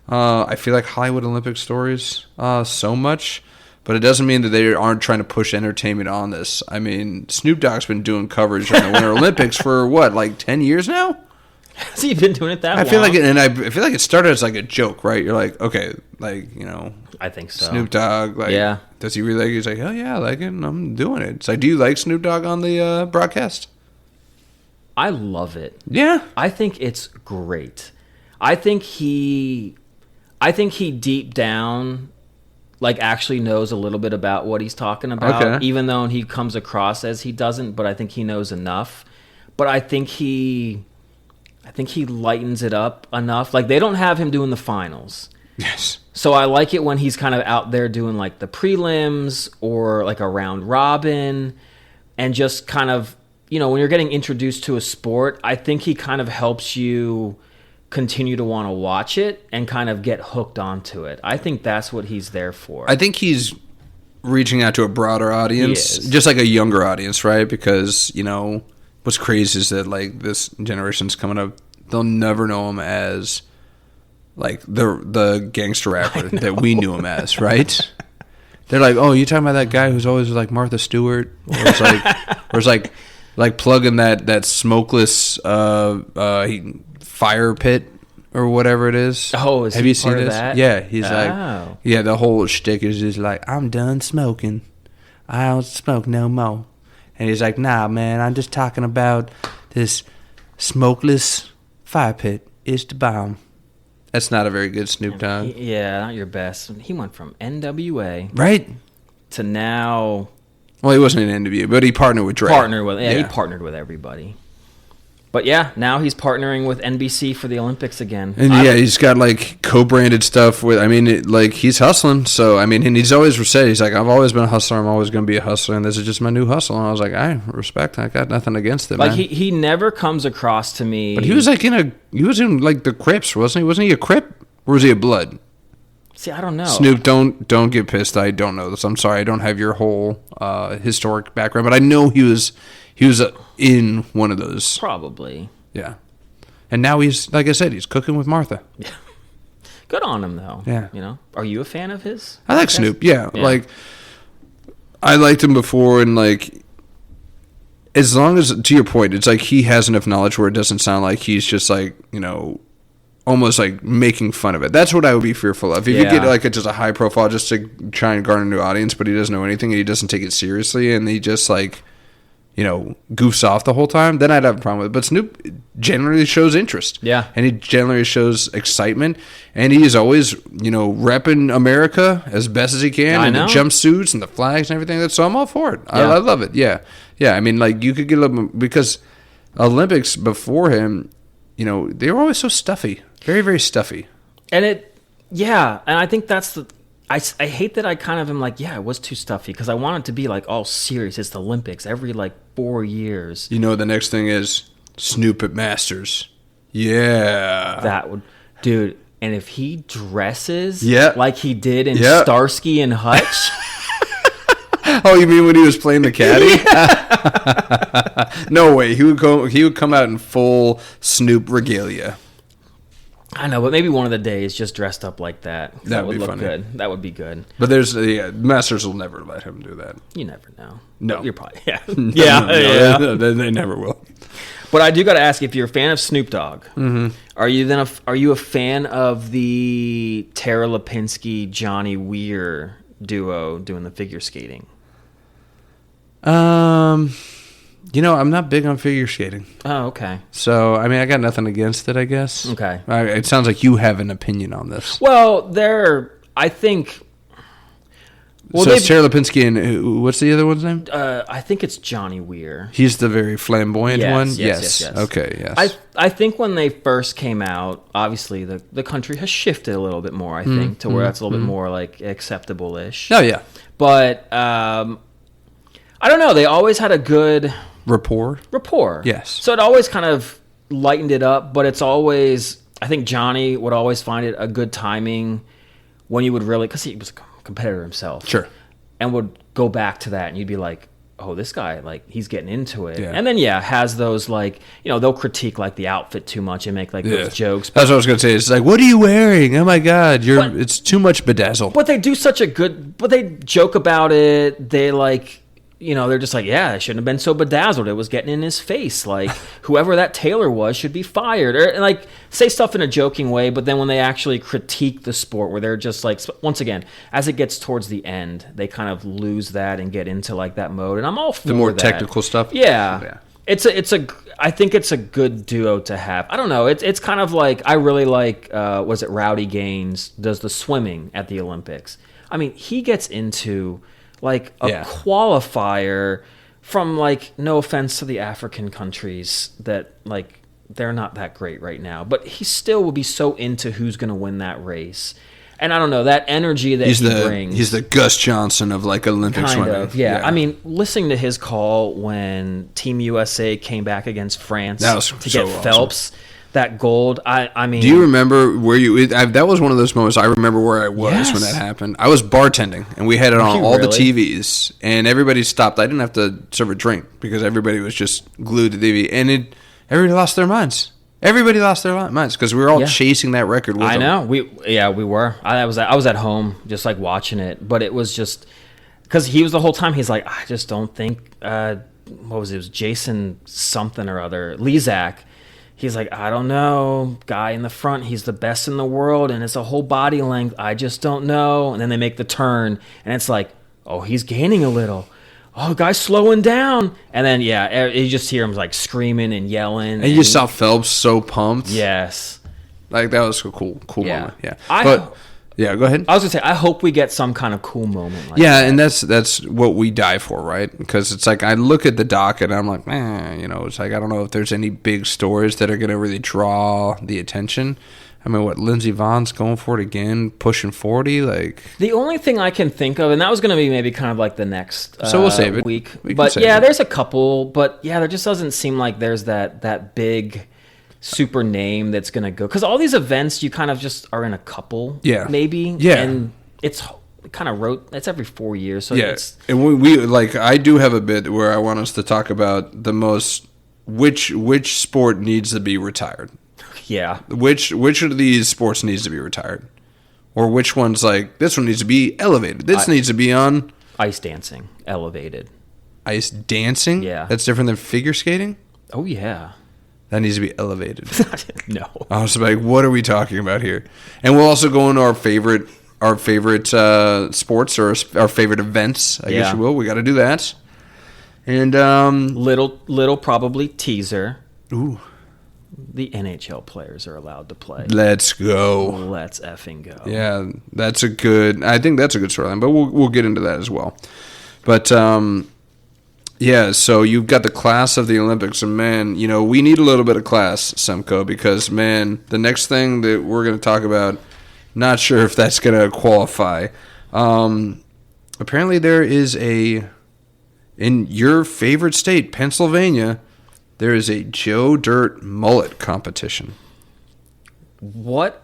I feel like Hollywood Olympic stories so much, but it doesn't mean that they aren't trying to push entertainment on this. I mean, Snoop Dogg's been doing coverage on the Winter Olympics for, 10 years now? Has he been doing it that long? I feel like it started as a joke, right? You're like, okay, I think so. Snoop Dogg, does he really like it? He's like, hell yeah, I like it, and I'm doing it. It's do you like Snoop Dogg on the broadcast? I love it. Yeah. I think it's great. I think he deep down actually knows a little bit about what he's talking about, even though he comes across as he doesn't, but I think he knows enough. But I think he lightens it up enough. They don't have him doing the finals. Yes. So I like it when he's kind of out there doing the prelims or a round robin, and just kind of, when you're getting introduced to a sport, I think he kind of helps you continue to want to watch it and kind of get hooked onto it. I think that's what he's there for. I think he's reaching out to a broader audience, just a younger audience, right? Because, what's crazy is that this generation's coming up, they'll never know him as like the gangster rapper that we knew him as, right? They're like, oh, you talking about that guy who's always like Martha Stewart, or it's like plugging that smokeless fire pit or whatever it is. Oh, have you seen this? That? Yeah, he's like, yeah, the whole shtick is just like, I'm done smoking, I don't smoke no more, and he's like, nah, man, I'm just talking about this smokeless fire pit. It's the bomb. That's not a very good Snoop Dogg. Yeah, not your best. He went from NWA right to now. Well, he wasn't in NWA, but he partnered with Dre. He partnered with everybody. But yeah, now he's partnering with NBC for the Olympics again. And he's got like co-branded stuff with. I mean, he's hustling. So I mean, and he's always said, he's like, I've always been a hustler. I'm always going to be a hustler, and this is just my new hustle. And I was like, I respect. I got nothing against it. Like man. he never comes across to me. But he was like in the Crips, wasn't he? Wasn't he a Crip or was he a Blood? See, I don't know. Snoop, don't get pissed. I don't know this. I'm sorry. I don't have your whole historic background, but I know he was in one of those. Probably. Yeah. And now he's, like I said, he's cooking with Martha. Yeah. Good on him, though. Yeah. You know, are you a fan of his? I like Snoop. Yeah. Like, I liked him before, and like, as long as, to your point, it's like he has enough knowledge where it doesn't sound like he's just like, you know, almost like making fun of it. That's what I would be fearful of. If you get like just a high profile just to try and garner a new audience, but he doesn't know anything and he doesn't take it seriously and he just like, you know, goofs off the whole time, then I'd have a problem with it. But Snoop generally shows interest. Yeah. And he generally shows excitement. And he is always, you know, repping America as best as he can. I and know. The jumpsuits and the flags and everything. So I'm all for it. I love it. Yeah. Yeah. I mean, like, you could get a little, because Olympics before him, you know, they were always so stuffy. Very, very stuffy. And and I think that's the, I hate that I kind of am like, it was too stuffy, because I want it to be like all serious. It's the Olympics every like 4 years. You know, the next thing is Snoop at Masters. Yeah. That would, dude, and if he dresses like he did in Starsky and Hutch. Oh, you mean when he was playing the caddy? No way. He would come out in full Snoop regalia. I know, but maybe one of the days just dressed up like that. That would look funny. good. That would be good. But Masters will never let him do that. You never know. No. You're probably, No, they never will. But I do got to ask, if you're a fan of Snoop Dogg, are you a fan of the Tara Lipinski, Johnny Weir duo doing the figure skating? You know, I'm not big on figure skating. Oh, okay. So, I mean, I got nothing against it, I guess. Okay. It sounds like you have an opinion on this. Well, I think... Well, so it's Tara Lipinski and what's the other one's name? I think it's Johnny Weir. He's the very flamboyant one? Yes. Okay, yes. I think when they first came out, obviously the country has shifted a little bit more, I think, to where that's a little bit more like acceptable-ish. Oh, yeah. But I don't know. They always had a good... Rapport? Yes. So it always kind of lightened it up, but it's always... I think Johnny would always find it a good timing when you would really... Because he was a competitor himself. Sure. And would go back to that, and you'd be like, oh, this guy, like, he's getting into it. Yeah. And then, has those, like, you know, they'll critique, like, the outfit too much and make, like, those jokes. That's what I was going to say. It's like, what are you wearing? Oh, my God. It's too much bedazzle. But they do such a good... But they joke about it. They, like... You know, they're just like, it shouldn't have been so bedazzled. It was getting in his face. Like, whoever that tailor was should be fired. Or, like, say stuff in a joking way, but then when they actually critique the sport, where they're just like, once again, as it gets towards the end, they kind of lose that and get into, like, that mode. And I'm all for that. The more technical stuff? Yeah. I think it's a good duo to have. I don't know. It's kind of like, I really like, was it Rowdy Gaines does the swimming at the Olympics. I mean, he gets into... like a qualifier from, like, no offense to the African countries that, like, they're not that great right now, but he still will be so into who's going to win that race. And I don't know, that energy that he brings. He's the Gus Johnson of, like, Olympic swimming. Yeah. I mean, listening to his call when Team USA came back against France to get Phelps. That gold, I mean... Do you remember where that was one of those moments I remember where I was when that happened. I was bartending, and we had it on all the TVs, and everybody stopped. I didn't have to serve a drink, because everybody was just glued to the TV, and everybody lost their minds. Everybody lost their minds because we were all Yeah. chasing that record with I them. know. We were. I was at home just like watching it, but it was just because he was the whole time. He's like, I just don't think. What was it? It was Jason something or other. Lezak. He's like, I don't know. Guy in the front, he's the best in the world, and it's a whole body length. I just don't know. And then they make the turn, and it's like, oh, he's gaining a little. Oh, guy's slowing down. And then, yeah, you just hear him like screaming and yelling. And you just saw Phelps so pumped. Yes. Like, that was a cool Yeah. moment. Yeah. I go ahead. was going to say, I hope we get some kind of cool moment like Yeah, that. and that's what we die for, right? Because it's like I look at the docket and I'm like, it's like I don't know if there's any big stories that are going to really draw the attention. I mean, what, Lindsey Vohn's going for it again, pushing 40? Like, The only thing I can think of, and that was going to be maybe kind of like the next So we'll save it. week. We can But save yeah, it. there's a couple. But yeah, there just doesn't seem like there's that big super name that's going to go. Because all these events, you kind of just are in a couple, maybe. Yeah. And it's kind of it's every 4 years. So yeah. it's, And we like, I do have a bit where I want us to talk about the most, which sport needs to be retired. yeah. Which of these sports needs to be retired? Or which one's like, this one needs to be elevated. This needs to be on Ice dancing, elevated. ice dancing? Yeah. That's different than figure skating? Oh, yeah. That needs to be elevated. No. I was like, what are we talking about here? And we'll also go into our favorite sports or our favorite events, I guess Yeah. you will. We got to do that. And, Little probably teaser. ooh, The NHL players are allowed to play. let's go. Let's effing go. Yeah, I think that's a good storyline, but we'll get into that as well. But, yeah, so you've got the class of the Olympics, and man, we need a little bit of class, Semco, because man, the next thing that we're going to talk about, not sure if that's going to qualify. Apparently there is in your favorite state, Pennsylvania, there is a Joe Dirt Mullet competition. What?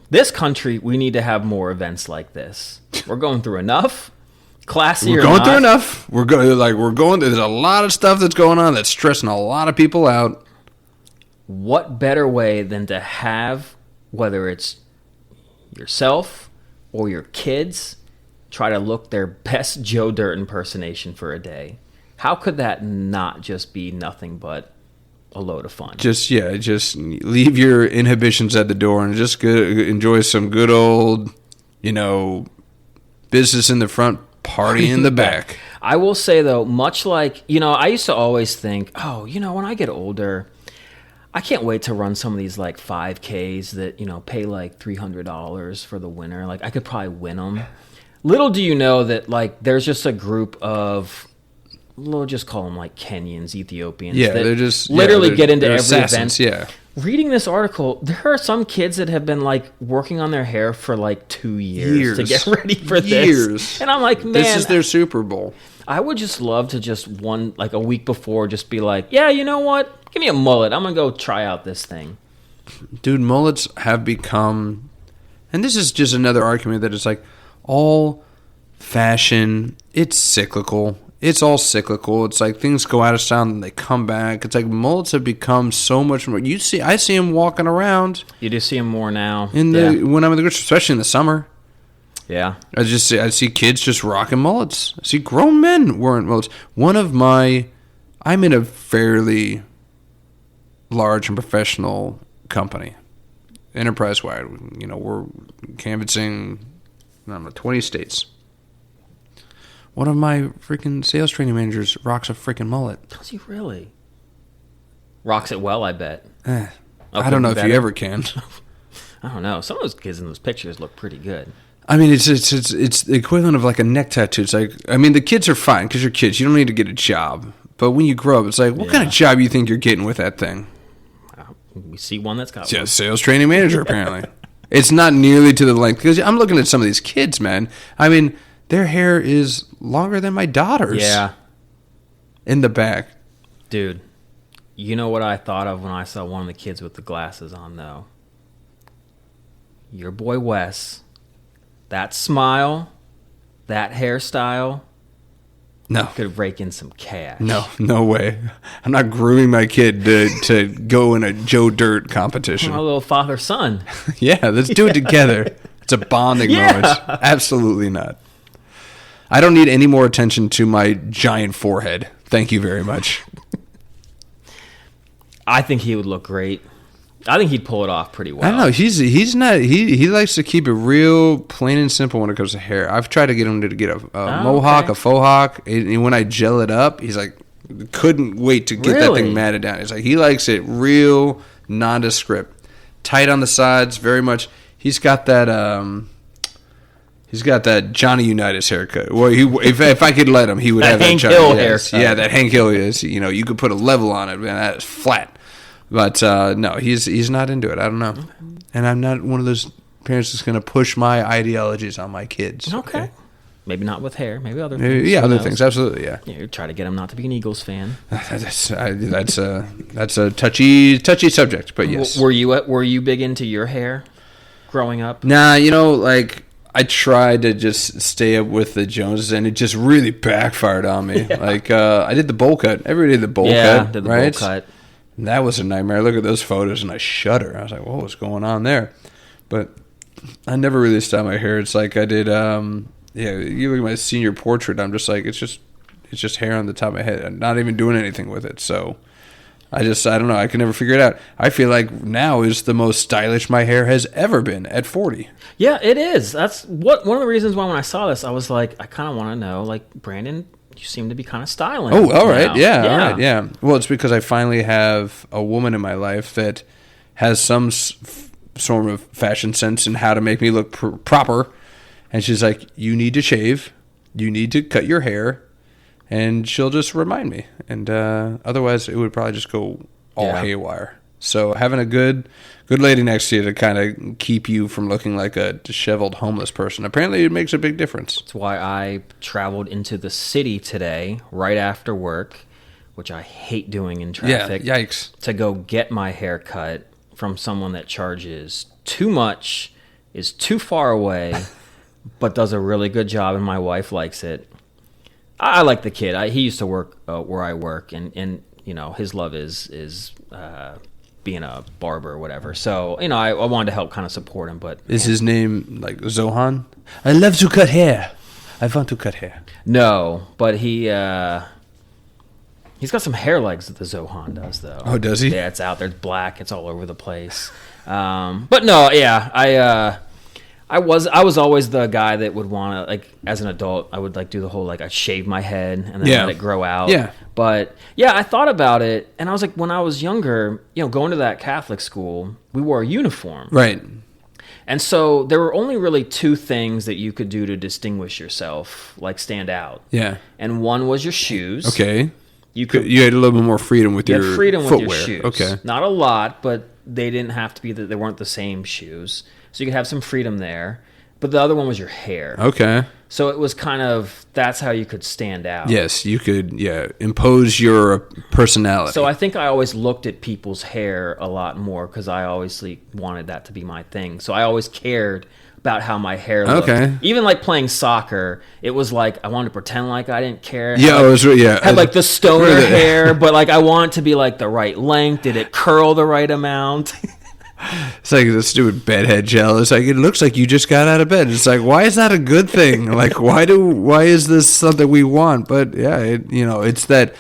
This country, we need to have more events like this. We're going through enough. Classy We're or going not. through enough. We're going. There's a lot of stuff that's going on that's stressing a lot of people out. What better way than to have, whether it's yourself or your kids, try to look their best Joe Dirt impersonation for a day? How could that not just be nothing but a load of fun? Just leave your inhibitions at the door and just enjoy some good old, business in the front, party in the back. I will say, though, much like, I used to always think, when I get older, I can't wait to run some of these, like, 5Ks that, pay, like, $300 for the winner. Like, I could probably win them. Little do you know that, like, there's just a group of, we'll just call them, like, Kenyans, Ethiopians. Yeah, that they're just literally get into they're every assassins, event. Yeah. Reading this article, there are some kids that have been like working on their hair for like 2 years to get ready for this. And I'm like, man, this is their Super Bowl. I would just love to just like a week before, just be like, yeah, you know what? Give me a mullet. I'm going to go try out this thing. Dude, mullets have become, and this is just another argument that it's like all fashion, it's cyclical. It's all cyclical. It's like things go out of style and they come back. It's like mullets have become so much more. I see them walking around You do see them more now. when I'm in the grocery, especially in the summer. Yeah. I see kids just rocking mullets. I see grown men wearing mullets. I'm in a fairly large and professional company, enterprise-wide. We're canvassing, 20 states. One of my freaking sales training managers rocks a freaking mullet. Does he really? Rocks it well, I bet. I don't know if you ever can. I don't know. Some of those kids in those pictures look pretty good. I mean, it's the equivalent of like a neck tattoo. It's like, I mean, the kids are fine because you're kids. You don't need to get a job. But when you grow up, it's like, what kind of job you think you're getting with that thing? We see one that's got Yeah, sales training manager, apparently. It's not nearly to the length. Because I'm looking at some of these kids, man. I mean, their hair is longer than my daughter's. Yeah. In the back. Dude, you know what I thought of when I saw one of the kids with the glasses on, though? Your boy Wes. That smile, that hairstyle, No. Could rake in some cash. No way. I'm not grooming my kid to go in a Joe Dirt competition. A little father-son. Yeah, let's do it together. It's a bonding moment. Absolutely not. I don't need any more attention to my giant forehead. Thank you very much. I think he would look great. I think he'd pull it off pretty well. I don't know. He's not. He likes to keep it real plain and simple when it comes to hair. I've tried to get him to get a mohawk, a faux hawk, and when I gel it up, he's like, couldn't wait to get that thing matted down. He's like, he likes it real nondescript, tight on the sides, very much. He's got that. He's got that Johnny Unitas haircut. Well, if I could let him, he would have that Hank Johnny Hill Unitas. haircut. Yeah, that Hank Hill is. You know, you could put a level on it, man. That is flat. But no, he's not into it. I don't know. Okay. And I'm not one of those parents that's going to push my ideologies on my kids. Okay. Maybe not with hair. Maybe other things. Yeah, other things. Absolutely, yeah. You try to get him not to be an Eagles fan. That's a touchy subject, but yes. Were you big into your hair growing up? Nah, you know, like I tried to just stay up with the Joneses, and it just really backfired on me. Yeah. Like I did the bowl cut. Everybody did the bowl cut. Yeah, did the right? bowl cut. And that was a nightmare. I look at those photos and I shudder. I was like, what was going on there? But I never really styled my hair. It's like I did, you look at my senior portrait, I'm just like, it's just hair on the top of my head. I'm not even doing anything with it. So I don't know. I can never figure it out. I feel like now is the most stylish my hair has ever been at 40. Yeah, it is. That's one of the reasons why when I saw this, I was like, I kind of want to know, like, Brandon, you seem to be kind of styling. Oh, all right. Now. Yeah, all right. Yeah. Well, it's because I finally have a woman in my life that has some sort of fashion sense and how to make me look proper. And she's like, you need to shave. You need to cut your hair. And she'll just remind me. And otherwise, it would probably just go all haywire. So having a good lady next to you to kind of keep you from looking like a disheveled homeless person, apparently it makes a big difference. That's why I traveled into the city today right after work, which I hate doing in traffic. Yeah, yikes. To go get my hair cut from someone that charges too much, is too far away, but does a really good job, and my wife likes it. I like the kid. He used to work where I work, and you know, his love is being a barber or whatever. So, you know, I wanted to help kind of support him. But is his name like Zohan? I love to cut hair. I want to cut hair. No, but he's got some hair legs that the Zohan does, though. Oh, does he? Yeah, it's out there. It's black. It's all over the place. But no, yeah, I was always the guy that would want to, like, as an adult, I would like do the whole, like, I shave my head and then let it grow out. Yeah. But yeah, I thought about it, and I was like, when I was younger, you know, going to that Catholic school, we wore a uniform. Right. And so there were only really two things that you could do to distinguish yourself, like stand out. Yeah. And one was your shoes. Okay. You had a little bit more freedom with your footwear. With your shoes. Okay. Not a lot, but they didn't have to be that they weren't the same shoes. So you could have some freedom there. But the other one was your hair. Okay. So it was kind of, that's how you could stand out. Yes, you could, impose your personality. So I think I always looked at people's hair a lot more because I obviously wanted that to be my thing. So I always cared about how my hair looked. Okay. Even like playing soccer, it was like I wanted to pretend like I didn't care. Yeah, Had like the stoner hair, but like I want it to be like the right length. Did it curl the right amount? It's like the stupid bedhead gel. It's like, it looks like you just got out of bed. It's like, why is that a good thing? Like, why is this something we want? But yeah, it's that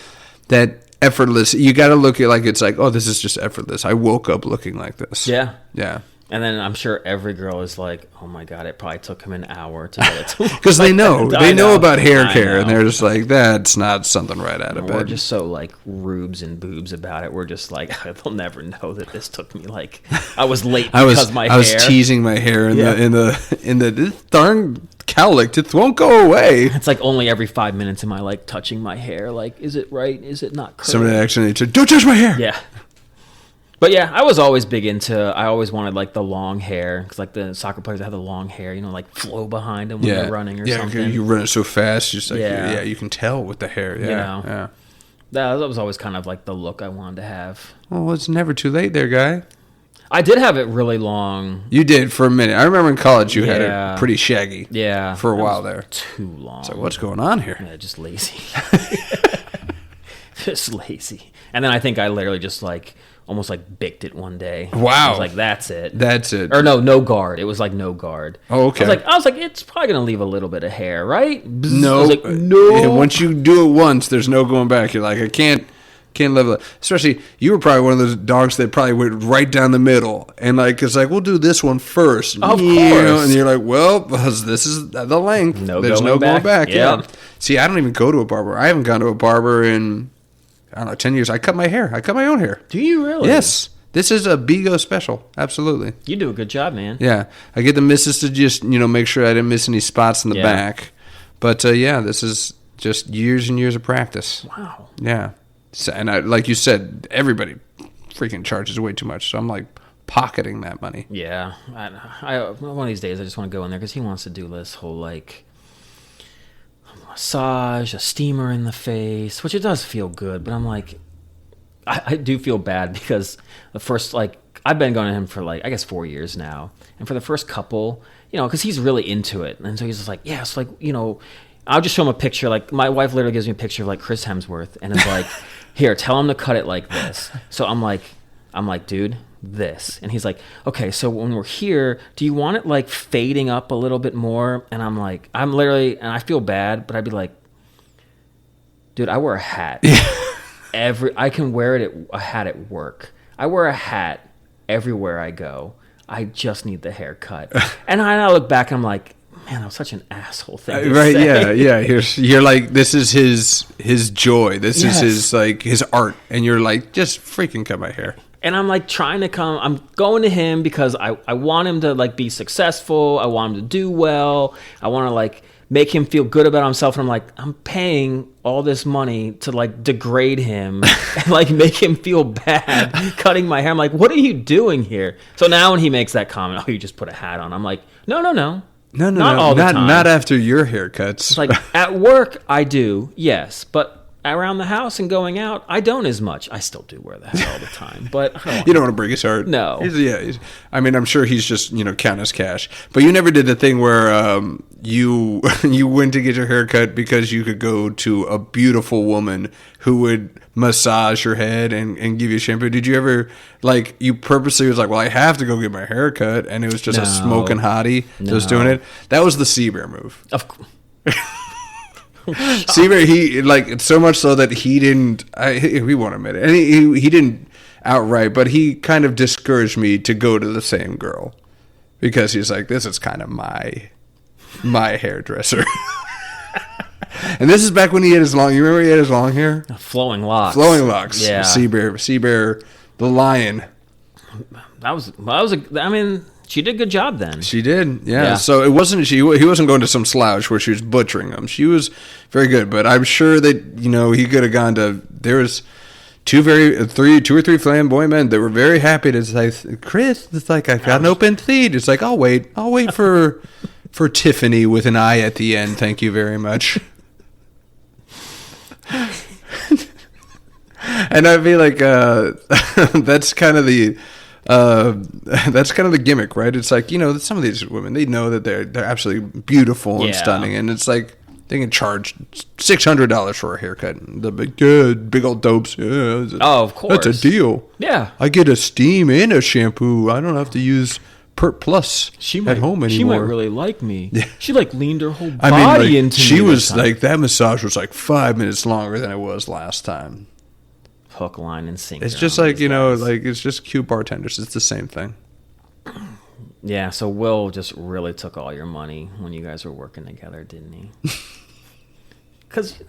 effortless. You got to look at like, it's like, oh, this is just effortless. I woke up looking like this. Yeah. Yeah. And then I'm sure every girl is like, oh my God, it probably took him an hour to get it to because they know. They know about hair care, and they're just like, that's not something right out of bed. We're just so like rubes and boobs about it. We're just like, they'll never know that this took me like, I was late because my hair. I was teasing my hair in the this darn cowlick. It won't go away. It's like only every 5 minutes am I like touching my hair. Like, is it right? Is it not curly? Somebody accidentally said, don't touch my hair. Yeah. But yeah, I was always big into, I always wanted like the long hair, because like the soccer players that have the long hair, you know, like flow behind them when they're running or something. Yeah, you run it so fast, just like, you can tell with the hair. Yeah, yeah. That was always kind of like the look I wanted to have. Well, it's never too late there, guy. I did have it really long. You did for a minute. I remember in college you had Yeah. it pretty shaggy. Yeah. For a that while was there. Too long. So what's going on here? Yeah, just lazy. Just lazy. And then I think I literally just like almost like bicked it one day. Wow. I was like, that's it. That's it. Or no guard. It was like no guard. Oh, okay. I was like, it's probably gonna leave a little bit of hair, right? Bzz. No. I was like, no. And once you do it once, there's no going back. You're like, I can't level it. Especially, you were probably one of those dogs that probably went right down the middle. And like, it's like, we'll do this one first. Of course. And you're like, well, this is the length. No There's going no going back. back. Yeah. See, I don't even go to a barber. I haven't gone to a barber in, I don't know, 10 years. I cut my hair. I cut my own hair. Do you really? Yes. This is a Bigo special. Absolutely. You do a good job, man. Yeah. I get the missus to just, make sure I didn't miss any spots in the back. But, yeah, this is just years and years of practice. Wow. Yeah. So, and like you said, everybody freaking charges way too much. So I'm like pocketing that money. Yeah. I one of these days I just want to go in there because he wants to do this whole like massage, a steamer in the face, which it does feel good. But I'm like, I do feel bad because the first, like, I've been going to him for like, I guess 4 years now. And for the first couple, because he's really into it. And so he's just like, yes, like, I'll just show him a picture. Like, my wife literally gives me a picture of like Chris Hemsworth and it's like, here, tell him to cut it like this. So I'm like, dude, this. And he's like, okay, so when we're here, do you want it like fading up a little bit more? And I'm like, and I feel bad, but I'd be like, dude, I wear a hat. I can wear a hat at work. I wear a hat everywhere I go. I just need the haircut. And I look back and I'm like, man, that was such an asshole thing to right? say. Yeah. You're like, this is his joy. This is his art, and you're like, just freaking cut my hair. And I'm like I'm going to him because I want him to like be successful. I want him to do well. I want to like make him feel good about himself. And I'm like, I'm paying all this money to like degrade him and like make him feel bad cutting my hair. I'm like, what are you doing here? So now when he makes that comment, oh, you just put a hat on. I'm like, no. No, not all the time. Not after your haircuts. It's like at work, I do, yes, but around the house and going out, I don't as much. I still do wear the hat all the time, but you don't want to break his heart. No. I mean, I'm sure he's just count his cash. But you never did the thing where you went to get your haircut because you could go to a beautiful woman who would massage your head and give you shampoo. Did you ever, like, you purposely was like, well, I have to go get my haircut, and it was just a smoking hottie that was doing it? That was the Sea Bear move. Of course. Sea Bear, he, like, so much so that he didn't, we won't admit it, and he didn't outright, but he kind of discouraged me to go to the same girl because he's like, this is kind of my hairdresser. And this is back when he had his long. You remember he had his long hair? Flowing locks. Yeah. Sea Bear, the lion. I mean, she did a good job then. She did, yeah. So it wasn't he wasn't going to some slouch where she was butchering them. She was very good, but I'm sure that he could have gone to. There was two or three flamboyant men that were very happy to say, Chris, it's like I got an open seat. It's like I'll wait for Tiffany with an I at the end. Thank you very much. And I feel like that's kind of the gimmick, right? It's like, some of these women, they know that they're absolutely beautiful and stunning, and it's like they can charge $600 for a haircut. The big old dopes. Yeah, of course, that's a deal. Yeah, I get a steam and a shampoo. I don't have to use Pert Plus at home anymore. She might really like me. Yeah. She leaned her whole body into me. She was like, that massage was like 5 minutes longer than it was last time. Hook, line, and sinker. It's just like, it's just cute bartenders. It's the same thing. Yeah, so Will just really took all your money when you guys were working together, didn't he? Because,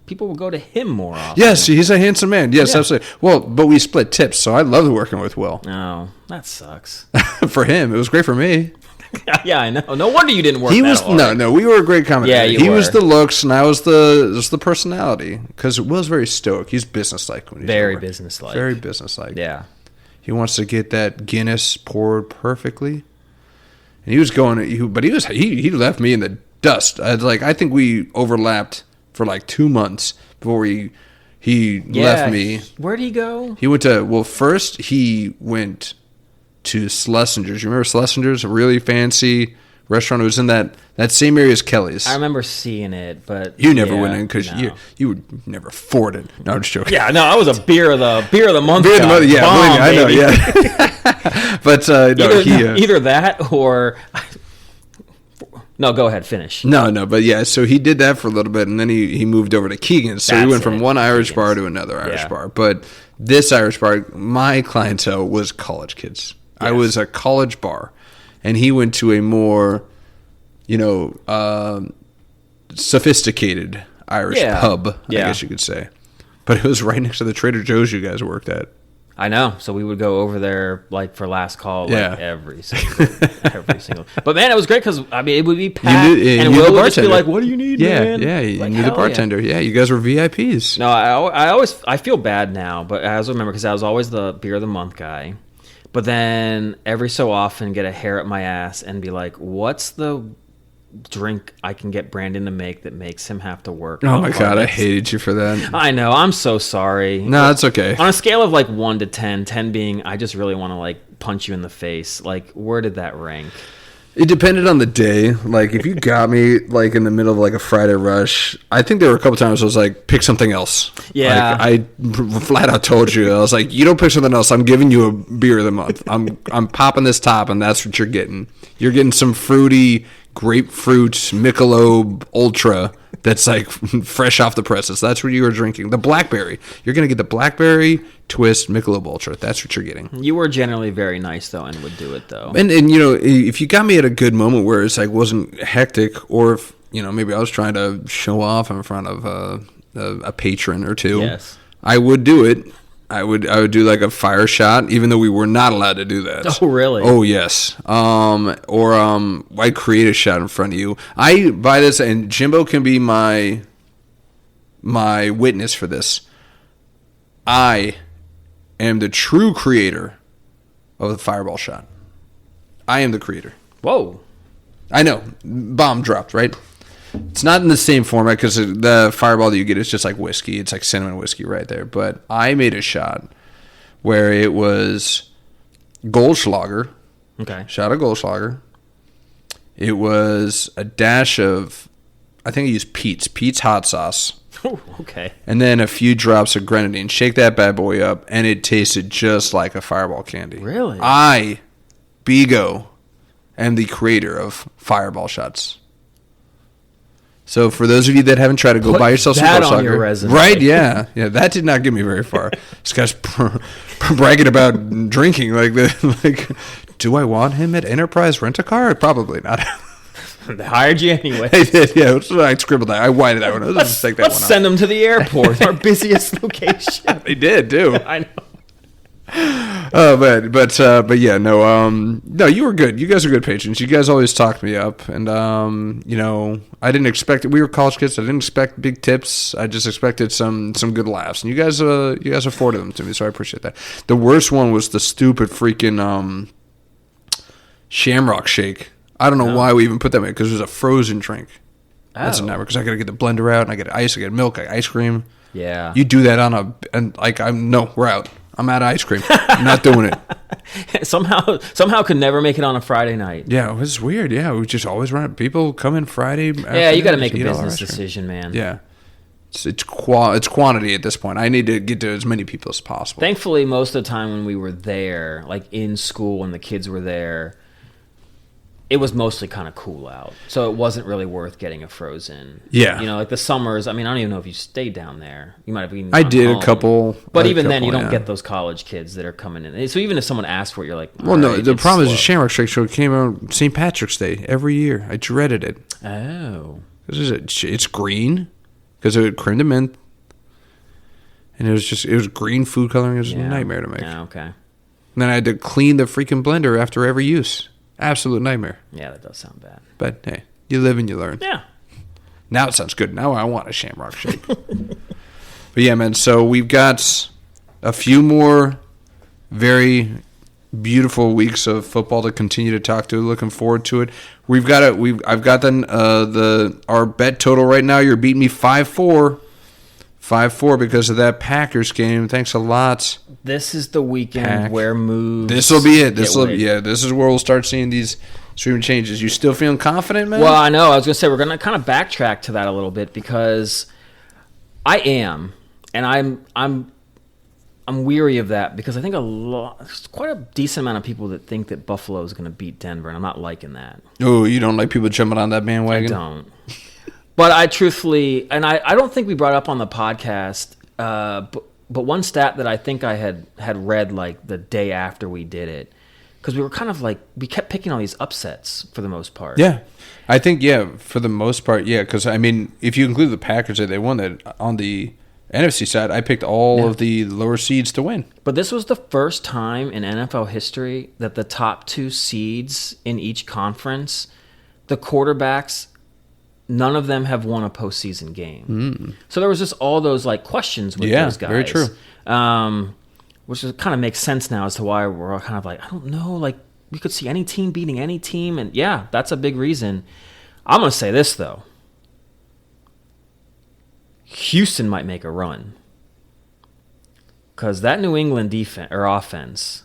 people will go to him more often. Yes, he's a handsome man. Yes, absolutely. Well, but we split tips, so I loved working with Will. Oh, that sucks. For him. It was great for me. Yeah, I know. No wonder you didn't work that hard. No, we were a great combination. Yeah, he was the looks, and I was the personality. Because Will's very stoic. He's businesslike when he's very businesslike. Very businesslike. Yeah. He wants to get that Guinness poured perfectly. And he was going, he left me in the dust. I think we overlapped for like 2 months before he left me. Where'd he go? He went to, first he went to Schlesinger's. You remember Schlesinger's? A really fancy restaurant. It was in that same area as Kelly's. I remember seeing it, but you never went in because you would never afford it. No, I'm just joking. Yeah, no, I was a beer of the month. Beer of the month, yeah, Bomb, I know, baby. yeah. But no, either that or no. Go ahead, finish. No, but yeah. So he did that for a little bit, and then he moved over to Keegan's. So he went from one Irish bar to another Irish bar. But this Irish bar, my clientele was college kids. Yes. I was a college bar, and he went to a more, sophisticated Irish pub, I guess you could say. But it was right next to the Trader Joe's you guys worked at. I know. So we would go over there like for last call, every single. But man, it was great because it would be packed, and Will would just be like, "What do you need, man?" Yeah, you knew the bartender. Yeah, you guys were VIPs. No, I feel bad now, but I always remember because I was always the beer of the month guy. But then every so often get a hair up my ass and be like, "What's the drink I can get Brandon to make that makes him have to work?" Oh my God, I hated you for that. I know. I'm so sorry. No, that's okay. On a scale of like 1 to 10, 10 being I just really want to like punch you in the face, like where did that rank? It depended on the day. Like if you got me like in the middle of like a Friday rush, I think there were a couple times I was like, pick something else. Yeah. Like, I flat out told you. I was like, you don't pick something else. I'm giving you a beer of the month. I'm popping this top, and that's what you're getting. You're getting some fruity grapefruit Michelob Ultra that's like fresh off the presses. That's what you were drinking. The blackberry. You're going to get the blackberry twist Michelob Ultra. That's what you're getting. You were generally very nice though and would do it though. And if you got me at a good moment where it's like wasn't hectic, or if maybe I was trying to show off in front of a patron or two, yes, I would do it. I would do like a fire shot, even though we were not allowed to do that. Oh, really? Oh, yes. Or I create a shot in front of you. I buy this, and Jimbo can be my witness for this. I am the true creator of the fireball shot. I am the creator. Whoa. I know. Bomb dropped, right? It's not in the same format because the fireball that you get is just like whiskey. It's like cinnamon whiskey right there. But I made a shot where it was Goldschlager. Okay. Shot of Goldschlager. It was a dash of, I think I used Pete's hot sauce. Oh, okay. And then a few drops of grenadine. Shake that bad boy up, and it tasted just like a fireball candy. Really? I, Bigo, am the creator of fireball shots. So for those of you that haven't tried to go buy yourself some that Goldschlager, on your resume. Right? Yeah, that did not get me very far. This guy's bragging about drinking like. Do I want him at Enterprise Rent-A-Car? Probably not. They hired you anyway. I did, yeah. I scribbled that. I whited that one. Let's take that one. Let's send them to the airport, our busiest location. They did too. I know. But yeah, no, you were good. You guys are good patrons. You guys always talked me up, and I didn't expect it. We were college kids. I didn't expect big tips. I just expected some good laughs, and you guys afforded them to me, so I appreciate that. The worst one was the stupid freaking Shamrock Shake. I don't know why we even put that in because it was a frozen drink. That's a number because I got to get the blender out and I get ice, I get milk, I get ice cream. Yeah, you do that we're out. I'm out of ice cream. I'm not doing it. somehow could never make it on a Friday night. Yeah, it was weird. Yeah, we just always run. People come in Friday. Yeah, you got to make a business decision, man. Yeah, it's quantity at this point. I need to get to as many people as possible. Thankfully, most of the time when we were there, like in school when the kids were there, it was mostly kind of cool out, so it wasn't really worth getting a frozen. Yeah, like the summers. I mean, I don't even know if you stayed down there. You might have been. I did home. A couple, but even then, you don't get those college kids that are coming in. So even if someone asks for it, you're like, well, no. The problem is the Shamrock Shake Show came on St. Patrick's Day every year. I dreaded it. Oh, it's green because it had cream to mint, and it was green food coloring. It was a nightmare to make. Yeah, okay. And then I had to clean the freaking blender after every use. Absolute nightmare. Yeah, that does sound bad. But hey, you live and you learn. Yeah. Now it sounds good. Now I want a Shamrock Shake. But yeah, man. So we've got a few more very beautiful weeks of football to continue to talk to. Looking forward to it. I've got our bet total right now. You're beating me 5-4. 5-4 because of that Packers game. Thanks a lot. This is the weekend Pack. where moves. This will be it. This is where we'll start seeing these streaming changes. You still feeling confident, man? Well, I know. I was going to say we're going to kind of backtrack to that a little bit because I am, and I'm weary of that because I think there's quite a decent amount of people that think that Buffalo is going to beat Denver, and I'm not liking that. Oh, you don't like people jumping on that bandwagon? I don't. But I truthfully, and I don't think we brought up on the podcast, but one stat that I think I had read like the day after we did it, because we were kind of like, we kept picking all these upsets for the most part. Yeah. I think, for the most part, because, I mean, if you include the Packers, they won that. On the NFC side, I picked all of the lower seeds to win. But this was the first time in NFL history that the top 2 seeds in each conference, the quarterbacks, none of them have won a postseason game. So there was just all those like questions with those guys. Very true. Which kind of makes sense now as to why we're all kind of like, I don't know, like we could see any team beating any team. And yeah, that's a big reason. I'm going to say this, though. Houston might make a run. Because that New England defense or offense,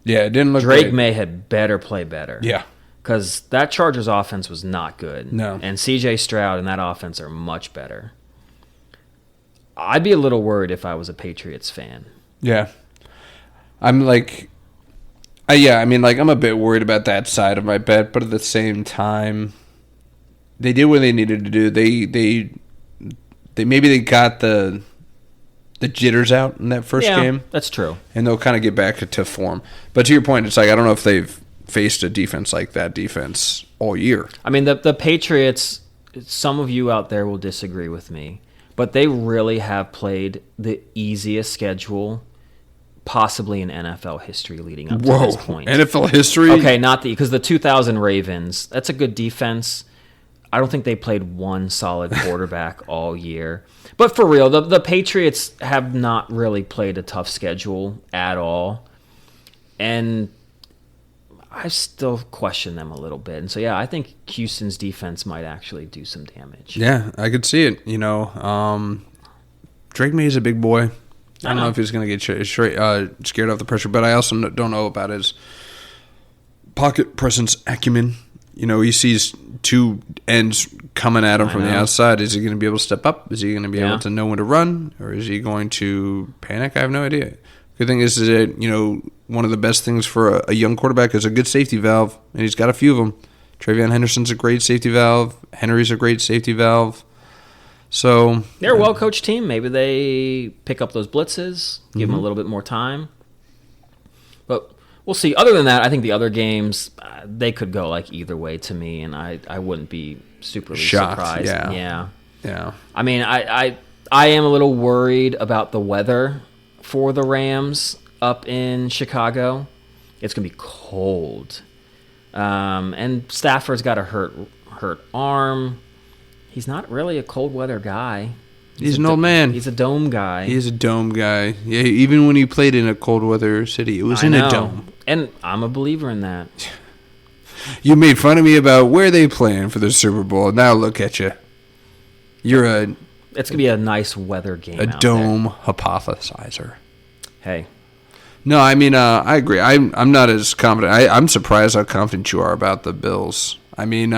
it didn't look Drake great. May had better play better. Yeah. Because that Chargers offense was not good. No. And C.J. Stroud and that offense are much better. I'd be a little worried if I was a Patriots fan. Yeah. I'm like, I'm a bit worried about that side of my bet, but at the same time, they did what they needed to do. They maybe they got the jitters out in that first game. That's true. And they'll kind of get back to form. But to your point, it's like, I don't know if they've faced a defense like that defense all year. I mean, the Patriots, some of you out there will disagree with me, but they really have played the easiest schedule possibly in NFL history leading up to this point. NFL history? Okay, because the 2000 Ravens, that's a good defense. I don't think they played one solid quarterback all year. But for real, the Patriots have not really played a tough schedule at all. And I still question them a little bit. And so, I think Houston's defense might actually do some damage. Yeah, I could see it. Drake May is a big boy. I don't know if he's going to get scared off the pressure, but I also don't know about his pocket presence acumen. He sees 2 ends coming at him from the outside. Is he going to be able to step up? Is he going to be able to know when to run? Or is he going to panic? I have no idea. Good thing is that, one of the best things for a young quarterback is a good safety valve, and he's got a few of them. Travion Henderson's a great safety valve. Henry's a great safety valve. So they're a well-coached team. Maybe they pick up those blitzes, give them a little bit more time. But we'll see. Other than that, I think the other games, they could go like either way to me, and I wouldn't be super surprised. Yeah. I mean, I am a little worried about the weather for the Rams up in Chicago. It's going to be cold. And Stafford's got a hurt arm. He's not really a cold weather guy. He's an old man. He's a dome guy. He is a dome guy. Yeah, even when he played in a cold weather city, it was in a dome. And I'm a believer in that. You made fun of me about where they playing for the Super Bowl. Now look at you. It's going to be a nice weather game. A dome hypothesizer. Hey. No, I mean, I agree. I'm not as confident. I'm surprised how confident you are about the Bills. I mean,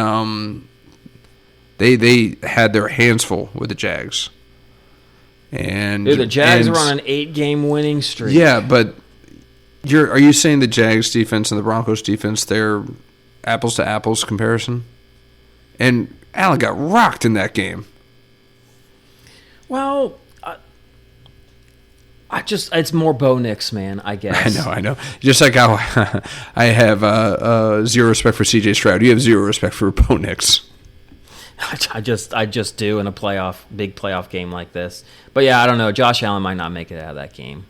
they had their hands full with the Jags. And the Jags are on an 8-game winning streak. Yeah, but are you saying the Jags defense and the Broncos defense, they're apples to apples comparison? And Allen got rocked in that game. Well, it's more Bo Nix, man, I guess. I know. Just like how I have zero respect for C.J. Stroud, you have zero respect for Bo Nix. I just do in a big playoff game like this. But yeah, I don't know. Josh Allen might not make it out of that game.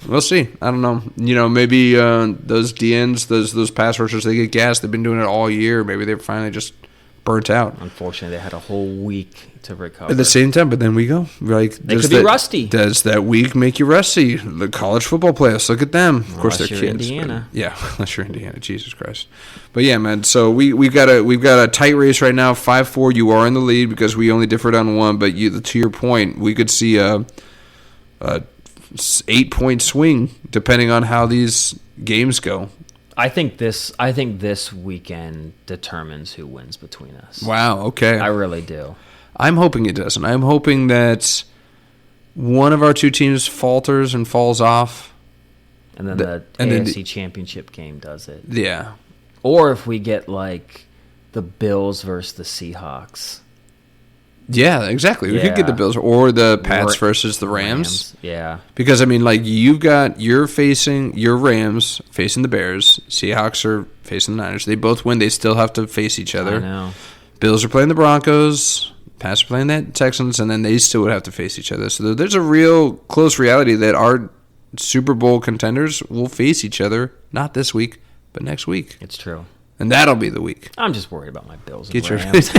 We'll see. I don't know. Maybe those DNs, those pass rushers, they get gassed. They've been doing it all year. Maybe they're finally just burnt out. Unfortunately, they had a whole week to recover. At the same time, but then we go. Like, they could be rusty. Does that week make you rusty? The college football playoffs, look at them. Of course, they're kids. Indiana. But, yeah, unless you're Indiana. Jesus Christ. But yeah, man. So we've got a tight race right now. 5-4. You are in the lead because we only differed on one. But to your point, we could see a 8-point swing depending on how these games go. I think this weekend determines who wins between us. Wow. Okay. I really do. I'm hoping it doesn't. I'm hoping that one of our two teams falters and falls off. And then the AFC Championship game does it. Yeah. Or if we get, like, the Bills versus the Seahawks. Yeah, exactly. We could get the Bills or the Pats versus the Rams. Yeah. Because, I mean, like, you're facing your Rams facing the Bears. Seahawks are facing the Niners. They both win. They still have to face each other. I know. Bills are playing the Broncos. Pats are playing the Texans, and then they still would have to face each other. So there's a real close reality that our Super Bowl contenders will face each other, not this week, but next week. It's true. And that'll be the week. I'm just worried about my Bills and Rams.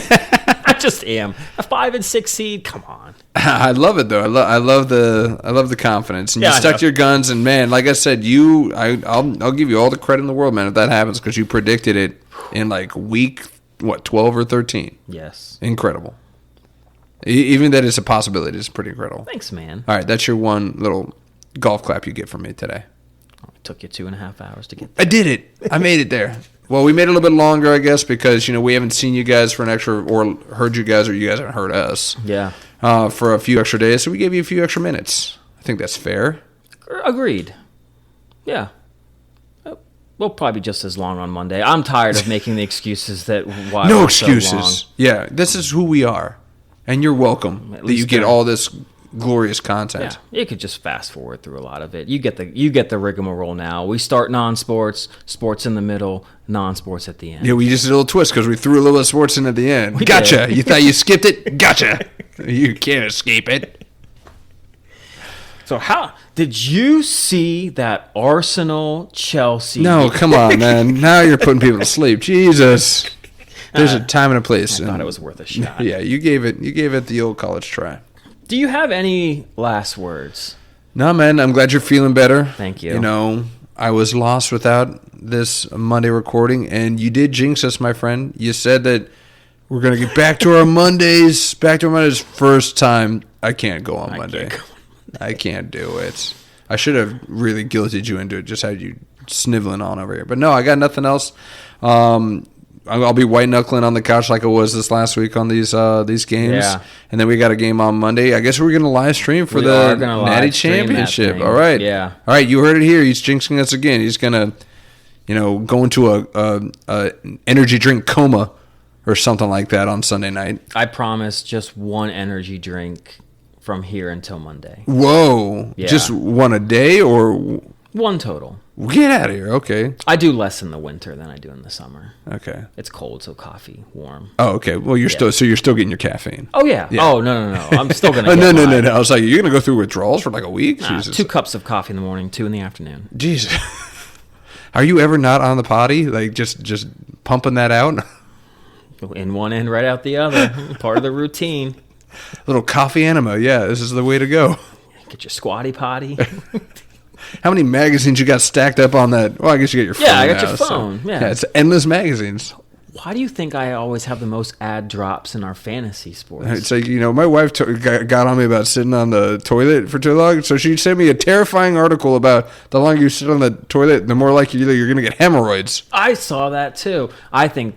I just am. A 5 and 6 seed. Come on. I love it though. I love the confidence. And you stuck to your guns. And man, like I said, I'll give you all the credit in the world, man, if that happens, because you predicted it in like week 12 or 13. Yes. Incredible. Even that it's a possibility is pretty incredible. Thanks, man. All right, that's your one little golf clap you get from me today. It took you 2.5 hours to get there. I did it. I made it there. Well, we made it a little bit longer, I guess, because we haven't seen you guys for an extra, or heard you guys, or you guys haven't heard us. Yeah. For a few extra days, so we gave you a few extra minutes. I think that's fair. Agreed. Yeah. We'll probably be just as long on Monday. I'm tired of making the excuses that why no we're excuses. So long. Yeah, this is who we are, and you're welcome that you get all this glorious content. Yeah, you could just fast forward through a lot of it. You get the rigmarole now. We start non-sports, sports in the middle, non-sports at the end. Yeah, we just did a little twist because we threw a little bit of sports in at the end. Gotcha. You thought you skipped it? Gotcha. You can't escape it. So how did you see that Arsenal Chelsea? No, come on, man. Now you're putting people to sleep. Jesus. There's a time and a place. I thought it was worth a shot. Yeah, you gave it the old college try. Do you have any last words? No, man. I'm glad you're feeling better. Thank you. I was lost without this Monday recording, and you did jinx us, my friend. You said that we're going to get back to our Mondays. First time I can't go on Monday. I can't do it. I should have really guilted you into it, just had you sniveling on over here. But no, I got nothing else. I'll be white knuckling on the couch like I was this last week on these games. Yeah. And then we got a game on Monday. I guess we're going to live stream for the Natty Championship. All right. Yeah. All right. You heard it here. He's jinxing us again. He's going to, go into a energy drink coma or something like that on Sunday night. I promise just one energy drink from here until Monday. Whoa. Yeah. Just one a day or? One total. Get out of here. Okay. I do less in the winter than I do in the summer. Okay. It's cold, so coffee, warm. Oh, okay. Well, you're still getting your caffeine. Oh, yeah. Oh, no. I'm still going to No. I was like, you're going to go through withdrawals for like a week? Nah, 2 cups of coffee in the morning, 2 in the afternoon. Jesus. Are you ever not on the potty? Like just pumping that out? In one end, right out the other. Part of the routine. Little coffee enema. Yeah, this is the way to go. Get your squatty potty. How many magazines you got stacked up on that? Well, I guess you got your phone. Yeah, I got your phone. So, yeah, it's endless magazines. Why do you think I always have the most ad drops in our fantasy sports? It's like, my wife got on me about sitting on the toilet for too long, so she sent me a terrifying article about the longer you sit on the toilet, the more likely you're going to get hemorrhoids. I saw that too. I think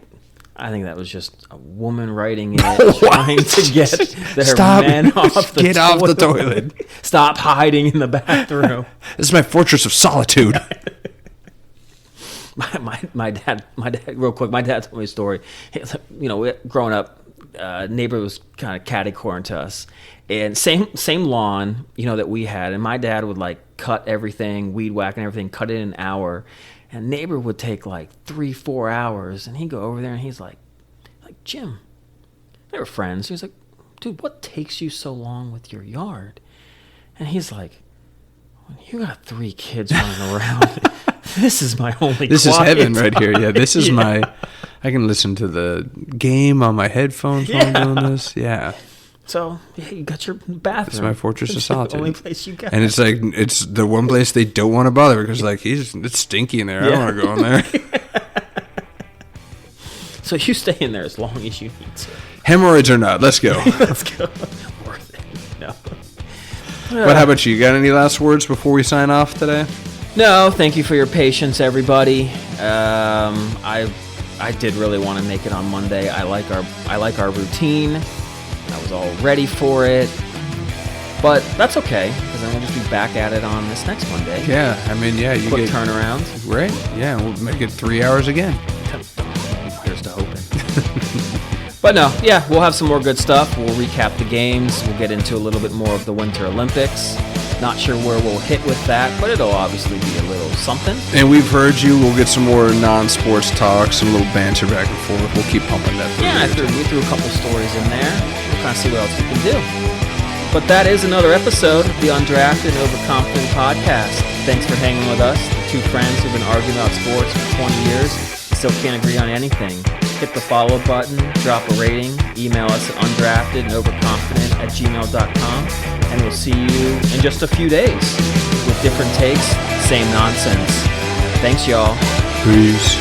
that was just a woman writing it, trying to get their men off the toilet. Get off the toilet. Stop hiding in the bathroom. This is my fortress of solitude. My dad, real quick, my dad told me a story. Growing up, neighbor was kind of catty-corn to us. And same lawn, that we had. And my dad would, cut everything, weed whack and everything, cut it in an hour. And neighbor would take 3-4 hours, and he'd go over there and he's like, Jim, they were friends. He was like, dude, what takes you so long with your yard? And he's like, you got 3 kids running around. This is my only. This is heaven right here. Yeah, this is my. I can listen to the game on my headphones while I'm doing this. Yeah. So you got your bathroom. It's my fortress of solitude. The only place you got. And it's like, it's the one place they don't want to bother because, like, it's stinky in there. I don't want to go in there. So you stay in there as long as you need to. Hemorrhoids or not, let's go. Let's go. Worth it. No. But how about you? Got any last words before we sign off today? No, thank you for your patience, everybody. I did really want to make it on Monday. I like our routine. I was all ready for it. But that's okay, because then we'll just be back at it on this next Monday. Yeah, I mean, yeah, you Quick get turnaround. Right? Yeah, we'll make it 3 hours again. Here's to hoping. But no, yeah, we'll have some more good stuff. We'll recap the games. We'll get into a little bit more of the Winter Olympics. Not sure where we'll hit with that, but it'll obviously be a little something. And we've heard you. We'll get some more non-sports talk, some little banter back and forth. We'll keep pumping that through. Yeah, we threw a couple stories in there. We'll kind of see what else we can do. But that is another episode of the Undrafted and Overconfident podcast. Thanks for hanging with us. The two friends who've been arguing about sports for 20 years still can't agree on anything. Hit the follow button, drop a rating, email us at undraftedandoverconfident@gmail.com, and we'll see you in just a few days with different takes, same nonsense. Thanks, y'all. Peace.